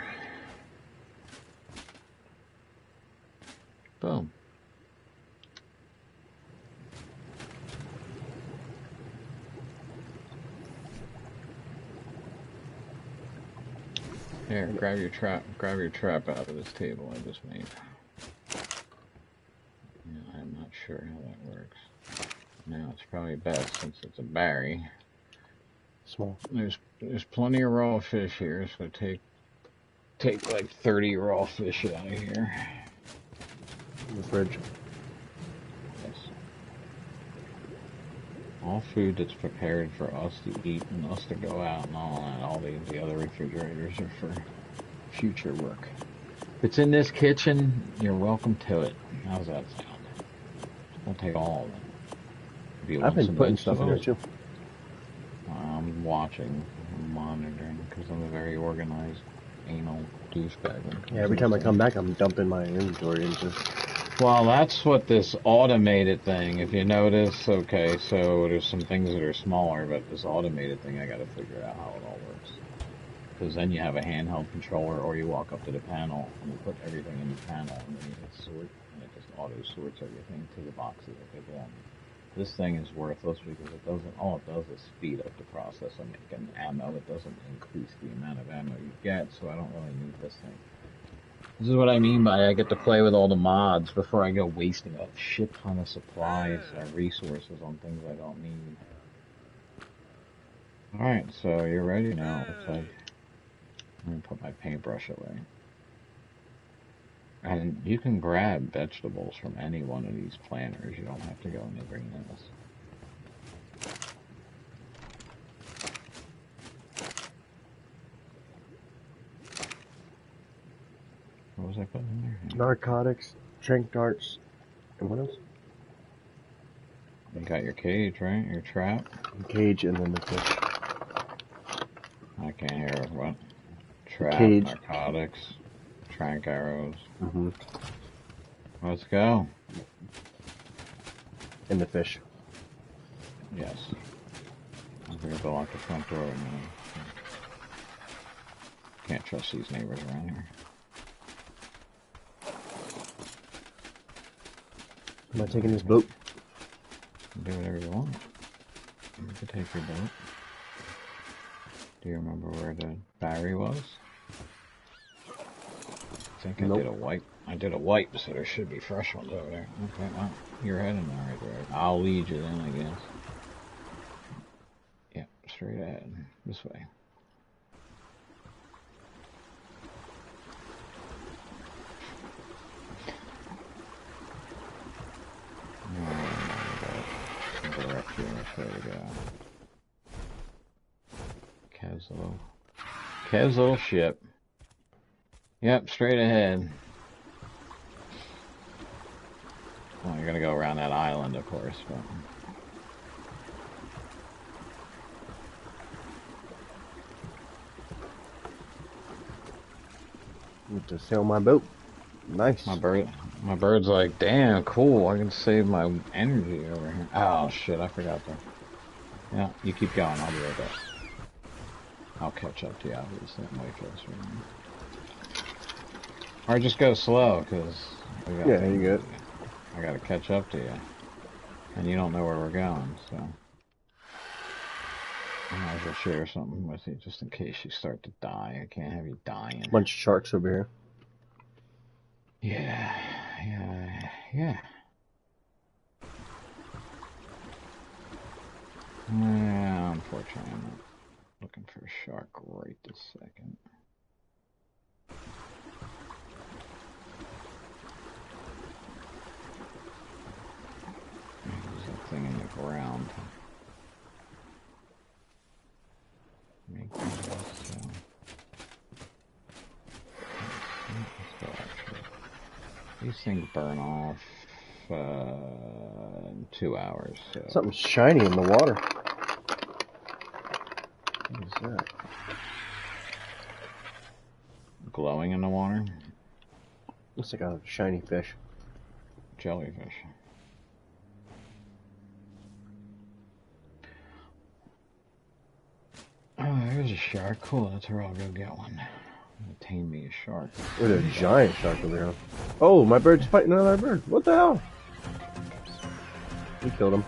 Boom. Here, grab your trap out of this table I just made. Yeah, I'm not sure how that works. Now it's probably best since it's a berry. Small. There's plenty of raw fish here, so take like 30 raw fish out of here. In the fridge. Yes. All food that's prepared for us to eat and us to go out and all that. All the other refrigerators are for future work. If it's in this kitchen, you're welcome to it. How's that sound? We'll take all of it. If you I've want been putting stuff in there too. I'm watching, I'm monitoring, because I'm a very organized anal douchebag. Yeah, every time I come back, I'm dumping my inventory into. Well, that's what this automated thing, if you notice, okay, so there's some things that are smaller, but this automated thing, I gotta figure out how it all works. Because then you have a handheld controller, or you walk up to the panel, and you put everything in the panel, and then you hit sort, and it just auto-sorts everything to the boxes that they go in. This thing is worthless because it doesn't, all it does is speed up the process of making ammo. It doesn't increase the amount of ammo you get, so I don't really need this thing. This is what I mean by I get to play with all the mods before I go wasting a shit ton of supplies or resources on things I don't need. Alright, so you're ready now. Looks like I'm gonna put my paintbrush away. And you can grab vegetables from any one of these planters. You don't have to go into greenhouse. What was I putting in there? Narcotics, trank darts, and what else? You got your cage, right? Your trap? Cage and then the fish. I can't hear what? Trap, cage. Narcotics, trank arrows. Mm-hmm. Let's go. And the fish. Yes. I'm going to go lock the front door now. Can't trust these neighbors around here. Am I taking this boat? Do whatever you want. You can take your boat. Do you remember where the battery was? I think Nope. I did a wipe, so there should be fresh ones over there. Okay, well, you're heading there right there. I'll lead you then, I guess. Yep, straight ahead. This way. Direct you which way to go. Kev's little ship. Yep, straight ahead. Well, you're gonna go around that island, of course, but... Need to sail my boat. Nice. My bird's like, damn, cool, I can save my energy over here. Oh, shit, I forgot that. Yeah, you keep going, I'll be right back. I'll catch up to you, obviously, I'm way closer. Or just go slow, because... Yeah, you good. I gotta catch up to you. And you don't know where we're going, so... I might as well share something with you, just in case you start to die. I can't have you dying. Bunch of sharks over here. Yeah. Yeah, unfortunately, I'm not looking for a shark right this second. There's that thing in the ground. Make this, These things burn off in 2 hours. So. Something shiny in the water. What is that? Glowing in the water? Looks like a shiny fish. Jellyfish. Oh, there's a shark. Cool, that's where I'll go get one. Tame me a shark. There's a giant shark over here. Oh, my bird's fighting another bird. What the hell? We killed him.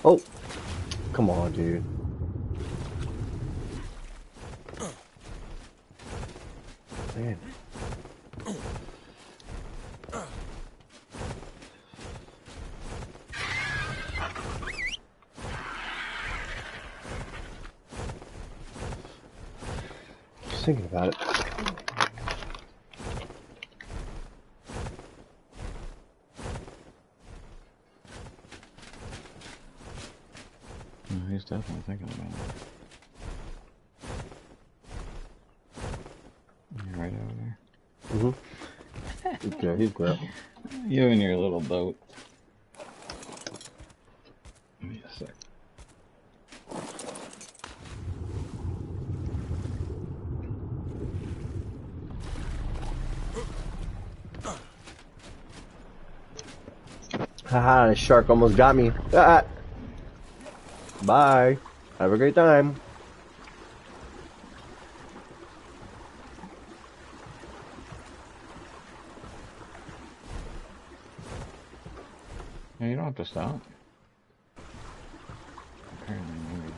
Oh, come on, dude. Man. Just thinking about it. No, he's definitely thinking about it. You're right over there. Mm-hmm. Okay, he's great. You and your little boat. Give me a sec. Haha, the shark almost got me. Ah. Bye. Have a great time. Yeah, you don't have to stop. Apparently, maybe.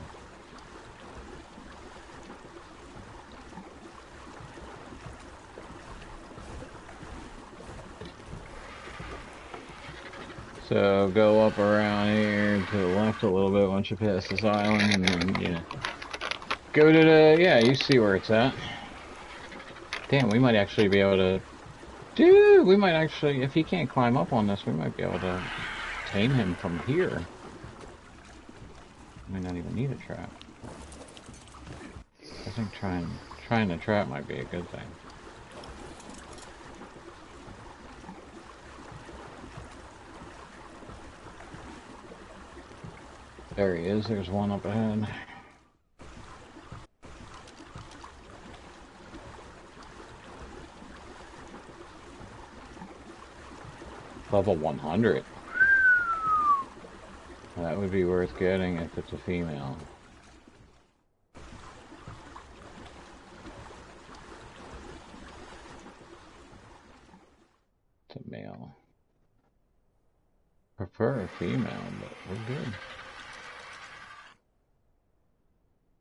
So go up around here to the left a little bit once you pass this island, and then go to the you see where it's at. Damn, we might actually be able to. Dude, we might actually, if he can't climb up on this, we might be able to tame him from here. Might not even need a trap. I think trying to trap might be a good thing. There he is. There's one up ahead. Level 100. That would be worth getting if it's a female. It's a male. Prefer a female, but we're good.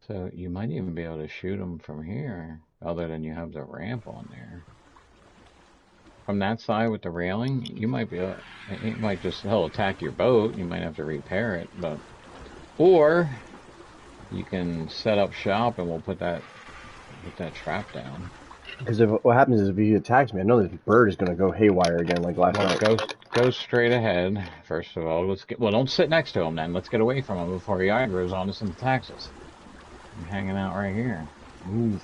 So you might even be able to shoot them from here, other than you have the ramp on there. From that side with the railing, you might be able, it might just, he'll attack your boat, you might have to repair it, but, or you can set up shop and we'll put that trap down. Because what happens is if he attacks me, I know this bird is going to go haywire again like last night. Go straight ahead, first of all. Well, don't sit next to him then. Let's get away from him before he aggroes on us and attacks us. I'm hanging out right here. Move.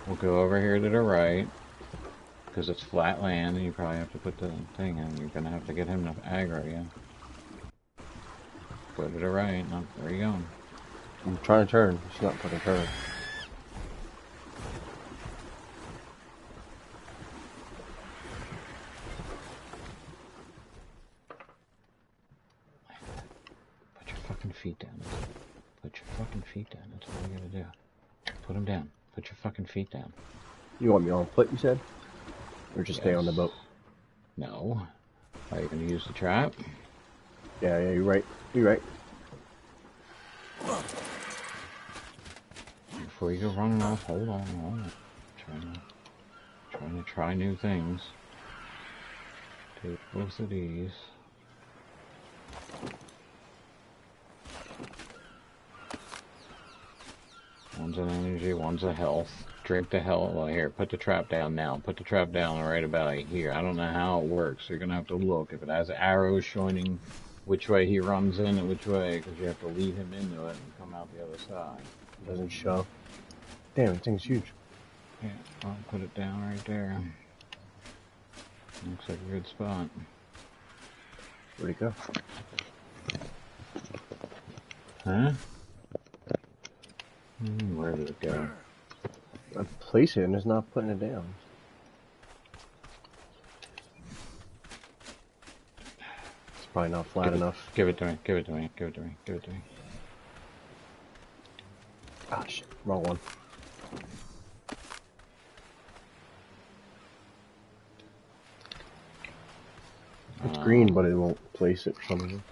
We'll go over here to the right, because it's flat land, and you probably have to put the thing in. You're going to have to get him to aggro you. Go to the right. No, where are you going? I'm trying to turn. She's not fucking turning. Put your fucking feet down. Put your fucking feet down. That's all you gotta do. Put them down. Put your fucking feet down. You want me on foot, you said? Or just stay on the boat? No. Are you gonna use the trap? Yeah, you're right. You're right. Before you go running off, hold on. Trying to try new things. Take both of these. One's an energy, one's a health. Drink the health. Well, here, put the trap down now. Put the trap down right about here. I don't know how it works. You're gonna have to look. If it has arrows showing which way he runs in and which way, because you have to lead him into it and come out the other side. Doesn't show. Damn, the thing's huge. Yeah, I'll put it down right there. Looks like a good spot. Where'd it go? Huh? Where did it go? I place it and it's not putting it down. It's probably not flat enough. Give it to me, give it to me, give it to me, give it to me. Ah, shit. Wrong one. It's green, but it won't place it for some reason.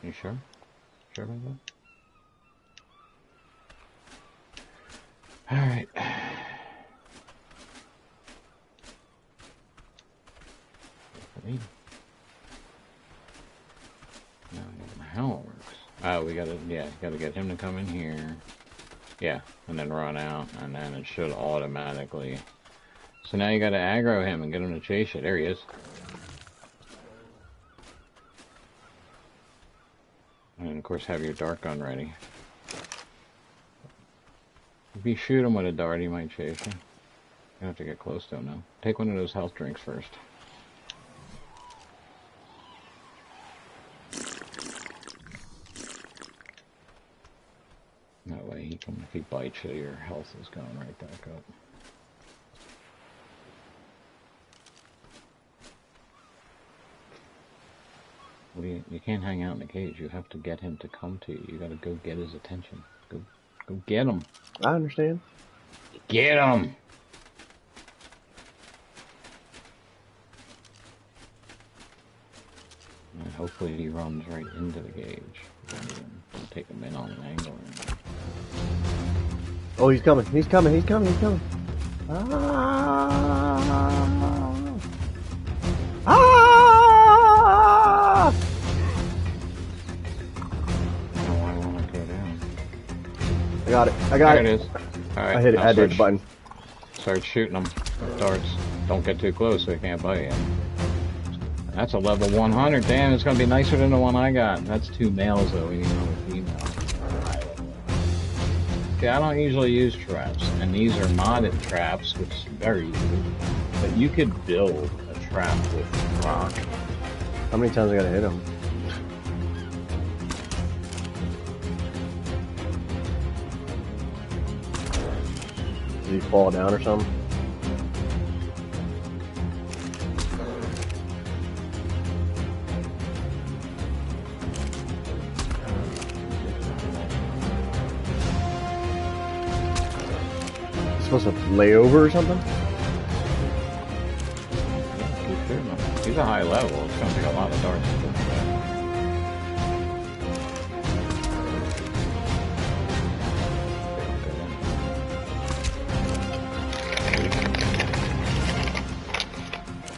You sure? Sure about that? Alright. Now, how it works. Oh, we gotta get him to come in here. Yeah, and then run out, and then it should automatically. So now you gotta aggro him and get him to chase you. There he is. And of course have your dart gun ready. If you shoot him with a dart, he might chase you. You have to get close to him now. Take one of those health drinks first. That way if he bites you, your health is going right back up. Well, you can't hang out in the cage. You have to get him to come to you. You gotta go get his attention. Go get him. I understand. Get him! And hopefully he runs right into the cage. Don't take him in on an angle. Oh, he's coming. He's coming. He's coming. He's coming. Ah! Ah! Oh, I want to go down. I got it. I got there it. It is. All right, I hit it. I did the button. Start shooting them with darts. Don't get too close so they can't bite you. That's a level 100. Damn, it's going to be nicer than the one I got. That's 2 males, though. We need another female. See, I don't usually use traps, and these are modded traps, which is very easy. But you could build a trap with rock. How many times I gotta hit him? Did he fall down or something? Supposed to lay over or something? He's a high level. It's going to take a lot of darts to do that.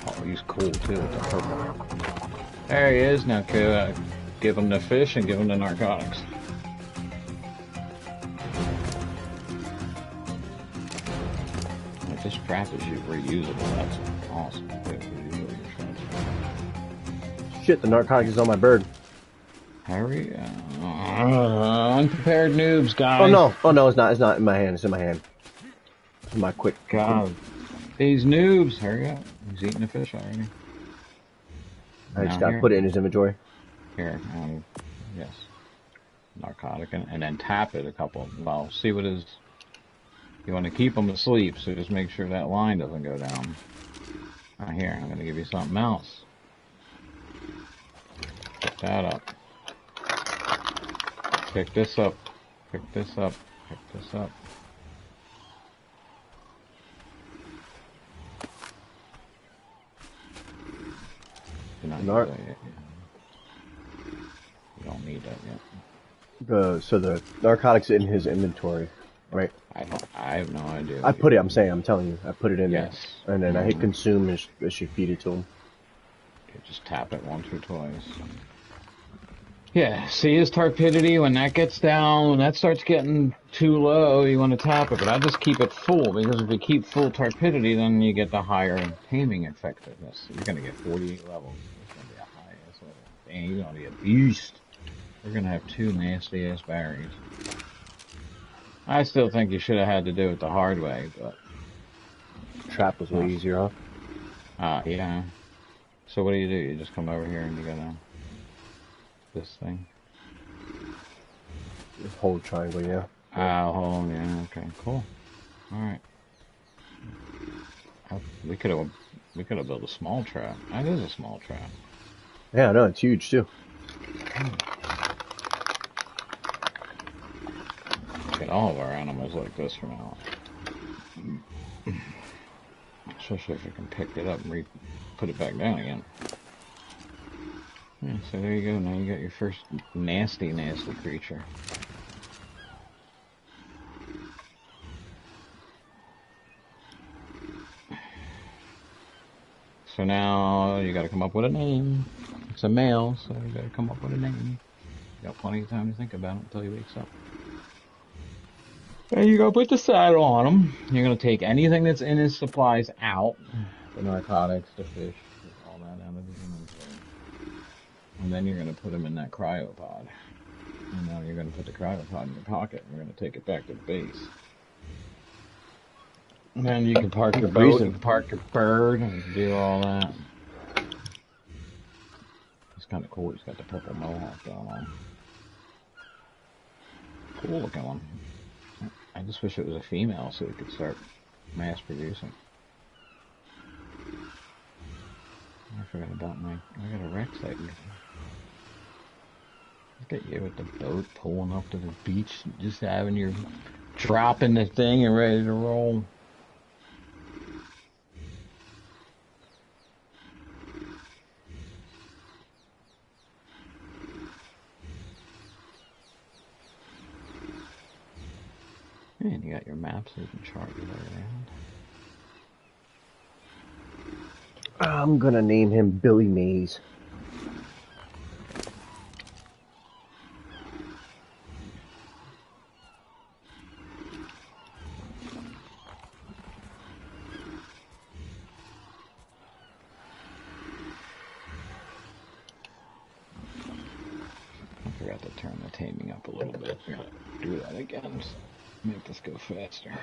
Oh, he's cool too with the purple. There he is. Now give him the fish and give him the narcotics. This trap is reusable. That's awesome. Shit, the narcotic is on my bird. Hurry! Unprepared noobs, guys. Oh no! Oh no! It's not. It's not in my hand. It's in my hand. It's my quick. God, these noobs! Hurry up! He's eating the fish already. I just gotta put it in his inventory. Here, yes. Narcotic, and then tap it a couple. Well, see what his. You want to keep them asleep, so just make sure that line doesn't go down. Here, I'm going to give you something else. Pick that up. Pick this up. Pick this up. Pick this up. You're not need that yet. You don't need that yet. So the narcotics in his inventory, right? I have no idea. I'm telling you, I put it in there. And then I hit consume and it should feed it to him. Okay, just tap it once or twice. Yeah, see his torpidity, when that gets down, when that starts getting too low, you want to tap it, but I just keep it full, because if you keep full torpidity, then you get the higher taming effectiveness. So you're going to get 48 levels. It's going to be a high ass level. Dang, you're going to be a beast. We're going to have two nasty ass berries. I still think you should have had to do it the hard way, but... Trap was way easier, huh? Yeah. So what do? You just come over here and you go to this thing? Hold triangle, yeah. Hold on, yeah, okay, cool. Alright. We could have built a small trap. That is a small trap. Yeah, no, it's huge too. Get all of our animals like this from now on. Especially if we can pick it up and put it back down again. Yeah, so there you go. Now you got your first nasty creature. So now you got to come up with a name. It's a male, so you got to come up with a name. You got plenty of time to think about it until he wakes up. And you're going to put the saddle on him. You're going to take anything that's in his supplies out. The narcotics, the fish, all that out of his inventory. And then you're going to put him in that cryopod. And now you're going to put the cryopod in your pocket. And you're going to take it back to the base. And then you can park your boat and park your bird and do all that. It's kind of cool. He's got the purple mohawk going on. Cool looking one. I just wish it was a female so we could start mass producing. I forgot about I got a Rex site. Look at you with the boat pulling up to the beach, just having your dropping the thing and ready to roll. And you got your maps so you can chart your way around. I'm gonna name him Billy Mays. I forgot to turn the taming up a little bit. I'm gonna do that again. Just make this go faster.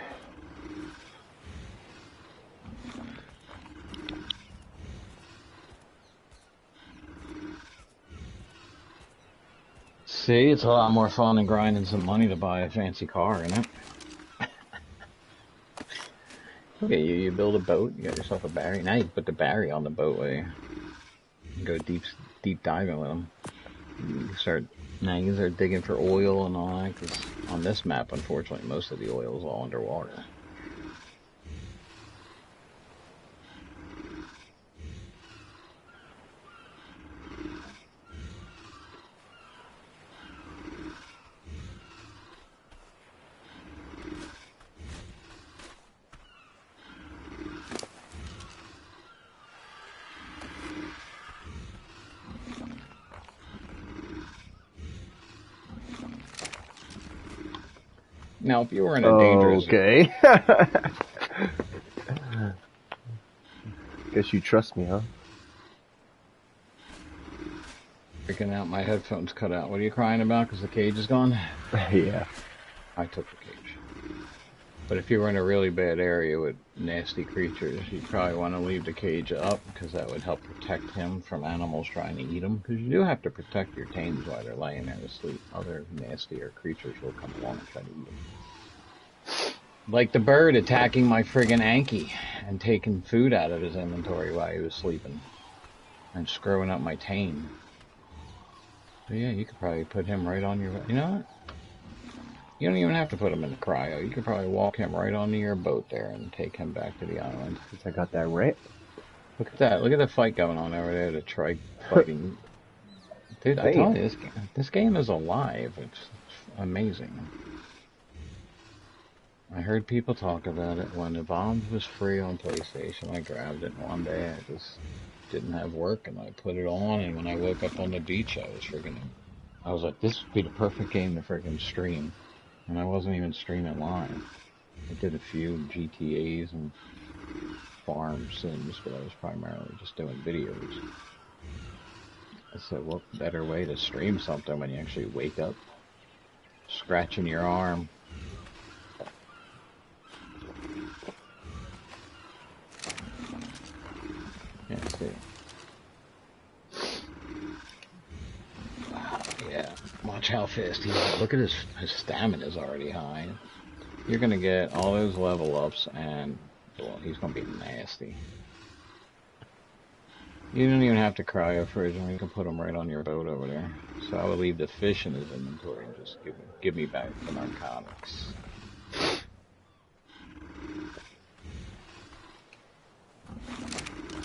See, it's a lot more fun than grinding some money to buy a fancy car, isn't it? Look at you, you build a boat, you got yourself a battery. Now you can put the battery on the boat where you go deep diving with them. Now you can start digging for oil and all that, because on this map, unfortunately, most of the oil is all underwater. Now, if you were in a dangerous... Okay. Guess you trust me, huh? Freaking out, my headphones cut out. What are you crying about? Because the cage is gone? Yeah. I took the cage. But if you were in a really bad area with nasty creatures, you'd probably want to leave the cage up, because that would help protect him from animals trying to eat him. Because you do have to protect your tames while they're laying there to sleep. Other nastier creatures will come along and try to eat them. Like the bird attacking my friggin' Anki and taking food out of his inventory while he was sleeping. And screwing up my tame. So yeah, you could probably put him right on your... You know what? You don't even have to put him in the cryo. You could probably walk him right onto your boat there and take him back to the island. Since I got that right. Look at that. Look at the fight going on over there. The trike fighting. Dude, I tell you, this game is alive. It's amazing. I heard people talk about it. When the Bombs was free on PlayStation, I grabbed it one day. I just didn't have work, and I put it on, and when I woke up on the beach, I was friggin' I was like, this would be the perfect game to freaking stream. And I wasn't even streaming live. I did a few GTAs and farm sims, but I was primarily just doing videos. I said, what better way to stream something when you actually wake up scratching your arm? Yeah, see. Yeah, watch how fast he's. Look at his stamina is already high. You're gonna get all those level ups, and well, he's gonna be nasty. You don't even have to cryo fridge him. You can put him right on your boat over there. So I would leave the fish in his inventory and just give me back the narcotics.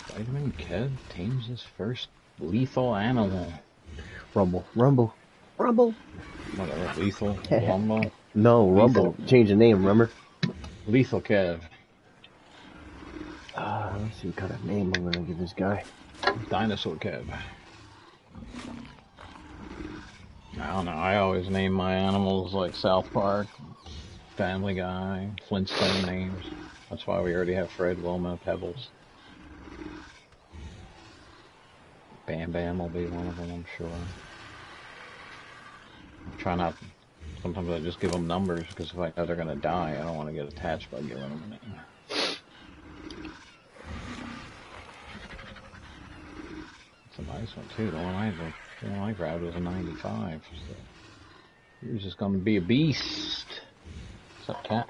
Vitamin Kev tames his first lethal animal. Rumble, rumble, rumble. Whatever, lethal, rumble. No, rumble. Lethal. Change the name, remember? Lethal Kev. Let's see what kind of name I'm gonna give this guy. Dinosaur Kev. I don't know. I always name my animals like South Park, Family Guy, Flintstone names. That's why we already have Fred, Wilma, Pebbles. Bam Bam will be one of them, I'm sure. I try not. Sometimes I just give them numbers because if I know they're gonna die, I don't want to get attached by giving them a name. It's a nice one too. The one I grabbed was a 95. So yours is gonna be a beast. What's up, cat?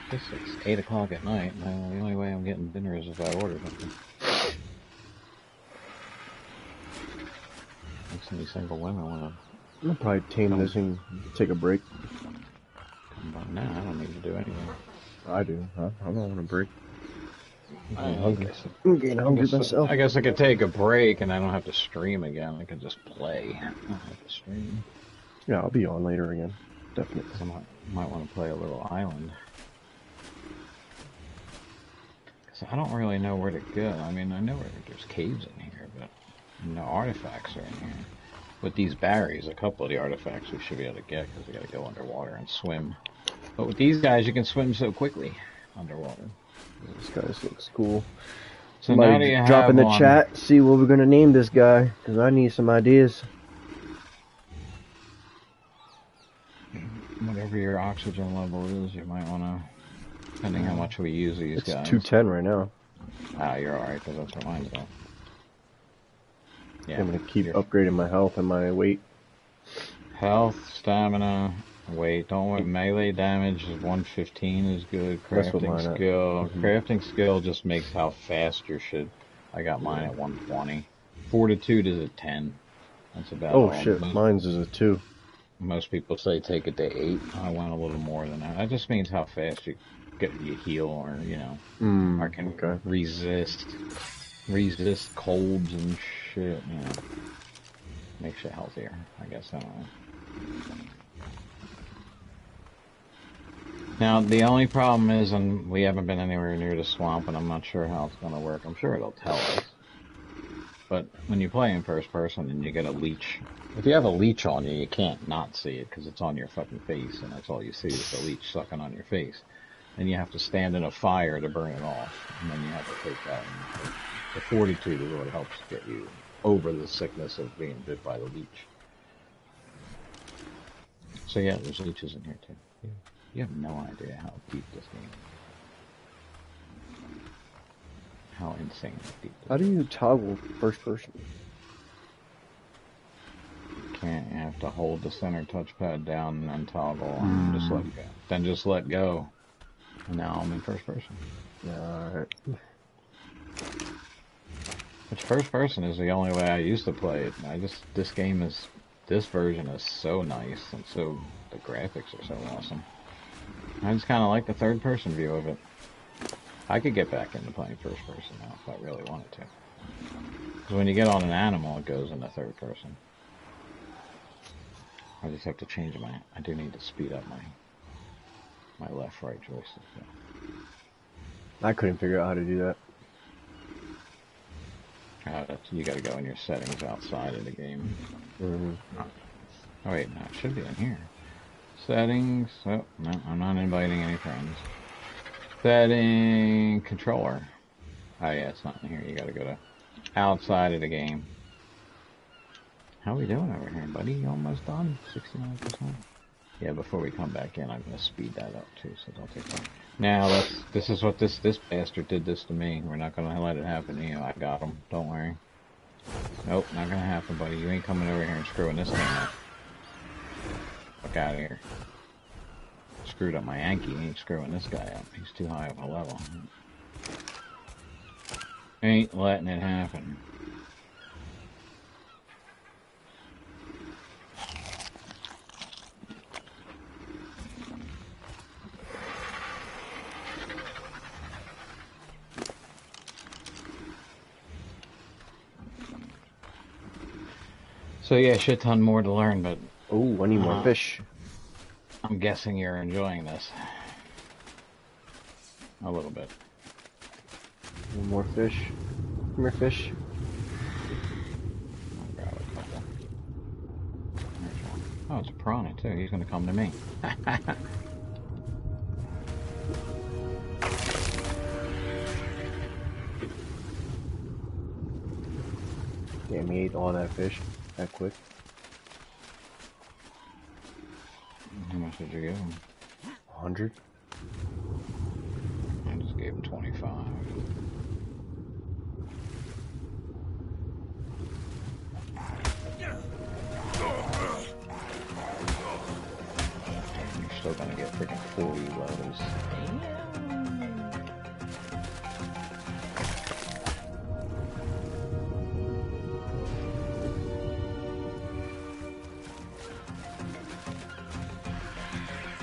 This is 8 o'clock at night. The only way I'm getting dinner is if I order something. Makes any single women want to. I'll probably tame this and take a break. Come on now, I don't need to do anything. I do, huh? I don't want a break. I'm hungry. I'm getting hungry myself. I guess I could take a break and I don't have to stream again. I could just play. I don't have to stream. Yeah, I'll be on later again. Definitely. I might want to play a little island. Because I don't really know where to go. I mean, I know there's caves in here, but no artifacts are in here. With these berries, a couple of the artifacts we should be able to get because we got to go underwater and swim. But with these guys, you can swim so quickly underwater. This guy looks cool. So now do you drop in the one. chat, see what we're gonna name this guy, because I need some ideas. Whatever your oxygen level is, you might want to, depending how much we use these guys. It's 210 right now. Ah, you're alright, because that's what mine's at. Yeah, I'm gonna keep upgrading my health and my weight. Health, stamina, weight. Don't worry, melee damage is 115 is good. Crafting skill. Crafting skill just makes how fast your shit. I got mine at 120. Fortitude is a 10. That's about all. Oh shit, mine's is a 2. Most people say take it to 8. I went a little more than that. That just means how fast you heal, or or can resist colds and shit. You know, makes you healthier. I guess I don't know. Now the only problem is, and we haven't been anywhere near the swamp, and I'm not sure how it's gonna work. I'm sure it'll tell us. But when you play in first person and you get a leech, if you have a leech on you, you can't not see it because it's on your fucking face, and that's all you see is the leech sucking on your face. And you have to stand in a fire to burn it off, and then you have to take that. And the fortitude is what helps get you over the sickness of being bit by the leech. So yeah, there's leeches in here too. You have no idea how deep this game is. How insane deep. How do you toggle first person? You can't. You have to hold the center touchpad down and then toggle and just let go. Then just let go. And now I'm in first person. Alright. Which first person is the only way I used to play it. This version is so nice, and the graphics are so awesome. I just kind of like the third person view of it. I could get back into playing first person now if I really wanted to. Because when you get on an animal, it goes into third person. I just have to change I do need to speed up my left-right joystick. I couldn't figure out how to do that. You gotta go in your settings outside of the game. Mm-hmm. Oh wait, no, it should be in here. Settings. Oh, no, I'm not inviting any friends. Setting controller. Oh yeah, it's not in here. You gotta go to outside of the game. How are we doing over here, buddy? You almost done? 69%. Yeah, before we come back in, I'm gonna speed that up too, so don't take long. Now this is what this bastard did this to me. We're not gonna let it happen to you. I got him. Don't worry. Nope, not gonna happen, buddy. You ain't coming over here and screwing this thing up. Fuck out of here. Screwed up my Yankee. Ain't screwing this guy up. He's too high of a level. Ain't letting it happen. So yeah, shit ton more to learn, but Oh, I need more fish. I'm guessing you're enjoying this. A little bit. More fish. More fish. I'll grab a couple. There's one. Oh, it's a piranha too. He's gonna come to me. Damn, he ate all that fish that quick. How much did you give him? 100. I just gave him 25. You're still gonna get freaking 40 lows.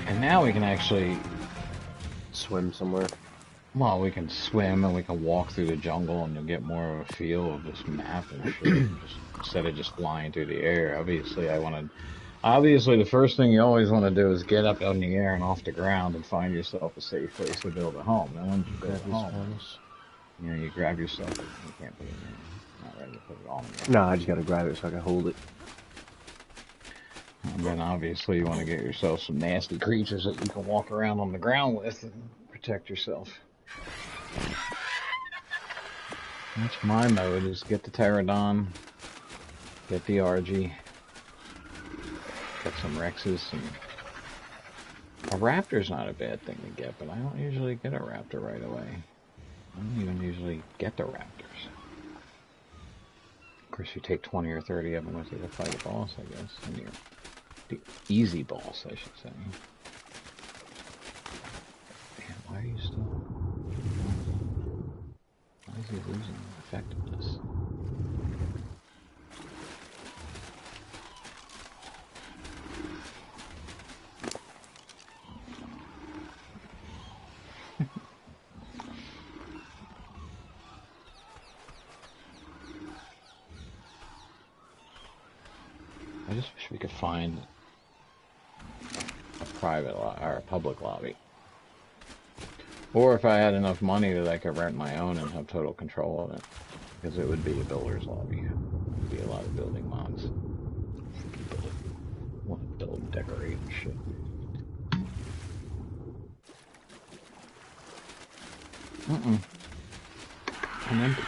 And now we can actually Swim somewhere. well, we can swim and we can walk through the jungle and you'll get more of a feel of this map and shit. Instead of just flying through the air. Obviously, the first thing you always want to do is get up in the air and off the ground and find yourself a safe place to build a home. And once you build a home, you grab yourself. You can't put it in there. Not ready to put it on there. No, I just gotta grab it so I can hold it. And then obviously you want to get yourself some nasty creatures that you can walk around on the ground with and protect yourself. That's my mode, is get the pterodon, get the RG, get some Rexes, and a raptor's not a bad thing to get, but I don't usually get a raptor right away. I don't even usually get the raptors. Of course, you take 20 or 30 of them with you to fight a boss, I guess, and you're the easy boss, I should say. Man, why are you still... Why is he losing effectiveness? I just wish we could find a private or a public lobby. Or if I had enough money that I could rent my own and have total control of it. Because it would be a builder's lobby. It would be a lot of building mods. People want to build and decorate and shit. I'm empty.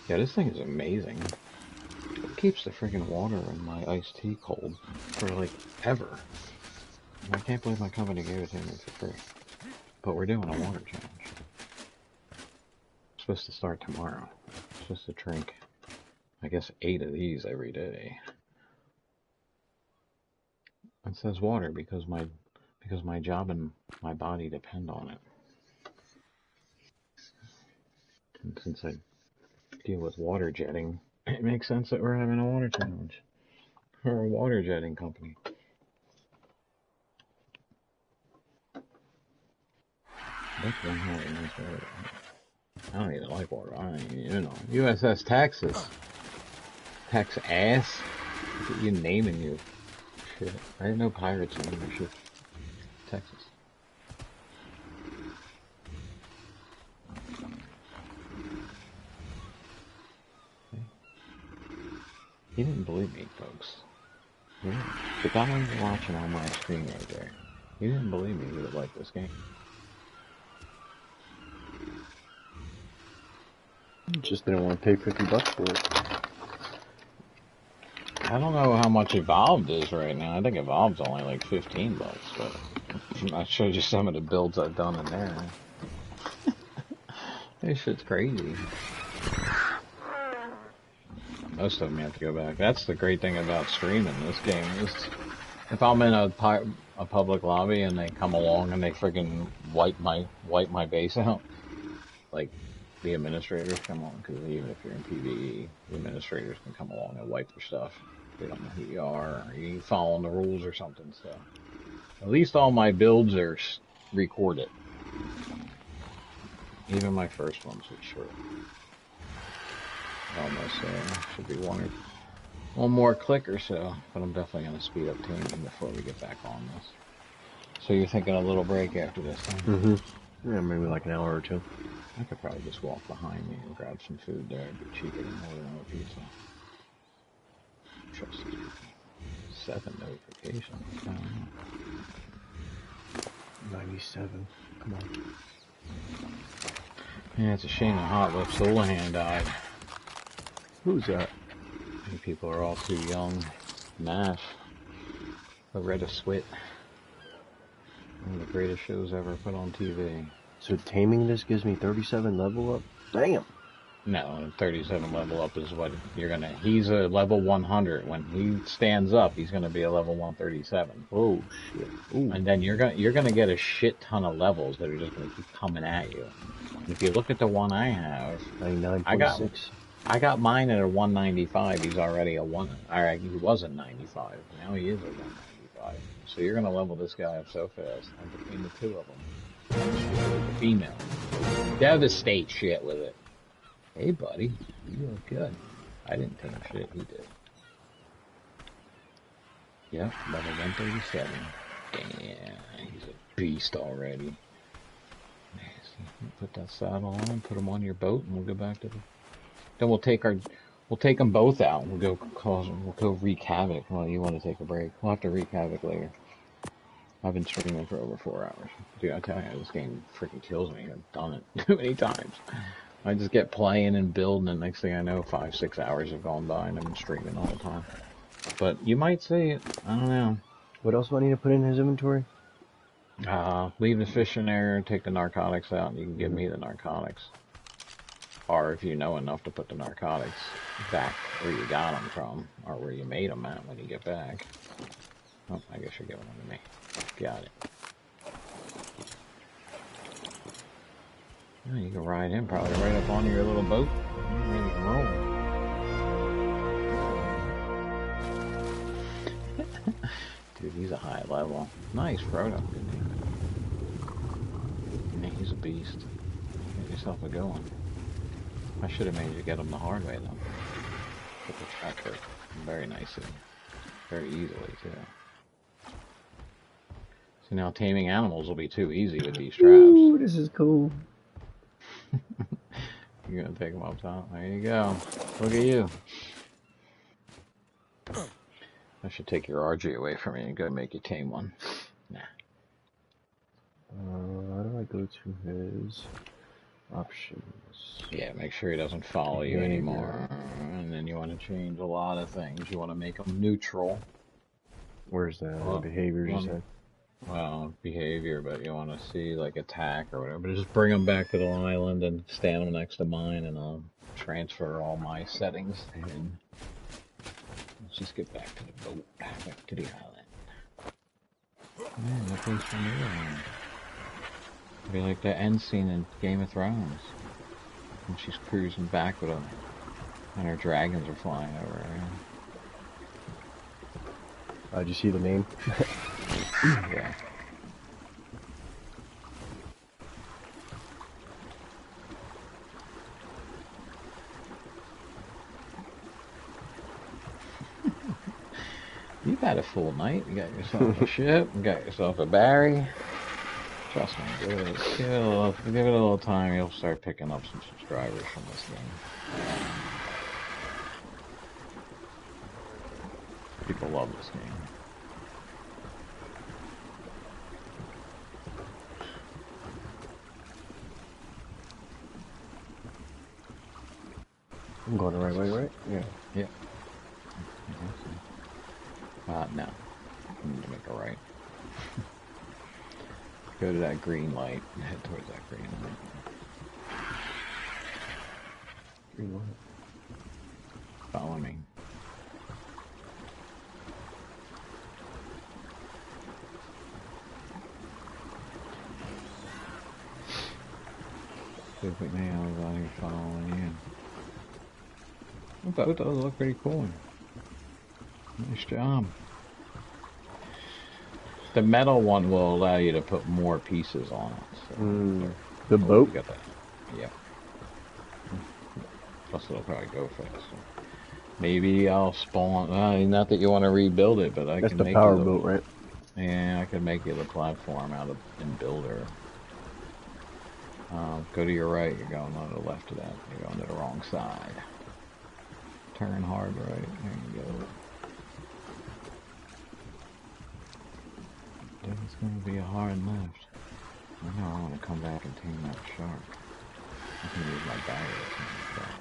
Yeah, this thing is amazing. It keeps the freaking water in my iced tea cold for like ever. I can't believe my company gave it to me for free. But we're doing a water challenge. It's supposed to start tomorrow. I'm supposed to drink, I guess, 8 of these every day. It says water because my job and my body depend on it. And since I deal with water jetting, it makes sense that we're having a water challenge. We're a water jetting company. That's one hell of a nice water. I don't even like water. I don't even, you know. USS Texas. Texas. Look at you naming you. Shit. I didn't know pirates named their ship Texas. He didn't believe me, folks. Yeah. The guy watching on my screen right there. He didn't believe me he would like this game. Just didn't want to pay $50 for it. I don't know how much Evolved is right now. I think Evolved's only like $15, but I showed you some of the builds I've done in there. This shit's crazy. Most of them you have to go back. That's the great thing about streaming this game is if I'm in a public lobby and they come along and they friggin' wipe my base out, like the administrators come on, because even if you're in PvE, the administrators can come along and wipe your stuff. They don't know who you are, or you ain't following the rules or something. So at least all my builds are recorded. Even my first ones are short. Almost should be one more click or so, but I'm definitely going to speed up taming before we get back on this. So you're thinking a little break after this, huh? Mm-hmm. Yeah, maybe like an hour or two. I could probably just walk behind me and grab some food there. It'd be cheaper than ordering a pizza. Trust these people. 7 notifications. 97. Come on. Yeah, it's a shame that Hot Lip Solahan died. Who's that? You people are all too young. Nash. Loretta Swit. One of the greatest shows ever put on TV. So taming this gives me 37 level up? Damn! No, 37 level up is what you're gonna... He's a level 100. When he stands up, he's gonna be a level 137. Oh, shit. Ooh. And then you're gonna get a shit ton of levels that are just gonna keep coming at you. And if you look at the one I have... 99.6. I got mine at a 195. He's already a 1... Alright, he was a 95. Now he is a 195. So you're gonna level this guy up so fast. And between the two of them. The female. Devastate shit with it. Hey, buddy. You look good. I didn't tame shit. He did. Yep, level 137. Damn, he's a beast already. Put that saddle on, put him on your boat, and we'll go back to the... Then we'll take them both out. We'll go wreak havoc. Well, you want to take a break. We'll have to wreak havoc later. I've been streaming for over 4 hours. Dude, I tell you, this game freaking kills me. I've done it too many times. I just get playing and building, and next thing I know, 5-6 hours have gone by, and I've been streaming all the time. But you might see it. I don't know. What else do I need to put in his inventory? Leave the fish in there, take the narcotics out, and you can give me the narcotics. Or if you know enough to put the narcotics back where you got them from, or where you made them at when you get back. Oh, I guess you're giving them to me. Got it. Yeah, you can ride him probably right up onto your little boat. Maybe you can roll. Dude, he's a high level. Nice Frodo. Yeah, he's a beast. Get yourself a good one. I should have made you get him the hard way though. Put the track work very nicely. Very easily too. So now taming animals will be too easy with these traps. Ooh, this is cool. You're gonna take them up top. There you go. Look at you. I should take your RG away from you and go make you tame one. Nah. How do I go to his options? Yeah, make sure he doesn't follow you anymore. And then you want to change a lot of things. You want to make him neutral. Where's that? Behavior, you said? Well, behavior, but you want to see like attack or whatever. But just bring them back to the island and stand them next to mine, and I'll transfer all my settings to him. Let's just get back to the boat, back to the island. Man, that place from here. It'd be like the end scene in Game of Thrones. And she's cruising back with them, and her dragons are flying over her. Did you see the name? Yeah. You've had a full night. You got yourself a ship. You got yourself a Barry. Trust me, give it a little time. You'll start picking up some subscribers from this game. People love this game. I'm going the right way, right? Yeah. Yeah. I think so. No. I need to make a right. Go to that green light and head towards that green light. Green light. Follow me. Stupid nails out here following you. Both those look pretty cool. Nice job. The metal one will allow you to put more pieces on it. So the boat? You got that. Yep. Plus it'll probably go faster. Maybe I'll spawn. Not that you want to rebuild it, but I That's can the make power you boat, right? Yeah, I can make you the platform out of in Builder. Go to your right. You're going on the left of that. You're going to the wrong side. Turn hard right. There you go. Then it's going to be a hard left. I know I want to come back and tame that shark. I can use my barrier or something like that.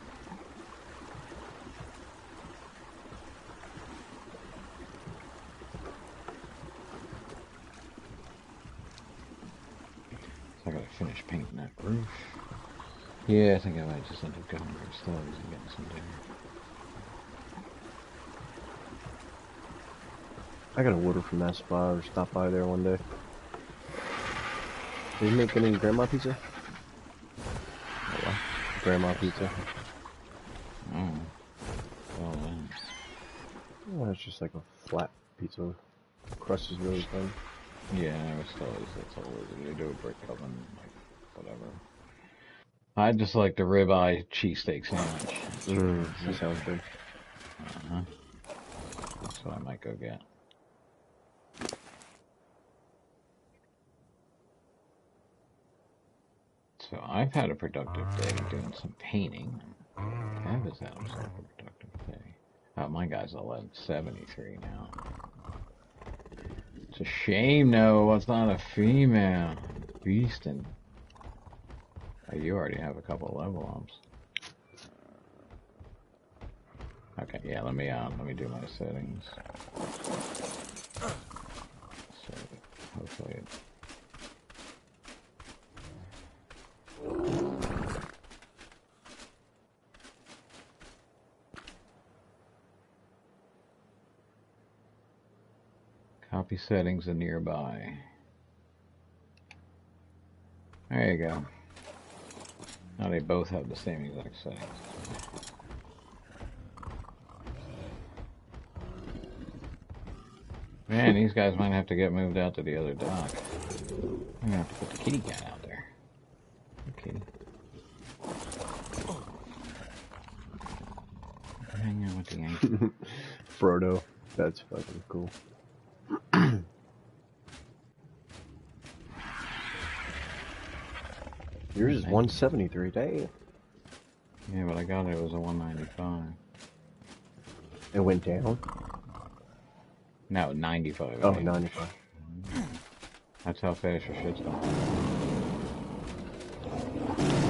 So I gotta finish painting that roof. Yeah, I think I might just end up going for stoves and getting some dinner. I gotta order from that spot or stop by there one day. Did you make any grandma pizza? What? Grandma pizza. Oh. Well then. Well, it's just like a flat pizza. The crust is really thin. Yeah, that's always they do a brick oven, like whatever. I just like the ribeye cheesesteak sandwich. That sounds good. That's what I might go get. So I've had a productive day doing some painting. Kev has had himself a productive day. My guy's 1173 now. It's a shame, no, it's not a female. Beastin'. Oh, you already have a couple of level ups. Okay, yeah, let me do my settings. So hopefully it copy settings and nearby. There you go. Now they both have the same exact settings. Man, these guys might have to get moved out to the other dock. I'm gonna have to put the kitty cat out there. Okay. Hang out with the Yankee. Frodo. That's fucking cool. Yours is 173, dang. Yeah, but I got it was a 195. It went down? No, 95. Oh, 95. That's how fast your shit's going.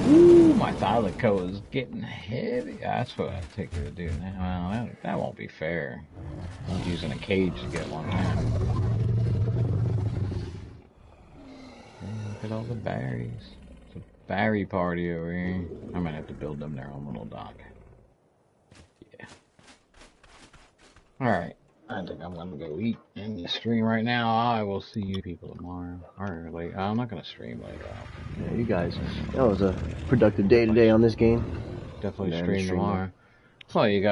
Ooh, my thylaco is getting heavy. That's what I take her to do now. Well, that won't be fair. I'm using a cage to get one now. Look at all the berries. It's a berry party over here. I might have to build them their own little dock. Yeah. Alright. I think I'm gonna go eat in the stream right now. I will see you people tomorrow. Or late. I'm not gonna stream later. Yeah, you guys. That was a productive day today on this game. Definitely stream tomorrow. That's all you got.